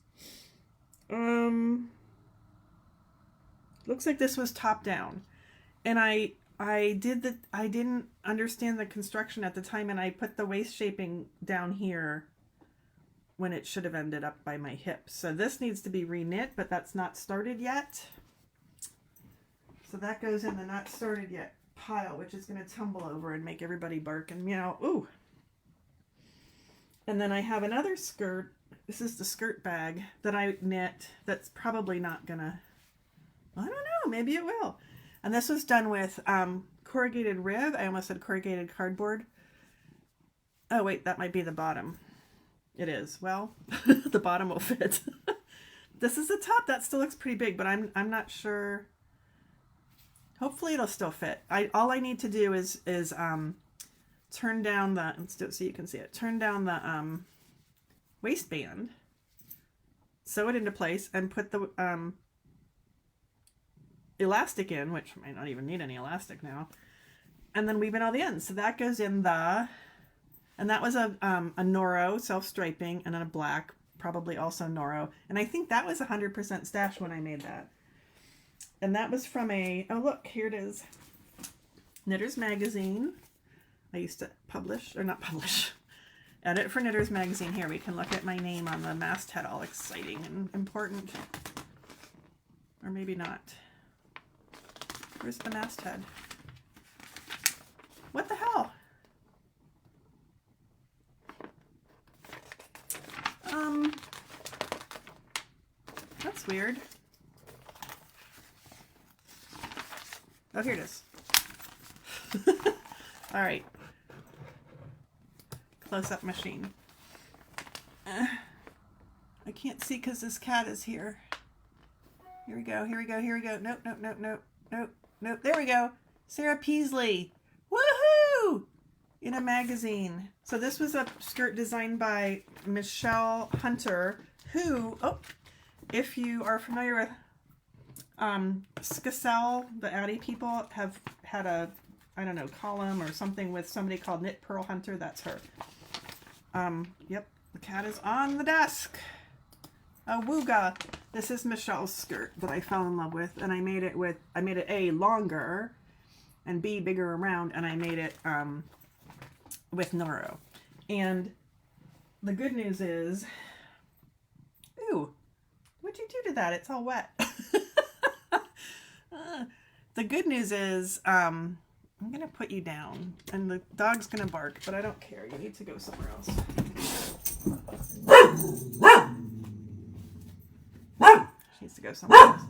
Looks like this was top down, and I didn't understand the construction at the time, and I put the waist shaping down here when it should have ended up by my hips. So this needs to be reknit, but that's not started yet. So that goes in the not started yet pile, which is going to tumble over and make everybody bark and meow. Ooh. And then I have another skirt. This is the skirt bag that I knit that's probably not gonna, I don't know, maybe it will. And this was done with corrugated rib. I almost said corrugated cardboard. Oh wait, that might be the bottom. It is. Well, the bottom will fit. This is the top. That still looks pretty big, but I'm not sure. Hopefully it'll still fit. All I need to do is turn down the, let's do it so you can see it. Turn down the waistband, sew it into place, and put the elastic in, which might not even need any elastic now, and then weave in all the ends. So that goes in the, and that was a Noro self-striping, and then a black, probably also Noro. And I think that was 100% stash when I made that. And that was from a, oh look, here it is. Knitter's Magazine. I used to publish, or not publish, edit for Knitter's Magazine. Here, we can look at my name on the masthead, all exciting and important. Or maybe not. Where's the masthead? What the hell? That's weird. Oh, here it is. All right. Close-up machine. I can't see because this cat is here. Here we go, here we go, here we go. Nope, nope, nope, nope, nope, nope. There we go. Sarah Peasley. Woohoo! In a magazine. So this was a skirt designed by Michelle Hunter, who, oh, if you are familiar with Skacel, the Addie people have had a, I don't know, column or something with somebody called Knit Pearl Hunter. That's her. Yep, the cat is on the desk. Awooga. This is Michelle's skirt that I fell in love with, and I made it A, longer, and B, bigger around, and I made it with Noro. And the good news is, ooh, what'd you do to that? It's all wet. The good news is, I'm gonna put you down, and the dog's gonna bark, but I don't care. You need to go somewhere else. She needs to go somewhere else.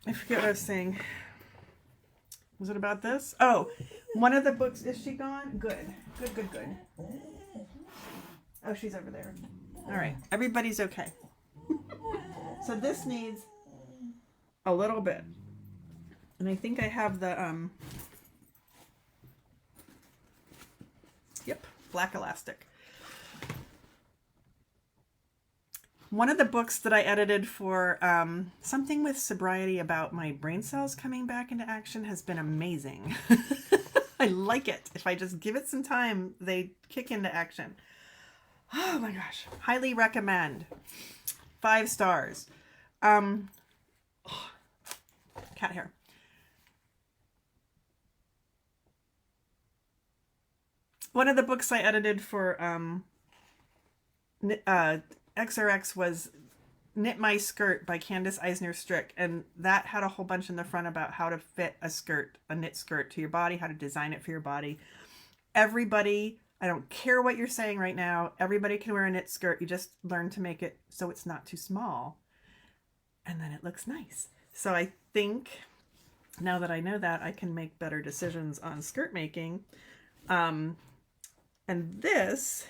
I forget what I was saying. Was it about this? Oh, one of the books. Is she gone? Good. Good, good, good. Oh, she's over there. All right. Everybody's okay. So this needs a little bit. And I think I have the, yep, black elastic. One of the books that I edited for something with sobriety about my brain cells coming back into action has been amazing. I like it. If I just give it some time, they kick into action. Oh my gosh. Highly recommend. 5 stars. Cat hair. One of the books I edited for XRX was Knit My Skirt by Candace Eisner Strick, and that had a whole bunch in the front about how to fit a skirt, a knit skirt, to your body, how to design it for your body. Everybody, I don't care what you're saying right now, everybody can wear a knit skirt. You just learn to make it so it's not too small, and then it looks nice. So I think now that I know that, I can make better decisions on skirt making. And this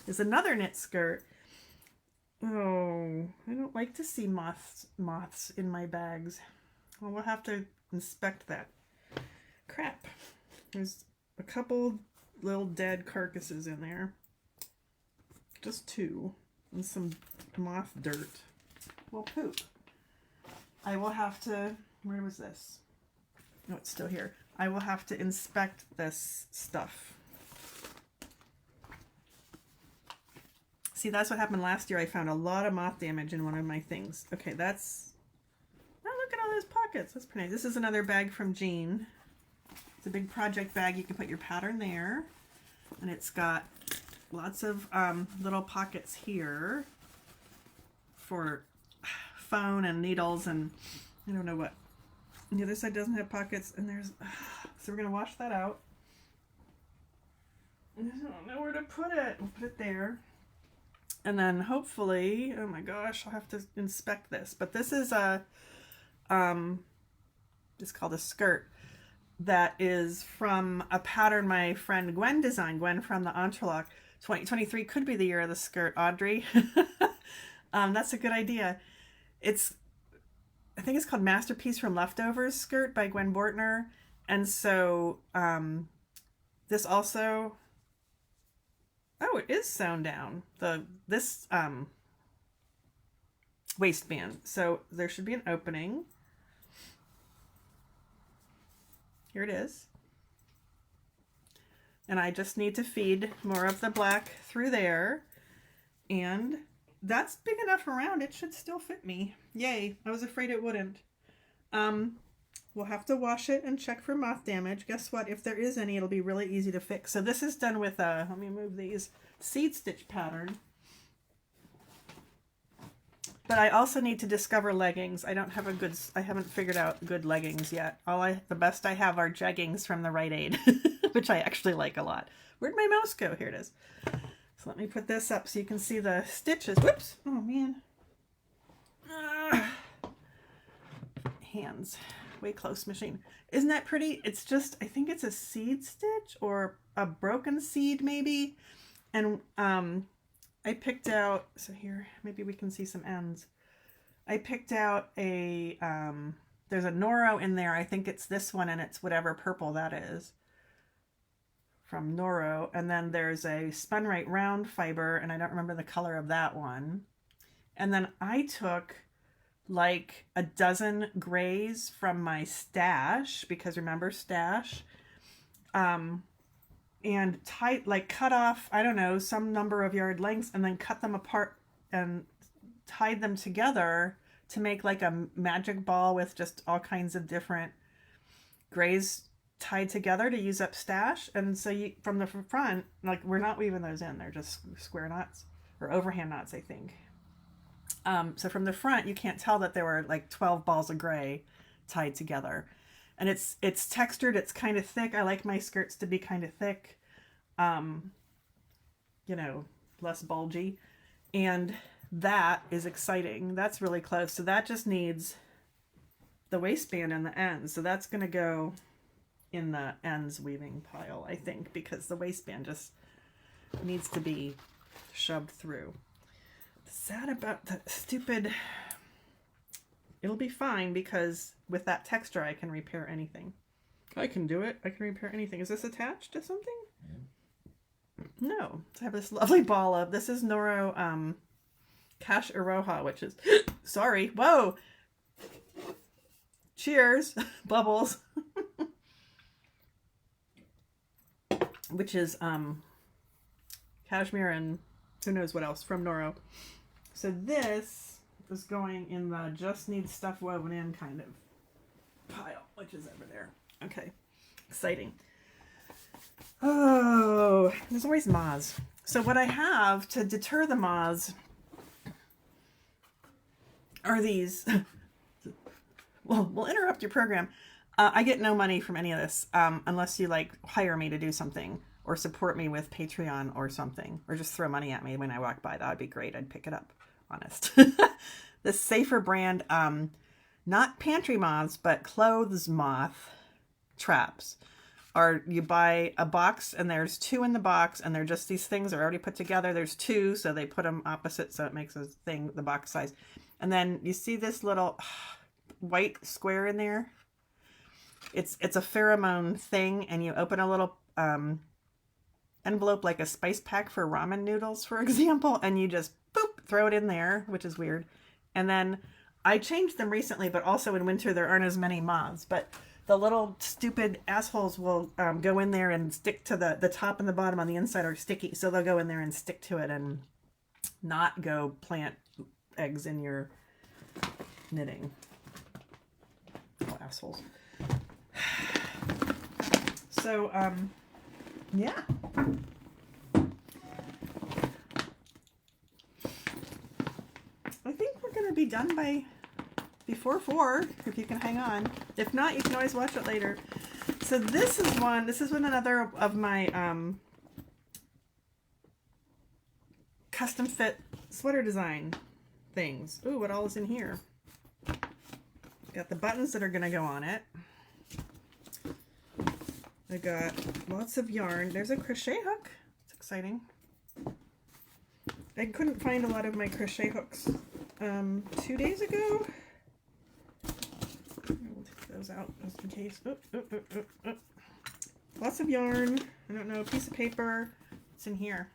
is another knit skirt. Oh, I don't like to see moths in my bags. Well, we'll have to inspect that. Crap. There's a couple little dead carcasses in there. Just 2. And some moth dirt. Well, poop. I will have to... Where was this? No, it's still here. I will have to inspect this stuff. See, that's what happened last year. I found a lot of moth damage in one of my things. Okay, that's... Oh, look at all those pockets. That's pretty nice. This is another bag from Jean. It's a big project bag. You can put your pattern there. And it's got lots of little pockets here for phone and needles and I don't know what. And the other side doesn't have pockets. And there's... So we're going to wash that out. I don't know where to put it. We'll put it there. And then hopefully, oh my gosh, I'll have to inspect this. But this is a, it's called a skirt that is from a pattern my friend Gwen designed. Gwen from the Entrelock. 2023 could be the year of the skirt, Audrey. That's a good idea. I think it's called Masterpiece from Leftovers skirt by Gwen Bortner. And so this also... Oh, it is sewn down, this waistband. So there should be an opening. Here it is. And I just need to feed more of the black through there. And that's big enough around. It should still fit me. Yay. I was afraid it wouldn't. We'll have to wash it and check for moth damage. Guess what? If there is any, it'll be really easy to fix. So this is done with a, let me move these, seed stitch pattern. But I also need to discover leggings. I haven't figured out good leggings yet. The best I have are jeggings from the Rite Aid, which I actually like a lot. Where'd my mouse go? Here it is. So let me put this up so you can see the stitches. Whoops. Oh, man. Hands. Way close machine. Isn't that pretty? It's just, I think it's a seed stitch or a broken seed maybe. And I picked out, so here, maybe we can see some ends. I picked out a, there's a Noro in there. I think it's this one, and it's whatever purple that is from Noro. And then there's a spun right round fiber, and I don't remember the color of that one. And then I took like a dozen grays from my stash, because remember stash, and cut off, I don't know, some number of yard lengths, and then cut them apart and tied them together to make like a magic ball with just all kinds of different grays tied together to use up stash. And so you, from the front, like, we're not weaving those in, they're just square knots or overhand knots, I think. So from the front, you can't tell that there were like 12 balls of gray tied together. And it's textured, it's kind of thick. I like my skirts to be kind of thick, you know, less bulgy. And that is exciting. That's really close. So that just needs the waistband and the ends. So that's going to go in the ends weaving pile, I think, because the waistband just needs to be shoved through. Sad about that stupid, it'll be fine, because with that texture I can repair anything. I can do it. I can repair anything. Is this attached to something? Yeah. No. I have this lovely ball of, this is Noro Cash Iroha, which is, sorry, whoa, cheers, bubbles, which is cashmere and who knows what else from Noro. So this is going in the just needs stuff woven in kind of pile, which is over there. Okay, exciting. Oh, there's always moths. So what I have to deter the moths are these. Well, we'll interrupt your program. I get no money from any of this unless you like hire me to do something or support me with Patreon or something, or just throw money at me when I walk by. That would be great. I'd pick it up, honest. The Safer brand, not pantry moths, but clothes moth traps. Are you buy a box and there's 2 in the box, and they're just, these things are already put together. There's 2, so they put them opposite so it makes a thing the box size. And then you see this little white square in there. It's a pheromone thing, and you open a little envelope like a spice pack for ramen noodles, for example, and you just boop, throw it in there, which is weird. And then I changed them recently, but also in winter there aren't as many moths, but the little stupid assholes will go in there and stick to the top and the bottom on the inside are sticky, so they'll go in there and stick to it and not go plant eggs in your knitting. Oh, assholes. So, yeah. I think we're going to be done by before 4, if you can hang on. If not, you can always watch it later. So this is one another of my custom fit sweater design things. Ooh, what all is in here? Got the buttons that are going to go on it. I got lots of yarn. There's a crochet hook. It's exciting. I couldn't find a lot of my crochet hooks 2 days ago. We'll take those out just in case. Lots of yarn. I don't know, a piece of paper. It's in here.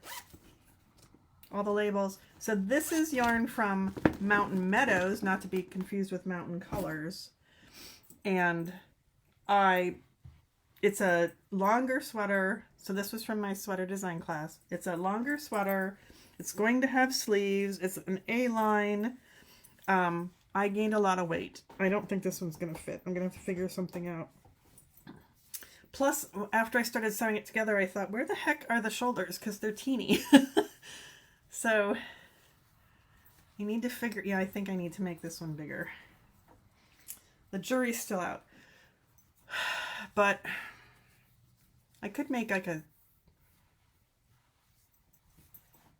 All the labels. So this is yarn from Mountain Meadows, not to be confused with Mountain Colors. And it's a longer sweater. So this was from my sweater design class. It's a longer sweater. It's going to have sleeves. It's an A-line. I gained a lot of weight. I don't think this one's going to fit. I'm going to have to figure something out. Plus, after I started sewing it together, I thought, where the heck are the shoulders? Because they're teeny. So, you need to figure... Yeah, I think I need to make this one bigger. The jury's still out. But I could make like a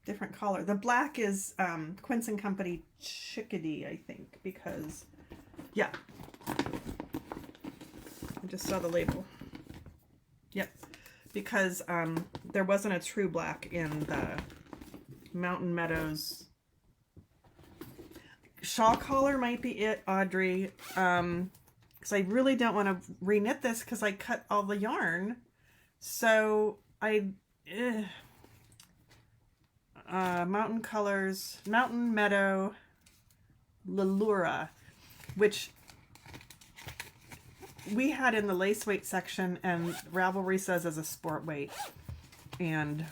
different color. The black is Quince and Company Chickadee, I think, because, yeah. I just saw the label. Yep. Because there wasn't a true black in the Mountain Meadows. Shawl collar might be it, Audrey. Because I really don't want to reknit this because I cut all the yarn. So Mountain Colors, Mountain Meadow, Lelura, which we had in the lace weight section, and Ravelry says as a sport weight, and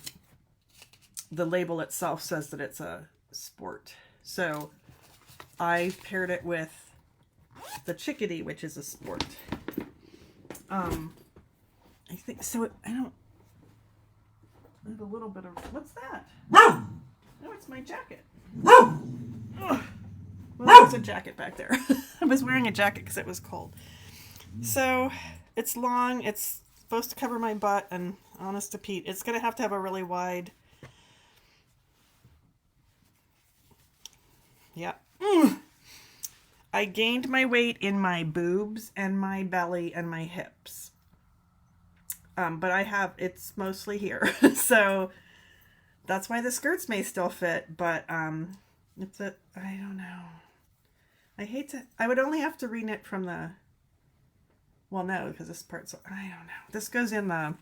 the label itself says that it's a sport. So I paired it with the Chickadee, which is a sport. I think so. I have a little bit of, what's that? No, it's my jacket. Well, there's a jacket back there. I was wearing a jacket because it was cold. So it's long. It's supposed to cover my butt, and honest to Pete, it's going to have a really wide. Yeah. I gained my weight in my boobs and my belly and my hips. But it's mostly here. So that's why the skirts may still fit, but I don't know. I would only have to reknit from the, well, no, because this part's, I don't know. This goes in the,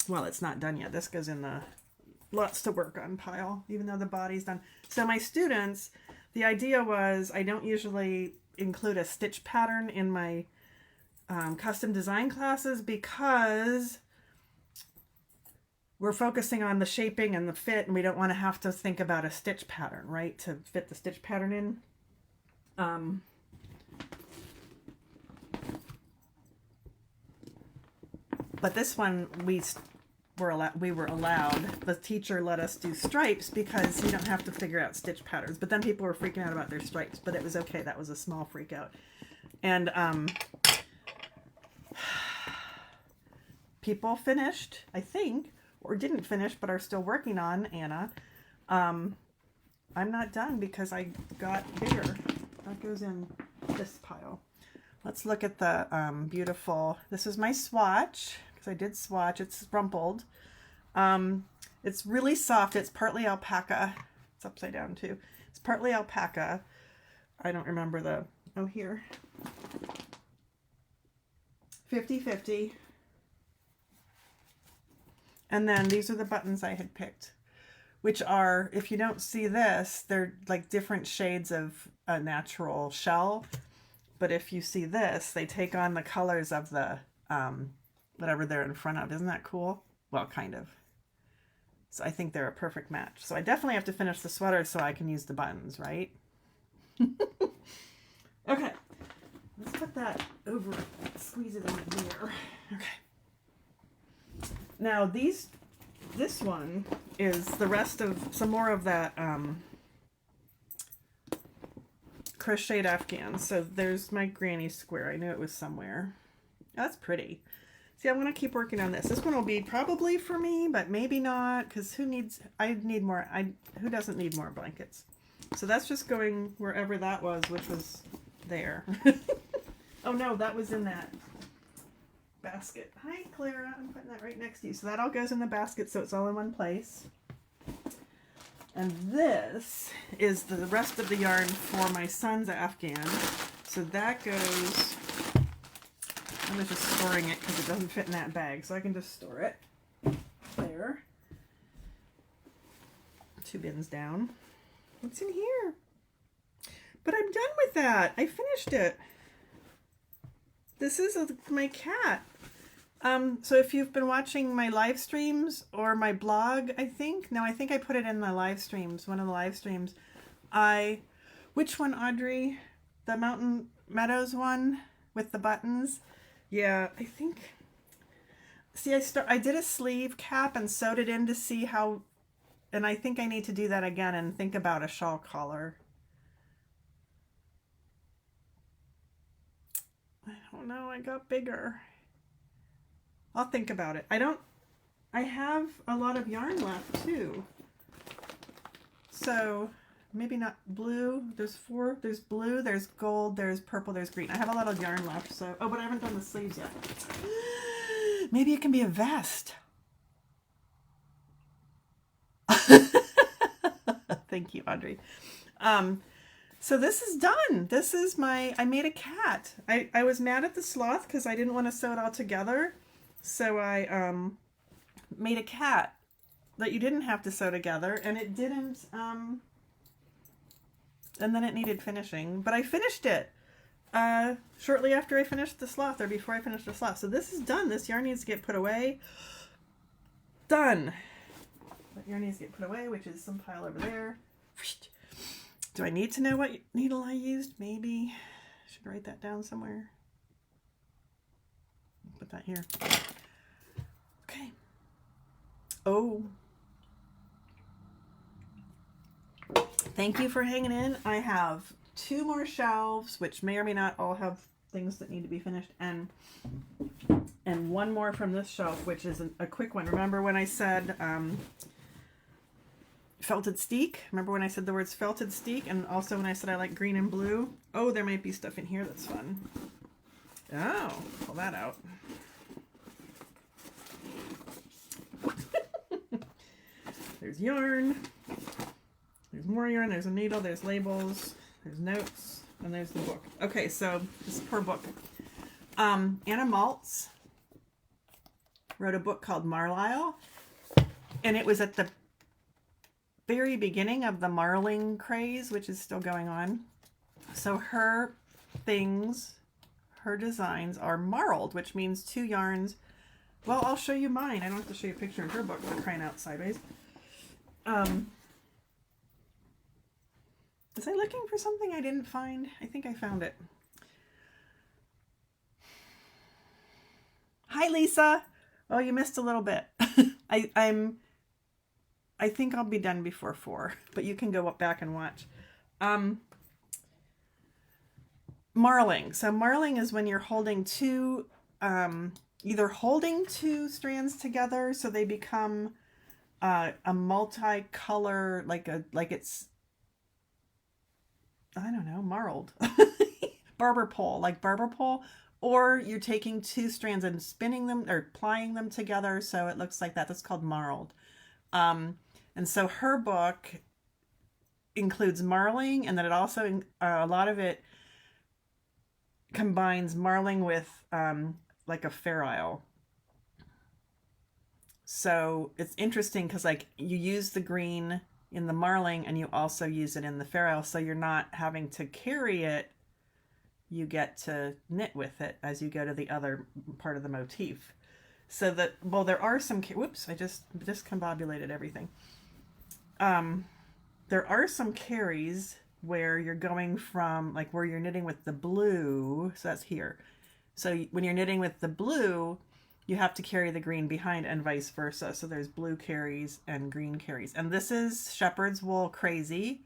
well, it's not done yet. This goes in the lots to work on pile, even though the body's done. So my students, the idea was I don't usually include a stitch pattern in my custom design classes because we're focusing on the shaping and the fit, and we don't want to have to think about a stitch pattern, right? To fit the stitch pattern in. But this one we were allowed. The teacher let us do stripes because you don't have to figure out stitch patterns. But then people were freaking out about their stripes, but it was okay. That was a small freak out. And people finished, I think, or didn't finish, but are still working on Anna. I'm not done because I got bigger. That goes in this pile. Let's look at the beautiful, this is my swatch, because I did swatch. It's rumpled. It's really soft. It's partly alpaca. It's upside down too. It's partly alpaca. I don't remember the, oh, here. 50-50. And then these are the buttons I had picked, which are, if you don't see this, they're like different shades of a natural shell. But if you see this, they take on the colors of the, whatever they're in front of. Isn't that cool? Well, kind of. So I think they're a perfect match. So I definitely have to finish the sweater so I can use the buttons, right? Okay. Let's put that over, squeeze it in here. Okay. Now this one is the rest of, some more of that crocheted Afghan. So there's my granny square. I knew it was somewhere. Oh, that's pretty. See, I'm going to keep working on this. This one will be probably for me, but maybe not, because who doesn't need more blankets? So that's just going wherever that was, which was there. Oh no, that was in that basket. Hi, Clara. I'm putting that right next to you. So that all goes in the basket, so it's all in one place. And this is the rest of the yarn for my son's Afghan. So that goes, I'm just storing it because it doesn't fit in that bag. So I can just store it there. 2 bins down. What's in here? But I'm done with that. I finished it. This is my cat. So if you've been watching my live streams or my blog, I think I put it in the live streams, one of the live streams. Which one, Audrey? The Mountain Meadows one with the buttons? Yeah, I think. See, I did a sleeve cap and sewed it in to see how, and I think I need to do that again and think about a shawl collar. I don't know, I got bigger. I'll think about it. I have a lot of yarn left too. So maybe not blue. There's 4. There's blue, there's gold, there's purple, there's green. I have a lot of yarn left, so... Oh, but I haven't done the sleeves yet. Maybe it can be a vest. Thank you, Audrey. So this is done. This is I made a cat. I was mad at the sloth because I didn't want to sew it all together. So I made a cat that you didn't have to sew together, and it didn't, and then it needed finishing, but I finished it shortly after I finished the sloth, or before I finished the sloth. So this is done. This yarn needs to get put away. Done. That yarn needs to get put away, which is some pile over there. Do I need to know what needle I used? Maybe. I should write that down somewhere. Put that here. Okay. Oh. Thank you for hanging in. I have 2 more shelves, which may or may not all have things that need to be finished, and 1 more from this shelf, which is a quick one. Remember when I said felted steak? Remember when I said the words felted steak, and also when I said I like green and blue? Oh, there might be stuff in here that's fun. Oh, pull that out. There's yarn. There's more yarn. There's a needle. There's labels. There's notes. And there's the book. Okay, so this is per book. Anna Maltz wrote a book called Marlisle. And it was at the very beginning of the marling craze, which is still going on. So her things, her designs are marled, which means 2 yarns. Well, I'll show you mine. I don't have to show you a picture of her book for crying out sideways. Was I looking for something I didn't find? I think I found it. Hi, Lisa. Oh, you missed a little bit. I think I'll be done before 4, but you can go back and watch. Marling. So marling is when you're holding 2, either holding 2 strands together so they become a multicolor, like it's, I don't know, marled. Barber pole, like barber pole. Or you're taking 2 strands and spinning them or plying them together so it looks like that. That's called marled. And so her book includes marling, and then it also, a lot of it combines marling with like a fair isle. So it's interesting because like you use the green in the marling and you also use it in the fair isle, so you're not having to carry it. You get to knit with it as you go to the other part of the motif. So that, well, there are some, whoops, I just discombobulated everything. There are some carries where you're going from, like where you're knitting with the blue, so that's here. So when you're knitting with the blue, you have to carry the green behind and vice versa. So there's blue carries and green carries. And this is Shepherd's Wool Crazy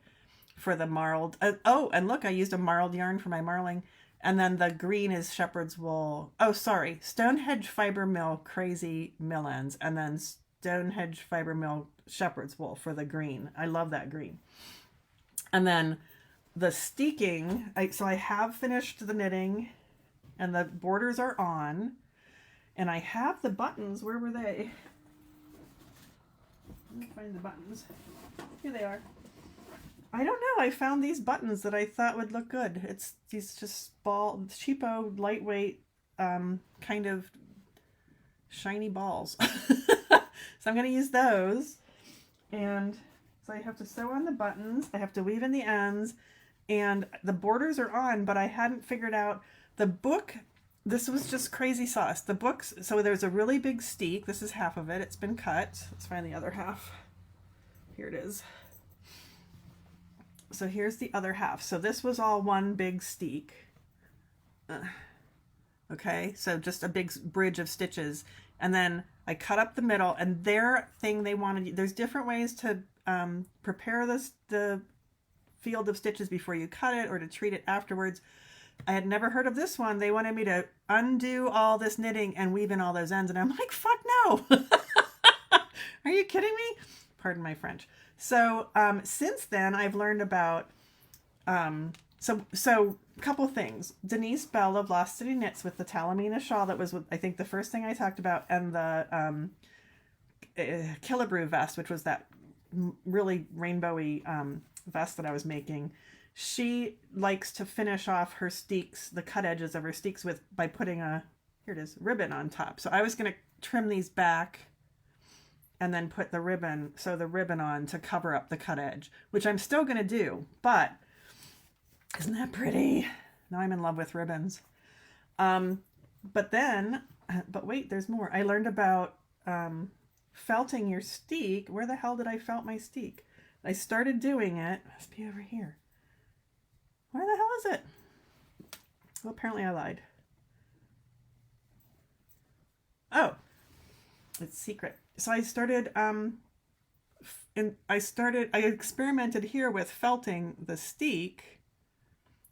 for the marled. Oh, and look, I used a marled yarn for my marling. And then the green is Shepherd's Wool. Oh, sorry. Stonehenge Fiber Mill Crazy Mill Ends. And then Stonehenge Fiber Mill Shepherd's Wool for the green. I love that green. And then the steeking. So I have finished the knitting and the borders are on. And I have the buttons. Where were they? Let me find the buttons. Here they are. I don't know. I found these buttons that I thought would look good. It's these just cheapo, lightweight, kind of shiny balls. So I'm going to use those. And so I have to sew on the buttons. I have to weave in the ends. And the borders are on, but I hadn't figured out the book. This was just crazy sauce. The books, so there's a really big steek. This is half of it. It's been cut. Let's find the other half. Here it is. So here's the other half. So this was all one big steek. Okay, so just a big bridge of stitches. And then I cut up the middle, and their thing they wanted, there's different ways to prepare the field of stitches before you cut it or to treat it afterwards. I had never heard of this one. They wanted me to undo all this knitting and weave in all those ends. And I'm like, fuck no. Are you kidding me? Pardon my French. So since then, I've learned about so couple things. Denise Bell of Lost City Knits with the Talamina shawl. That was, I think, the first thing I talked about, and the Killebrew vest, which was that really rainbowy vest that I was making. She likes to finish off her steeks, the cut edges of her steeks, by putting here it is, ribbon on top. So I was going to trim these back and then put the ribbon on to cover up the cut edge, which I'm still going to do, but isn't that pretty? Now I'm in love with ribbons. But wait, there's more. I learned about felting your steek. Where the hell did I felt my steek? I started doing it. It must be over here. Where the hell is it? Well, apparently I lied. Oh, it's secret. So I started, I experimented here with felting the steek.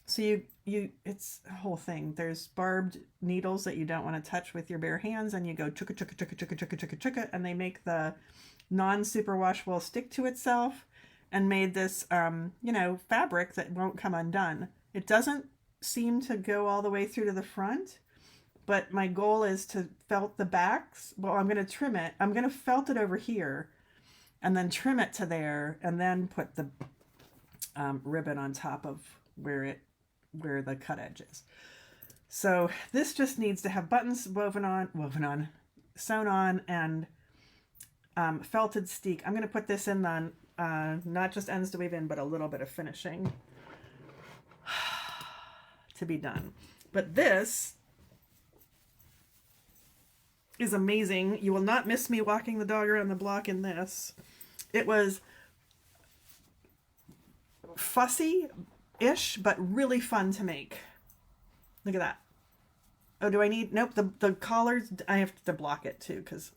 So it's a whole thing. There's barbed needles that you don't want to touch with your bare hands, and you go chukka chukka chukka chukka chukka chukka chukka, and they make the non-superwashable stick to itself, and made this fabric that won't come undone. It doesn't seem to go all the way through to the front, but my goal is to felt the backs. Well, I'm going to trim it. I'm going to felt it over here, and then trim it to there, and then put the ribbon on top of where the cut edge is. So this just needs to have buttons sewn on, and felted steek. I'm going to put this in the not just ends to weave in, but a little bit of finishing to be done. But this is amazing. You will not miss me walking the dog around the block in this. It was fussy-ish, but really fun to make. Look at that. Oh, do I need... Nope, the collars, I have to block it too, because...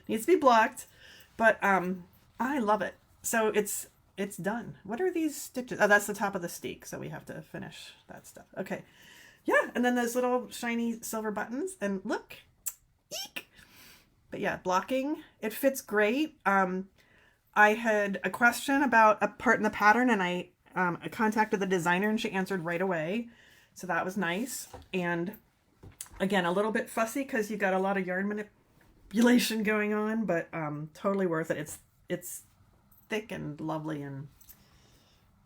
needs to be blocked, but I love it. So it's done. What are these stitches? Oh, that's the top of the steek, so we have to finish that stuff. Okay, yeah, and then those little shiny silver buttons, and look, eek. But yeah, blocking, it fits great. I had a question about a part in the pattern, and I contacted the designer, and she answered right away, so that was nice. And again, a little bit fussy because you got a lot of yarn manipulation going on, but totally worth it. It's thick and lovely, and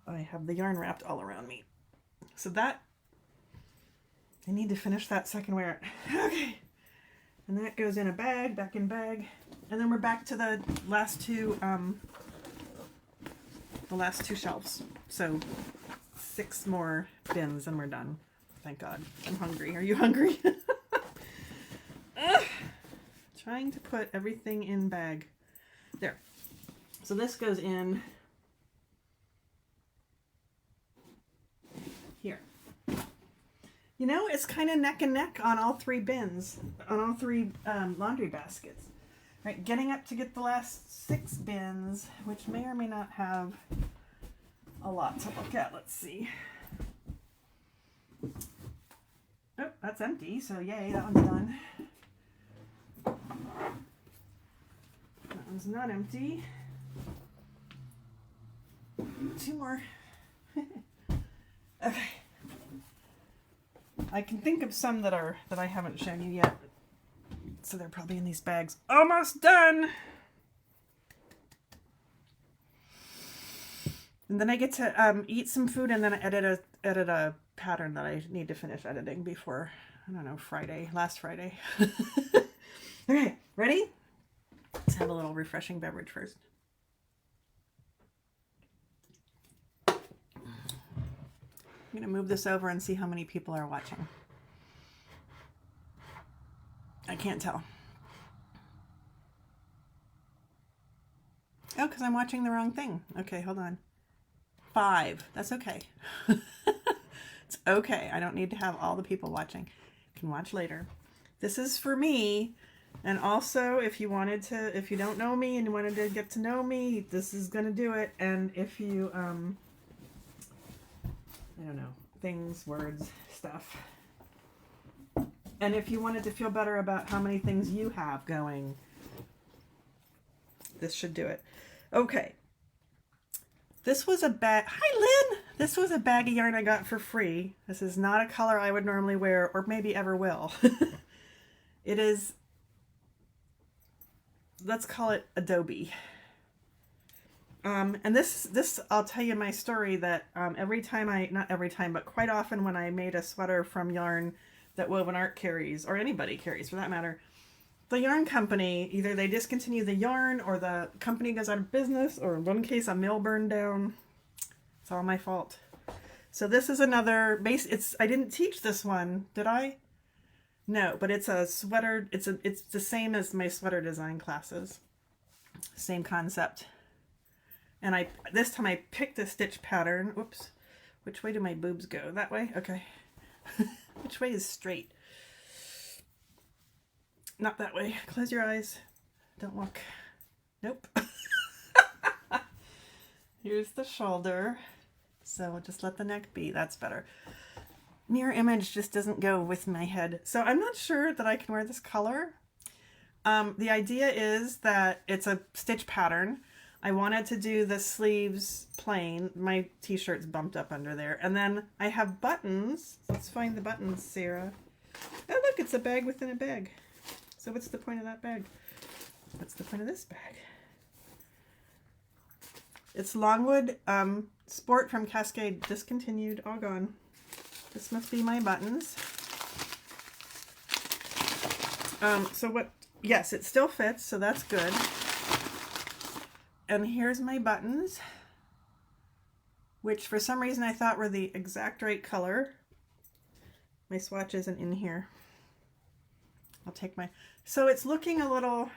I have the yarn wrapped all around me. So that, I need to finish that second wear. Okay, and that goes in a bag, back in bag, and then we're back to the last two shelves. So 6 more bins and we're done. Thank God. I'm hungry. Are you hungry? Trying to put everything in bag. There. So this goes in here. You know, it's kind of neck and neck on all 3 bins, on all 3 laundry baskets. Right, getting up to get the last 6 bins, which may or may not have a lot to look at. Let's see. Oh, that's empty, so yay, that one's done. That one's not empty. 2 more. Okay. I can think of some that I haven't shown you yet. So they're probably in these bags. Almost done! And then I get to eat some food, and then edit a pattern that I need to finish editing before, I don't know, last Friday. Okay, ready? Let's have a little refreshing beverage first. I'm going to move this over and see how many people are watching. I can't tell. Oh, because I'm watching the wrong thing. Okay, hold on. 5. That's okay. It's okay. I don't need to have all the people watching. You can watch later. This is for me. And also, if you don't know me and you wanted to get to know me, this is going to do it. And if you, I don't know, things, words, stuff. And if you wanted to feel better about how many things you have going, This should do it. Okay. This was a bag. Hi, Lynn. This was a bag of yarn I got for free. This is not a color I would normally wear or maybe ever will. It is, let's call it Adobe. And this, I'll tell you my story that every time not every time, but quite often when I made a sweater from yarn that Woven Art carries, or anybody carries for that matter, the yarn company, either they discontinue the yarn or the company goes out of business, or in one case a mill burned down. It's all my fault. So this is another base. I didn't teach this one, did I? No, but it's a sweater. It's the same as my sweater design classes. Same concept. And this time I picked a stitch pattern. Oops. Which way do my boobs go? That way? Okay. Which way is straight? Not that way. Close your eyes. Don't look. Nope. Here's the shoulder. So we'll just let the neck be. That's better. Mirror image just doesn't go with my head. So I'm not sure that I can wear this color. The idea is that it's a stitch pattern. I wanted to do the sleeves plain. My t-shirt's bumped up under there. And then I have buttons. Let's find the buttons, Sarah. Oh, look, it's a bag within a bag. So what's the point of that bag? What's the point of this bag? It's Longwood Sport from Cascade. Discontinued. All gone. This must be my buttons. Yes, it still fits, so that's good. And here's my buttons, which for some reason I thought were the exact right color. My swatch isn't in here. I'll take my, so it's looking a little,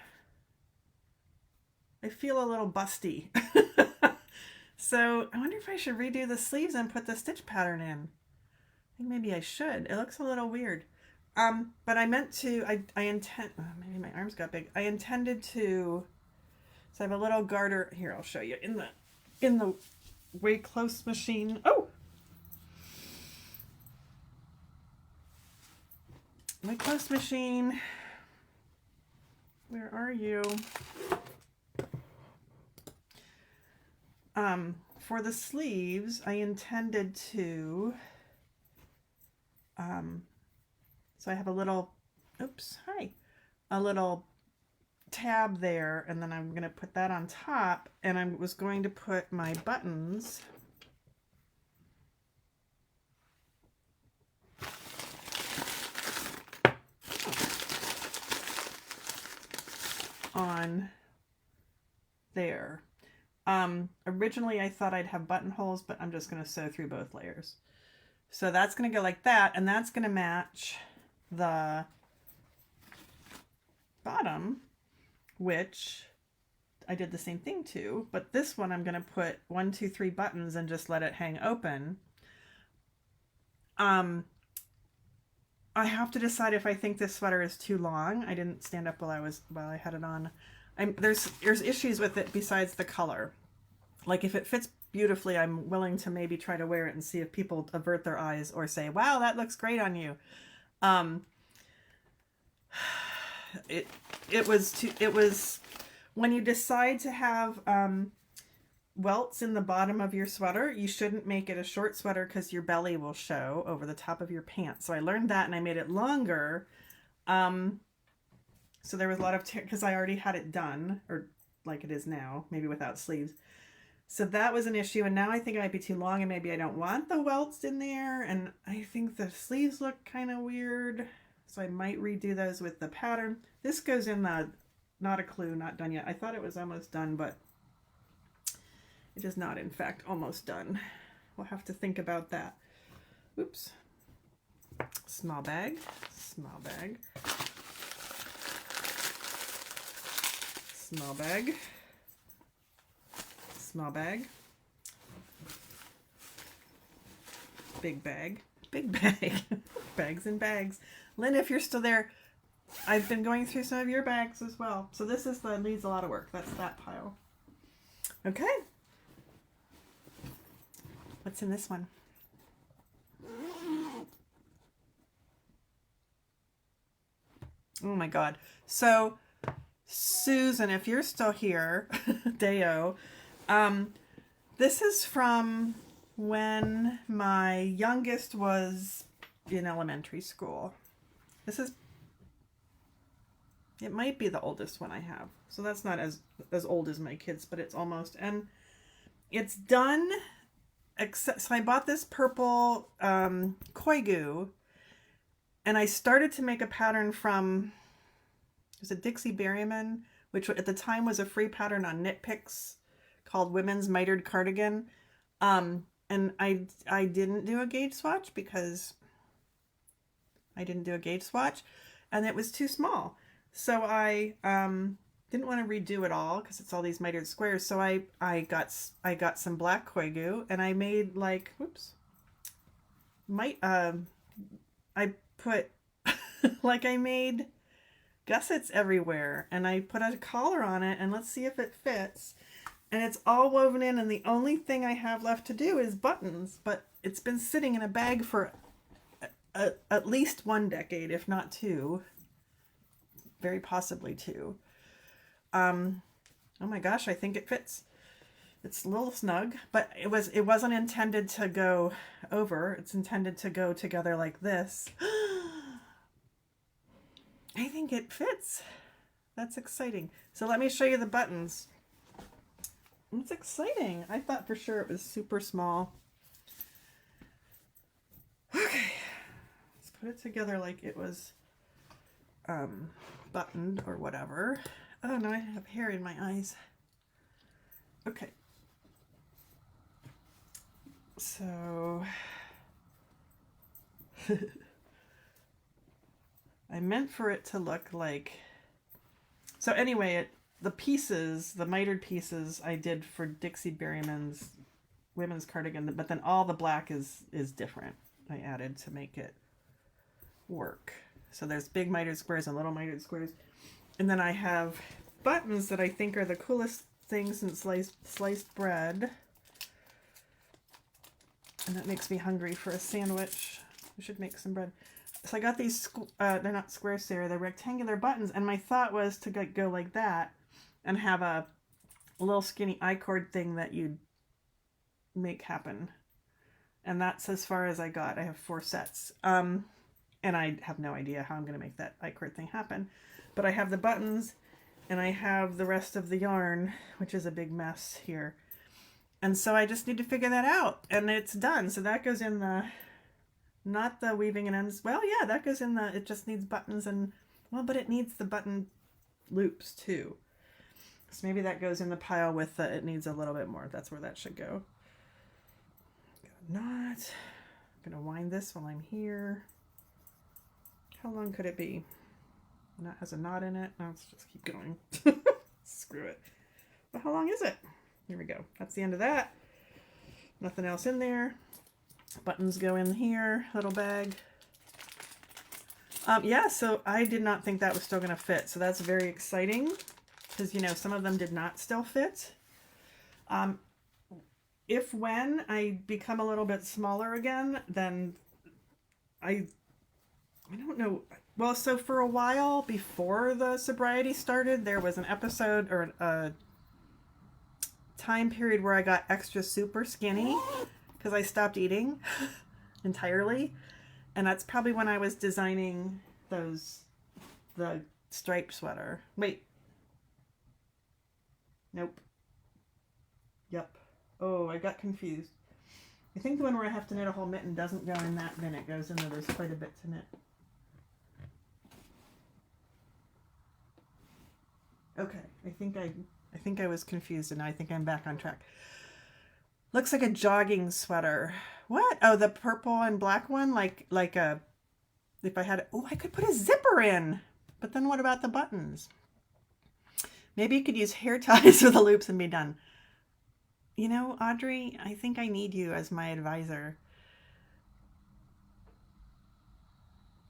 I feel a little busty. So I wonder if I should redo the sleeves and put the stitch pattern in. I think maybe I should. It looks a little weird. But I meant to, maybe my arms got big. I intended to, so I have a little garter here. I'll show you in the way close machine. Oh, my close machine. Where are you? For the sleeves, I intended to, so I have a little, oops, hi, a little tab there, and then I'm going to put that on top, and I was going to put my buttons on there. Originally I thought I'd have buttonholes, but I'm just going to sew through both layers. So that's going to go like that, and that's going to match the bottom, which I did the same thing to, but this one I'm going to put 1, 2, 3 buttons and just let it hang open. I have to decide if I think this sweater is too long. I didn't stand up while I had it on. There's issues with it besides the color. Like if it fits beautifully, I'm willing to maybe try to wear it and see if people avert their eyes or say, wow, that looks great on you. It was when you decide to have welts in the bottom of your sweater, you shouldn't make it a short sweater because your belly will show over the top of your pants. So I learned that and I made it longer. So there was a lot of, because I already had it done, or like it is now, maybe without sleeves. So that was an issue, and now I think it might be too long, and maybe I don't want the welts in there, and I think the sleeves look kind of weird, so I might redo those with the pattern. This goes in the, not a clue, not done yet. I thought it was almost done, but it is not, in fact, almost done. We'll have to think about that. Oops. Small bag, small bag. Small bag, small bag, big bag, big bag, bags and bags. Lynn, if you're still there, I've been going through some of your bags as well. So this is needs a lot of work. That's that pile. Okay. What's in this one? Oh my God. So Susan, if you're still here, Deo, this is from when my youngest was in elementary school. It might be the oldest one I have. So that's not as old as my kids, but it's almost. And it's done, so I bought this purple koigu, and I started to make a pattern from, it was a Dixie Berryman, which at the time was a free pattern on Knit Picks called Women's Mitered Cardigan. And I didn't do a gauge swatch because and it was too small. So I didn't want to redo it all because it's all these mitered squares. So I got some black koigu, and I made like, I put like I made gussets everywhere, and I put a collar on it, and let's see if it fits. And it's all woven in, and the only thing I have left to do is buttons, but it's been sitting in a bag for at least 1 decade, if not 2. Very possibly 2. Oh my gosh, I think it fits. It's a little snug, but it wasn't intended to go over. It's intended to go together like this. I think it fits. That's exciting. So let me show you the buttons. It's exciting. I thought for sure it was super small. Okay, let's put it together like it was buttoned or whatever. Oh no, I have hair in my eyes. Okay. So I meant for it to look like, so anyway, the mitered pieces I did for Dixie Berryman's women's cardigan, but then all the black is different. I added to make it work. So there's big mitered squares and little mitered squares. And then I have buttons that I think are the coolest thing since sliced bread. And that makes me hungry for a sandwich. We should make some bread. So I got these, they're not squares, Sarah, they're rectangular buttons. And my thought was to go like that and have a little skinny I-cord thing that you'd make happen. And that's as far as I got. I have 4 sets. And I have no idea how I'm going to make that I-cord thing happen. But I have the buttons, and I have the rest of the yarn, which is a big mess here. And so I just need to figure that out. And it's done. So that goes in the, not the weaving and ends. Well, yeah, that goes in the, it just needs buttons and, well, but it needs the button loops too. So maybe that goes in the pile with the, it needs a little bit more. That's where that should go. Got a knot. I'm going to wind this while I'm here. How long could it be? That has a knot in it. Now let's just keep going. Screw it. But how long is it? Here we go. That's the end of that. Nothing else in there. Buttons go in here. Little bag. Yeah, so I did not think that was still going to fit. So that's very exciting. Because, you know, some of them did not still fit. When I become a little bit smaller again, then I don't know. Well, so for a while before the sobriety started, there was an episode or a time period where I got extra super skinny because I stopped eating entirely. And that's probably when I was designing the striped sweater. Wait. Nope. Yep. Oh, I got confused. I think the one where I have to knit a whole mitten doesn't go in that bin. It goes in there. There's quite a bit to knit. Okay, I think I was confused, and now I think I'm back on track. Looks like a jogging sweater. What? Oh, the purple and black one? Like a, if I had, oh, I could put a zipper in. But then what about the buttons? Maybe you could use hair ties with the loops and be done. You know, Audrey, I think I need you as my advisor.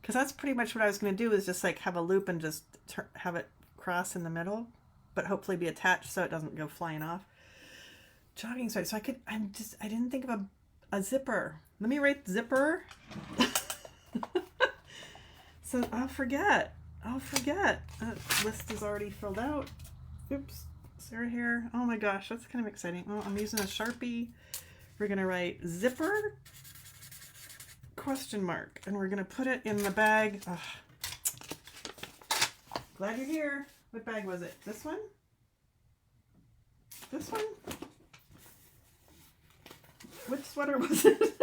Because that's pretty much what I was going to do, is just like have a loop and just have it cross in the middle, but hopefully be attached so it doesn't go flying off. Jogging sweater. So I didn't think of a zipper. Let me write zipper. So I'll forget. I'll forget. That list is already filled out. Oops. Sarah here. Oh my gosh, that's kind of exciting. Oh, I'm using a Sharpie. We're going to write zipper question mark, and we're going to put it in the bag. Oh, glad you're here. What bag was it? This one? This one? Which sweater was it?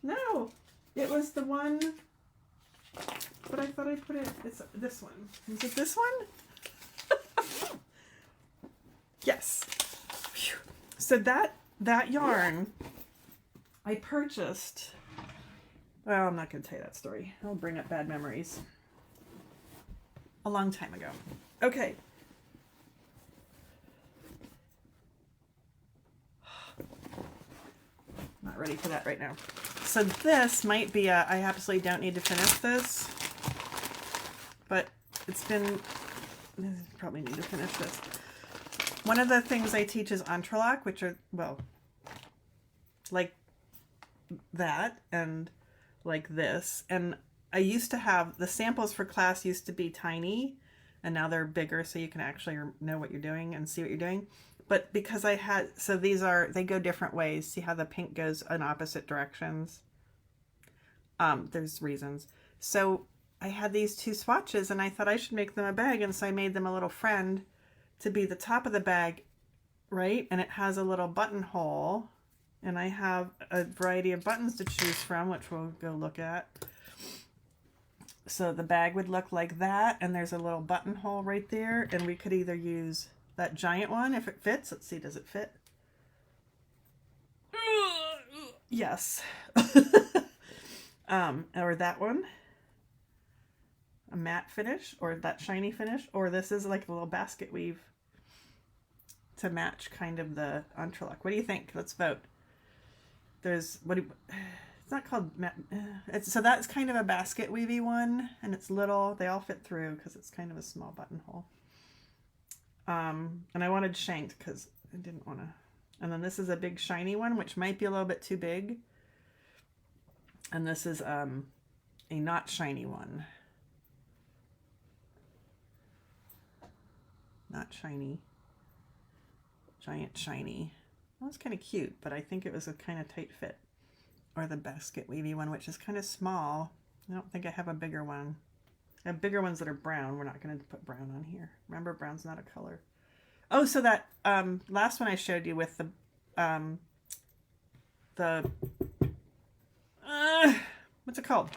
No, it was the one, but I thought I put it, it's this one. Is it this one? Yes. Phew. So that yarn I purchased, well, I'm not going to tell you that story. I'll bring up bad memories. A long time ago. Okay. Not ready for that right now. So this might be I absolutely don't need to finish this, but it's been, probably need to finish this. One of the things I teach is entrelac, which are, well, like that and like this. And I used to have, the samples for class used to be tiny, and now they're bigger so you can actually know what you're doing and see what you're doing. But because I had, so these are, they go different ways. See how the pink goes in opposite directions? There's reasons. So I had these two swatches and I thought I should make them a bag. And so I made them a little friend to be the top of the bag, right? And it has a little buttonhole. And I have a variety of buttons to choose from, which we'll go look at. So the bag would look like that. And there's a little buttonhole right there. And we could either use that giant one if it fits. Let's see, does it fit? Yes. Or that one, a matte finish, or that shiny finish, or this is like a little basket weave to match kind of the entrelac. What do you think? Let's vote. There's, it's not called matte, so that's kind of a basket weavy one, and it's little, they all fit through because it's kind of a small buttonhole. And I wanted shanked because I didn't want to. And then this is a big shiny one, which might be a little bit too big. And this is a not shiny one. Not shiny. Giant shiny. Well, it's kind of cute, but I think it was a kind of tight fit. Or the basket weavy one, which is kind of small. I don't think I have a bigger one. I have bigger ones that are brown. We're not going to put brown on here. Remember, brown's not a color. Oh, so that last one I showed you with the what's it called?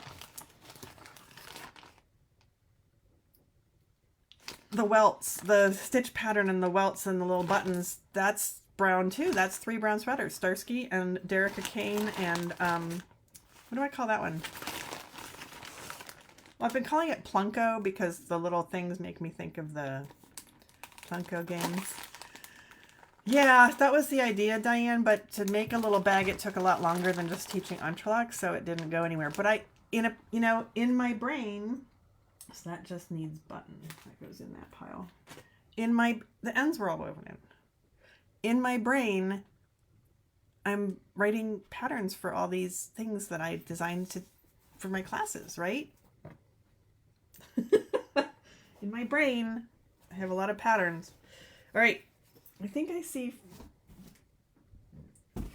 The welts, the stitch pattern and the welts and the little buttons, that's brown too. That's 3 brown sweaters. Starsky and Derica Kane and, what do I call that one? Well, I've been calling it Plunko because the little things make me think of the Plunko games. Yeah, that was the idea, Diane, but to make a little bag, it took a lot longer than just teaching entrelac, so it didn't go anywhere. But in my brain, so that just needs button. That goes in that pile. The ends were all woven in. In my brain, I'm writing patterns for all these things that I designed for my classes, right? In my brain, I have a lot of patterns. All right, I think I see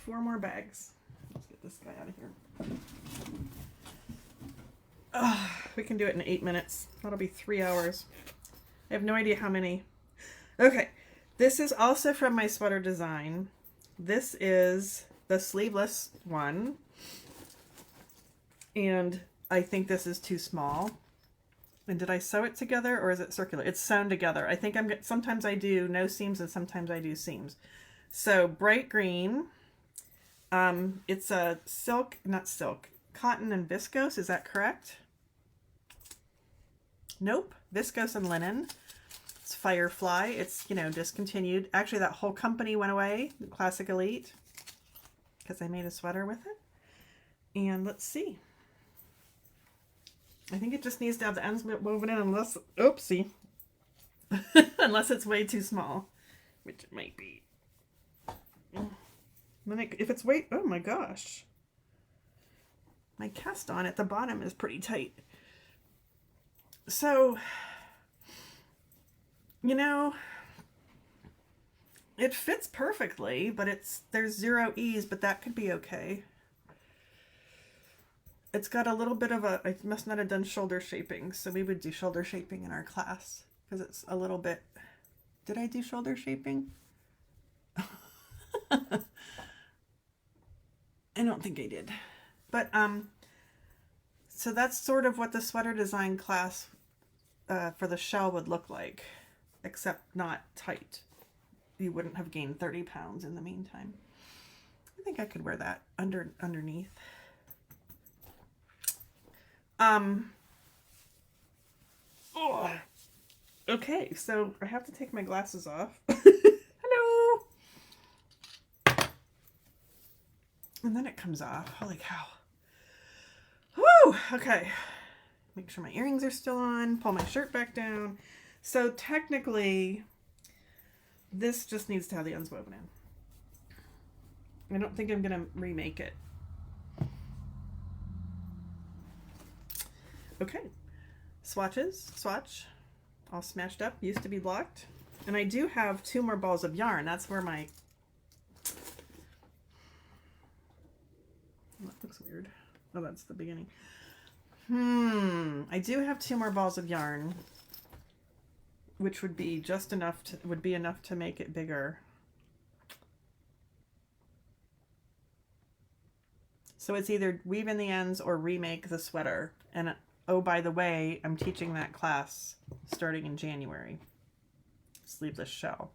4 more bags. Let's get this guy out of here. We can do it in 8 minutes. That'll be 3 hours. I have no idea how many. Okay, this is also from my sweater design. This is the sleeveless one. And I think this is too small. And did I sew it together or is it circular? It's sewn together. I think sometimes I do no seams and sometimes I do seams. So bright green. It's a cotton and viscose. Is that correct? Nope. Viscose and linen. It's Firefly. It's, discontinued. Actually, that whole company went away, Classic Elite, because I made a sweater with it. And let's see. I think it just needs to have the ends woven in unless, oopsie, unless it's way too small, which it might be. Then if it's way, oh my gosh. My cast on at the bottom is pretty tight. So, you know, it fits perfectly, but there's 0 ease, but that could be okay. It's got a little bit of a, I must not have done shoulder shaping, so we would do shoulder shaping in our class because it's a little bit, did I do shoulder shaping? I don't think I did. But, so that's sort of what the sweater design class for the shell would look like, except not tight. You wouldn't have gained 30 pounds in the meantime. I think I could wear that underneath. Oh. Okay, so I have to take my glasses off. Hello. And then it comes off. Holy cow. Woo! Okay. Make sure my earrings are still on. Pull my shirt back down. So technically, this just needs to have the ends woven in. I don't think I'm going to remake it. Okay. Swatches. Swatch. All smashed up. Used to be blocked. And I do have 2 more balls of yarn. That's where my... Oh, that looks weird. Oh, that's the beginning. I do have 2 more balls of yarn, which would be just enough to, would be enough to make it bigger. So it's either weave in the ends or remake the sweater. And oh, by the way, I'm teaching that class starting in January. Sleeveless shell.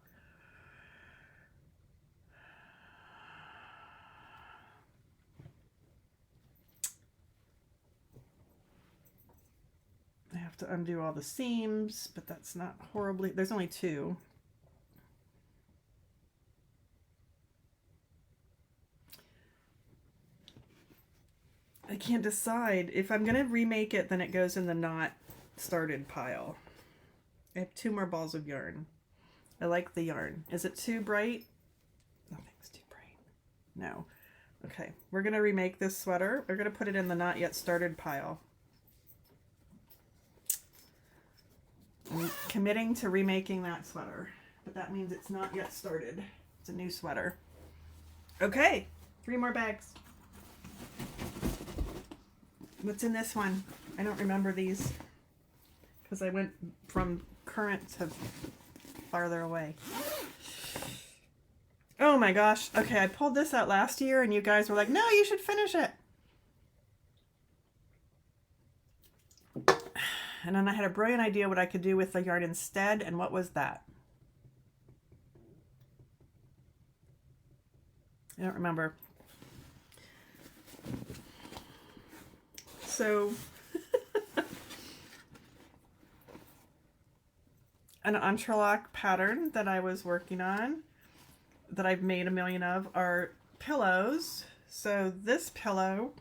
I have to undo all the seams, but that's not horribly, there's only 2. I can't decide. If I'm going to remake it, then it goes in the not started pile. I have 2 more balls of yarn. I like the yarn. Is it too bright? Nothing's too bright. No. Okay, we're going to remake this sweater. We're going to put it in the not yet started pile. I'm committing to remaking that sweater, but that means it's not yet started. It's a new sweater. Okay, 3 more bags. What's in this one? I don't remember these because I went from current to farther away. Oh my gosh. Okay, I pulled this out last year and you guys were like, no, you should finish it. And then I had a brilliant idea what I could do with the yarn instead. And what was that? I don't remember. So an entrelac pattern that I was working on that I've made a million of are pillows. So this pillow,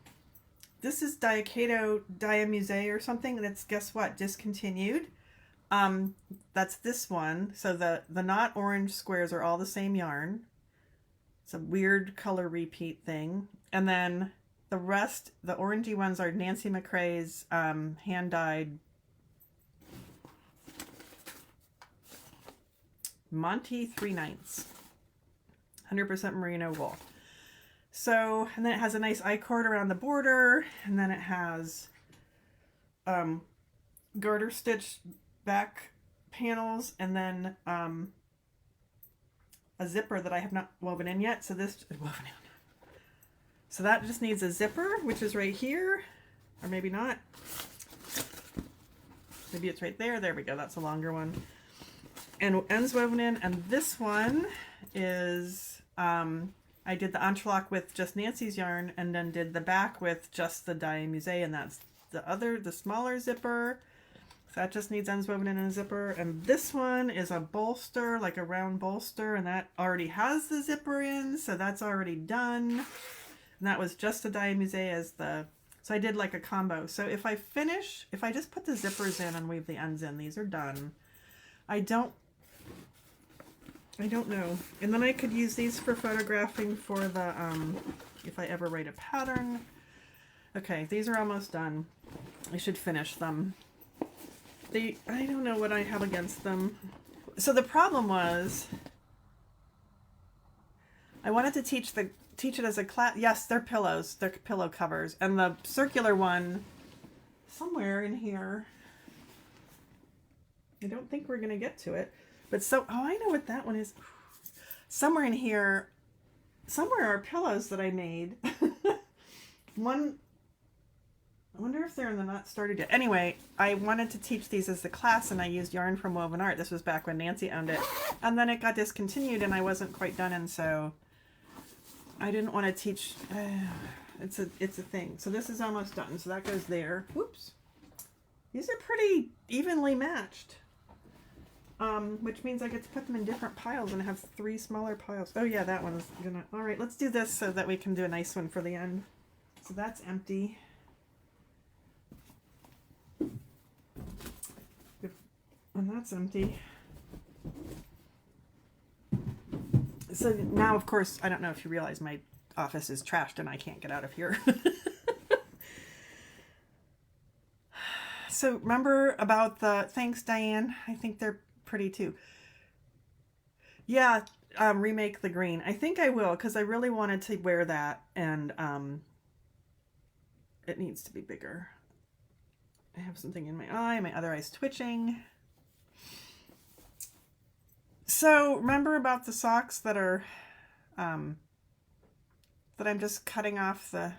this is Diacato Diamuse or something, and it's, guess what, discontinued. That's this one. So the not orange squares are all the same yarn. It's a weird color repeat thing. And then the rest, the orangey ones, are Nancy McRae's hand-dyed Monty 3/9, 100% merino wool. So, and then it has a nice I-cord around the border, and then it has garter stitch back panels, and then a zipper that I have not woven in yet. So this is woven in. So that just needs a zipper, which is right here, or maybe not. Maybe it's right there. There we go. That's a longer one. And ends woven in. And this one is, I did the entrelac with just Nancy's yarn, and then did the back with just the Diamuse, and that's the smaller zipper. So that just needs ends woven in and a zipper. And this one is a bolster, like a round bolster, and that already has the zipper in, so that's already done. And that was just the Diamuse as the, so I did like a combo. So if I finish, if I just put the zippers in and weave the ends in, these are done. I don't know. And then I could use these for photographing for the, if I ever write a pattern. Okay, these are almost done. I should finish them. I don't know what I have against them. So the problem was, I wanted to teach it as a class. Yes, they're pillows. They're pillow covers. And the circular one, somewhere in here, I don't think we're going to get to it. But oh, I know what that one is. Somewhere in here, somewhere are pillows that I made. One, I wonder if they're not started yet. Anyway, I wanted to teach these as the class, and I used yarn from Woven Art. This was back when Nancy owned it. And then it got discontinued, and I wasn't quite done, and so I didn't want to teach. It's a thing. So this is almost done. So that goes there. Whoops. These are pretty evenly matched. Which means I get to put them in different piles and have 3 smaller piles. Oh yeah, that one's gonna... All right, let's do this so that we can do a nice one for the end. So that's empty. And that's empty. So now, of course, I don't know if you realize my office is trashed and I can't get out of here. So remember about the... Thanks, Diane. I think they're pretty too. Yeah, remake the green. I think I will, because I really wanted to wear that, and it needs to be bigger. I have something in my eye. My other eye's twitching. So remember about the socks that are that I'm just cutting off the...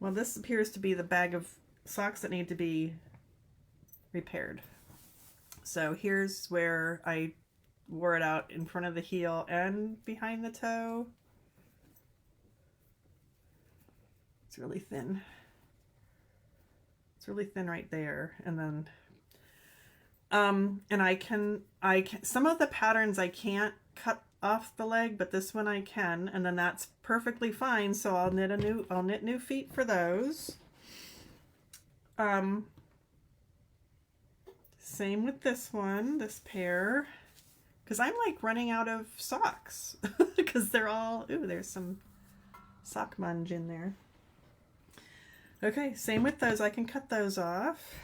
Well, this appears to be the bag of socks that need to be repaired. So here's where I wore it out in front of the heel and behind the toe. It's really thin. It's really thin right there. And then, and I can, some of the patterns I can't cut off the leg, but this one I can, and then that's perfectly fine. So I'll knit new feet for those. Same with this one, this pair, because I'm like running out of socks because they're all, ooh, there's some sock munge in there. Okay, same with those. I can cut those off.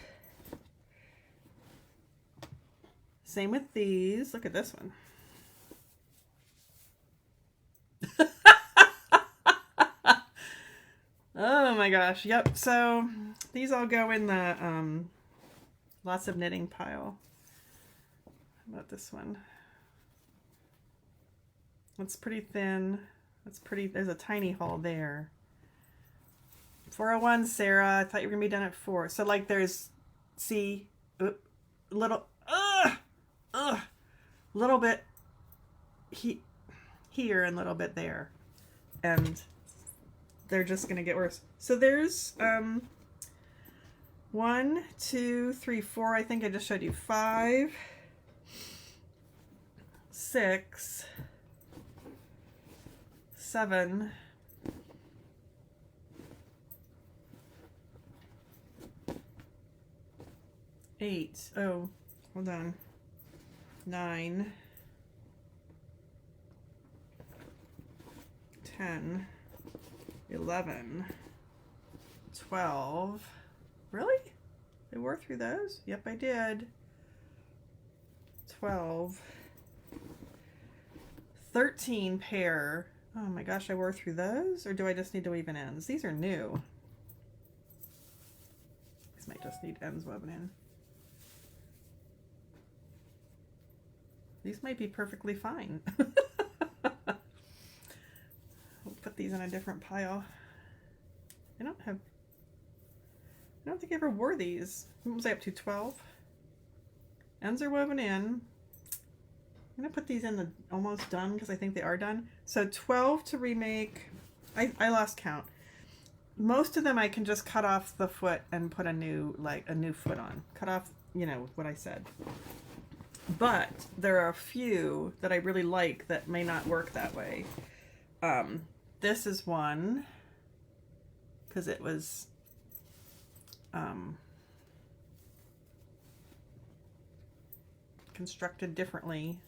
Same with these. Look at this one. Oh my gosh. Yep. So these all go in the lots of knitting pile. How about this one? It's pretty thin. That's pretty, there's a tiny hole there. 401, Sarah. I thought you were gonna be done at 4. So like there's, see, little, little bit here and a little bit there. And they're just gonna get worse. So there's 1, 2, 3, 4. I think I just showed you 5, 6, 7, 8. Oh, hold on. 9, 10, 11, 12. Really? I wore through those? Yep, I did. 12, 13 pair. Oh my gosh, I wore through those? Or do I just need to weave in ends? These are new. These might just need ends woven in. These might be perfectly fine. We'll put these in a different pile. I don't think I ever wore these. What was I up to? 12? Ends are woven in. I'm gonna put these in the almost done because I think they are done. So 12 to remake. I lost count. Most of them I can just cut off the foot and put a new foot on. Cut off, you know, what I said. But there are a few that I really like that may not work that way. This is one because it was constructed differently.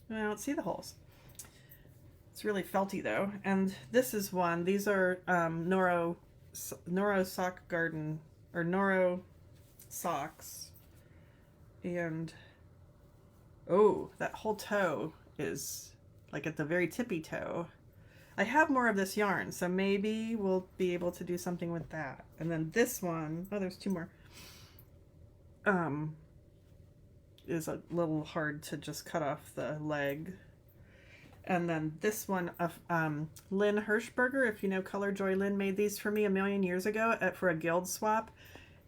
I don't see the holes. It's really felty though. And this is one. These are Noro Noro Sock Garden, or Noro Socks. And, oh, that whole toe is like at the very tippy toe. I have more of this yarn, so maybe we'll be able to do something with that. And then this one, oh, there's two more, is a little hard to just cut off the leg. And then this one of Lynn Hirschberger, if you know Color Joy, Lynn made these for me a million years ago for a guild swap.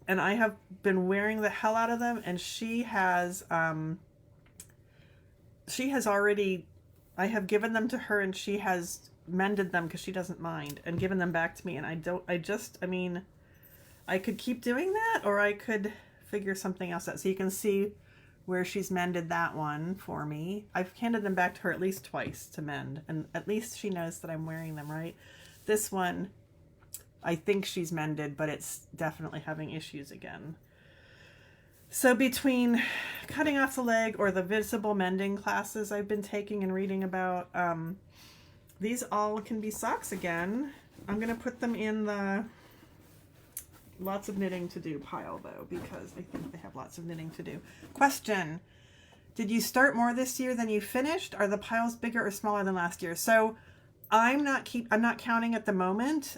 And I have been wearing the hell out of them. And she has already, I have given them to her and she has mended them because she doesn't mind and given them back to me. And I mean, I could keep doing that or I could figure something else out. So you can see where she's mended that one for me. I've handed them back to her at least twice to mend, and at least she knows that I'm wearing them, right? This one, I think she's mended, but it's definitely having issues again. So between cutting off the leg or the visible mending classes I've been taking and reading about, these all can be socks again. I'm going to put them in the lots of knitting to do pile though, because I think they have lots of knitting to do. Question: did you start more this year than you finished? Are the piles bigger or smaller than last year? So I'm not counting at the moment.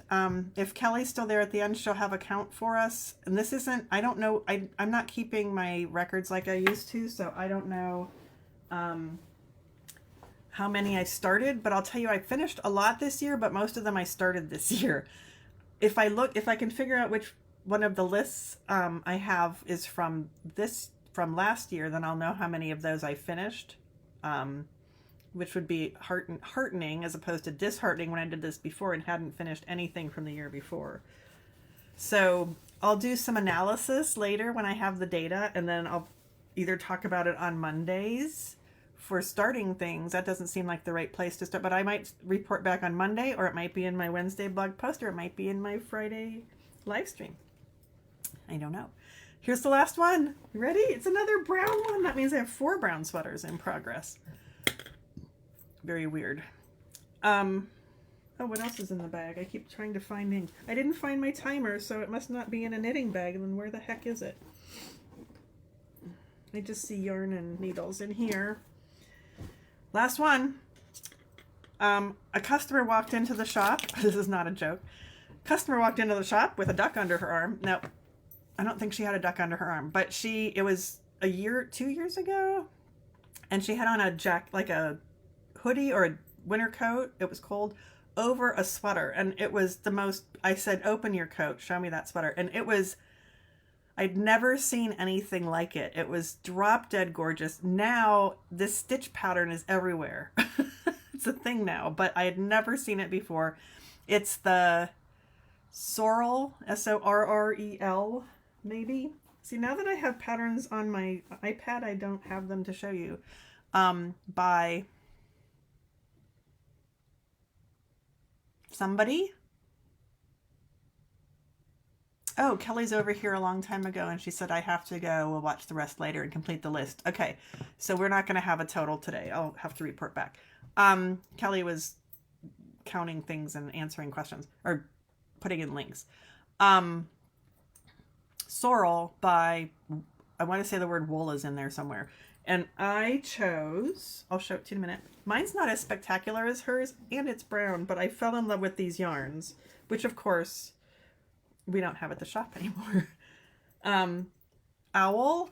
If Kelly's still there at the end, she'll have a count for us. And this isn't, I don't know, I'm not keeping my records like I used to, so I don't know how many I started, but I'll tell you I finished a lot this year, but most of them I started this year. If I can figure out which one of the lists I have is from last year, then I'll know how many of those I finished, which would be heartening as opposed to disheartening when I did this before and hadn't finished anything from the year before. So I'll do some analysis later when I have the data, and then I'll either talk about it on Mondays for starting things. That doesn't seem like the right place to start, but I might report back on Monday, or it might be in my Wednesday blog post, or it might be in my Friday live stream. I don't know. Here's the last one. You ready? It's another brown one. That means I have 4 brown sweaters in progress. Very weird. Oh, what else is in the bag? I keep trying to find ink. I didn't find my timer, so it must not be in a knitting bag. Then where the heck is it? I just see yarn and needles in here. Last one. A customer walked into the shop. This is not a joke. Customer walked into the shop with a duck under her arm. No, I don't think she had a duck under her arm, but it was 2 years ago, and she had on like a hoodie or a winter coat. It was cold, over a sweater, and it was the most, I said, open your coat, show me that sweater. And I'd never seen anything like it. It was drop dead gorgeous. Now this stitch pattern is everywhere. It's a thing now, but I had never seen it before. It's the Sorrel, Sorrel, maybe. See, now that I have patterns on my iPad, I don't have them to show you. By somebody. Oh, Kelly's over here a long time ago, and she said I have to go. We'll watch the rest later and complete the list. Okay, so we're not going to have a total today. I'll have to report back. Kelly was counting things and answering questions, or putting in links. Sorrel by, I want to say the word wool is in there somewhere. And I chose, I'll show it to you in a minute. Mine's not as spectacular as hers, and it's brown, but I fell in love with these yarns, which of course we don't have at the shop anymore. Owl,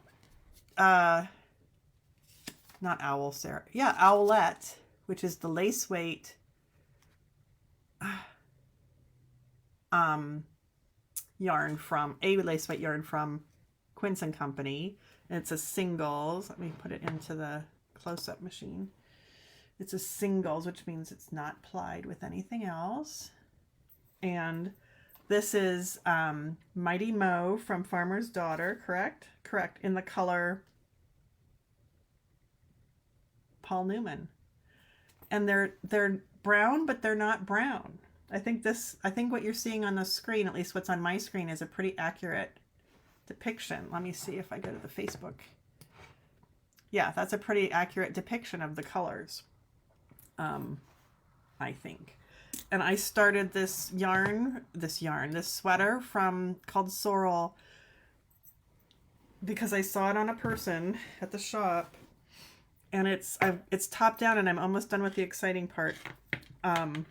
not owl, Sarah. Yeah, Owlette, which is the lace weight yarn from Quince and Company. And it's a singles. Let me put it into the close-up machine. It's a singles, which means it's not plied with anything else. And this is Mighty Mo from Farmer's Daughter, correct? Correct. In the color Paul Newman. And they're brown, but they're not brown. I think what you're seeing on the screen, at least what's on my screen, is a pretty accurate depiction. Let me see if I go to the Facebook. Yeah, that's a pretty accurate depiction of the colors. I think. And I started this sweater called Sorrel because I saw it on a person at the shop, and it's top down, and I'm almost done with the exciting part. And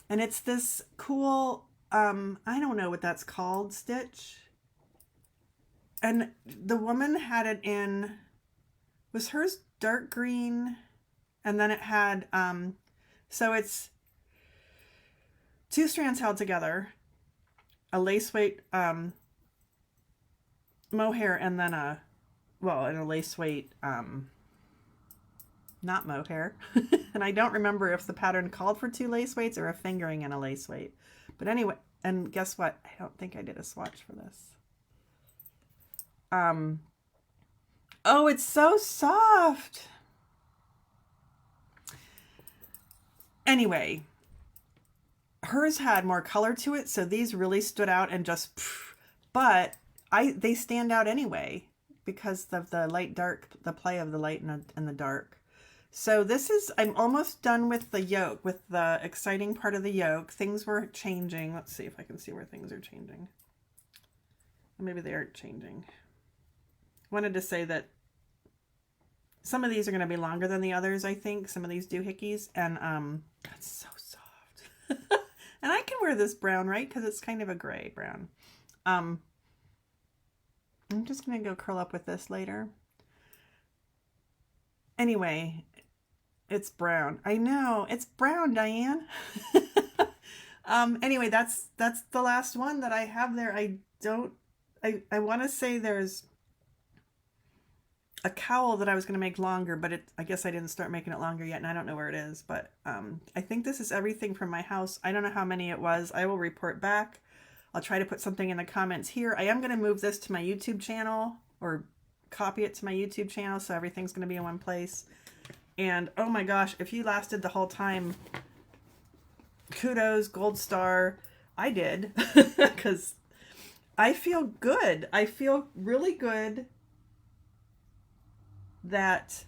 it's this cool, I don't know what that's called, stitch. And the woman had it in, was hers dark green? And then it had, so it's 2 strands held together, a lace weight mohair, and then a lace weight, not mohair. And I don't remember if the pattern called for 2 lace weights or a fingering and a lace weight. But anyway, and guess what? I don't think I did a swatch for this. Oh, it's so soft. Anyway, hers had more color to it, so these really stood out and just, but they stand out anyway because of the light dark, the play of the light and the dark. So I'm almost done with the yoke, with the exciting part of the yoke. Things were changing. Let's see if I can see where things are changing. Maybe they aren't changing. Wanted to say that some of these are going to be longer than the others, I think. Some of these doohickeys. And that's so soft. And I can wear this brown, right? Because it's kind of a gray brown. I'm just going to go curl up with this later. Anyway, it's brown. I know. It's brown, Diane. Anyway, that's the last one that I have there. I want to say there's a cowl that I was going to make longer, but I guess I didn't start making it longer yet, and I don't know where it is. But I think this is everything from my house. I don't know how many it was. I will report back. I'll try to put something in the comments here. I am going to move this to my YouTube channel, or copy it to my YouTube channel, so everything's going to be in one place. And oh my gosh, if you lasted the whole time, kudos, gold star. I did, because I feel good. I feel really good that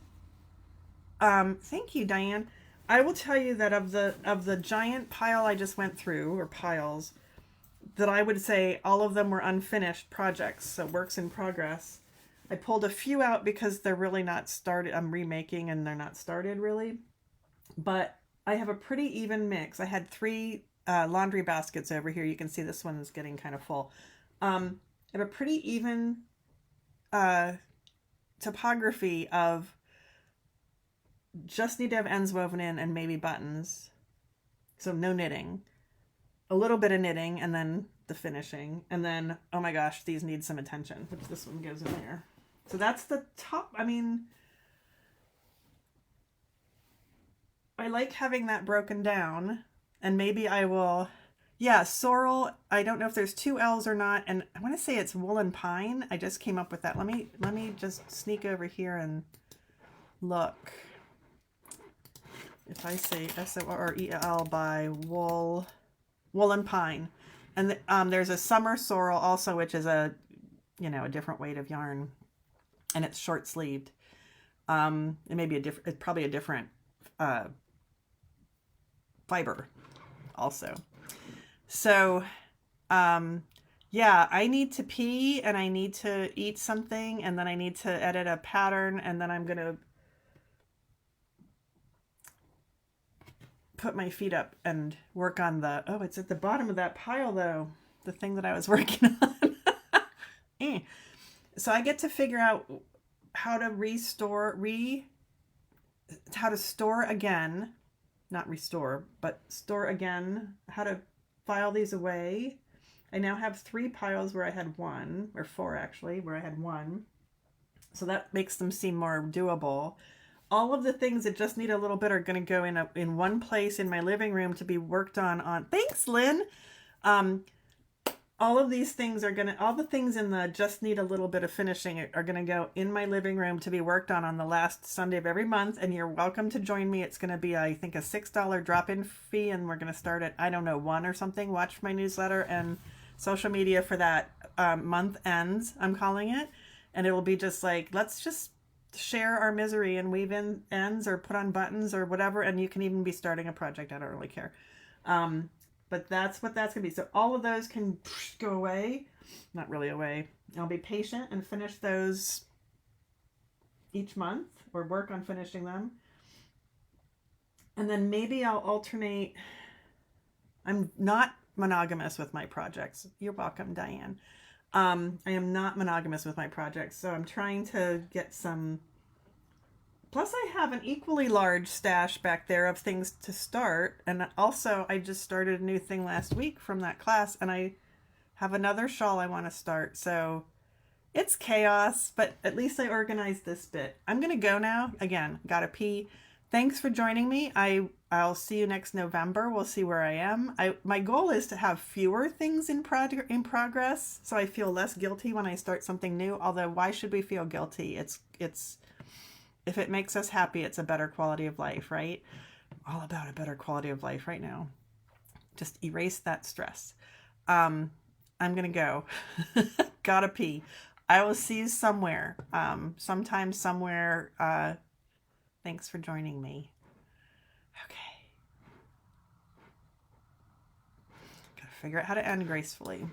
thank you, Diane. I will tell you that of the giant pile I just went through, or piles, that I would say all of them were unfinished projects, so works in progress. I pulled a few out because they're really not started. I'm remaking and they're not started really, but I have a pretty even mix. I had 3 laundry baskets over here. You can see this one is getting kind of full. I have a pretty even topography of just need to have ends woven in and maybe buttons. So no knitting, a little bit of knitting, and then the finishing. And then, oh my gosh, these need some attention, which this one goes in there. So that's the top. I mean, I like having that broken down, and maybe I will, yeah, sorrel. I don't know if there's 2 L's or not, and I want to say it's woolen pine. I just came up with that. Let me just sneak over here and look. If I say S-O-R-E-L by woolen pine, and there's a summer sorrel also, which is a different weight of yarn, and it's short sleeved. It may be it's probably a different fiber also. So yeah, I need to pee, and I need to eat something, and then I need to edit a pattern, and then I'm gonna put my feet up and work on it's at the bottom of that pile though, the thing that I was working on. So I get to figure out how to how to store again, not restore, but store again, how to file these away. I now have 3 piles where I had 1, or 4 actually, where I had 1. So that makes them seem more doable. All of the things that just need a little bit are going to go in one place in my living room to be worked on. Thanks, Lynn. All of these things all the things in the just need a little bit of finishing are going to go in my living room to be worked on the last Sunday of every month. And you're welcome to join me. It's going to be, I think, a $6 drop-in fee. And we're going to start at, I don't know, 1 or something. Watch my newsletter and social media for that month ends, I'm calling it. And it will be just like, let's just share our misery and weave in ends or put on buttons or whatever. And you can even be starting a project. I don't really care. But that's what that's going to be. So all of those can go away. Not really away. I'll be patient and finish those each month or work on finishing them. And then maybe I'll alternate. I'm not monogamous with my projects. You're welcome, Diane. I am not monogamous with my projects, so I'm trying to get some. Plus, I have an equally large stash back there of things to start. And also, I just started a new thing last week from that class, and I have another shawl I want to start. So it's chaos, but at least I organized this bit. I'm going to go now. Again, gotta pee. Thanks for joining me. I'll see you next November. We'll see where I am. My goal is to have fewer things in progress, so I feel less guilty when I start something new. Although, why should we feel guilty? It's if it makes us happy, it's a better quality of life, right? All about a better quality of life right now. Just erase that stress. I'm gonna go. Gotta pee. I will see you somewhere. Sometime, somewhere. Thanks for joining me. Okay. Gotta figure out how to end gracefully.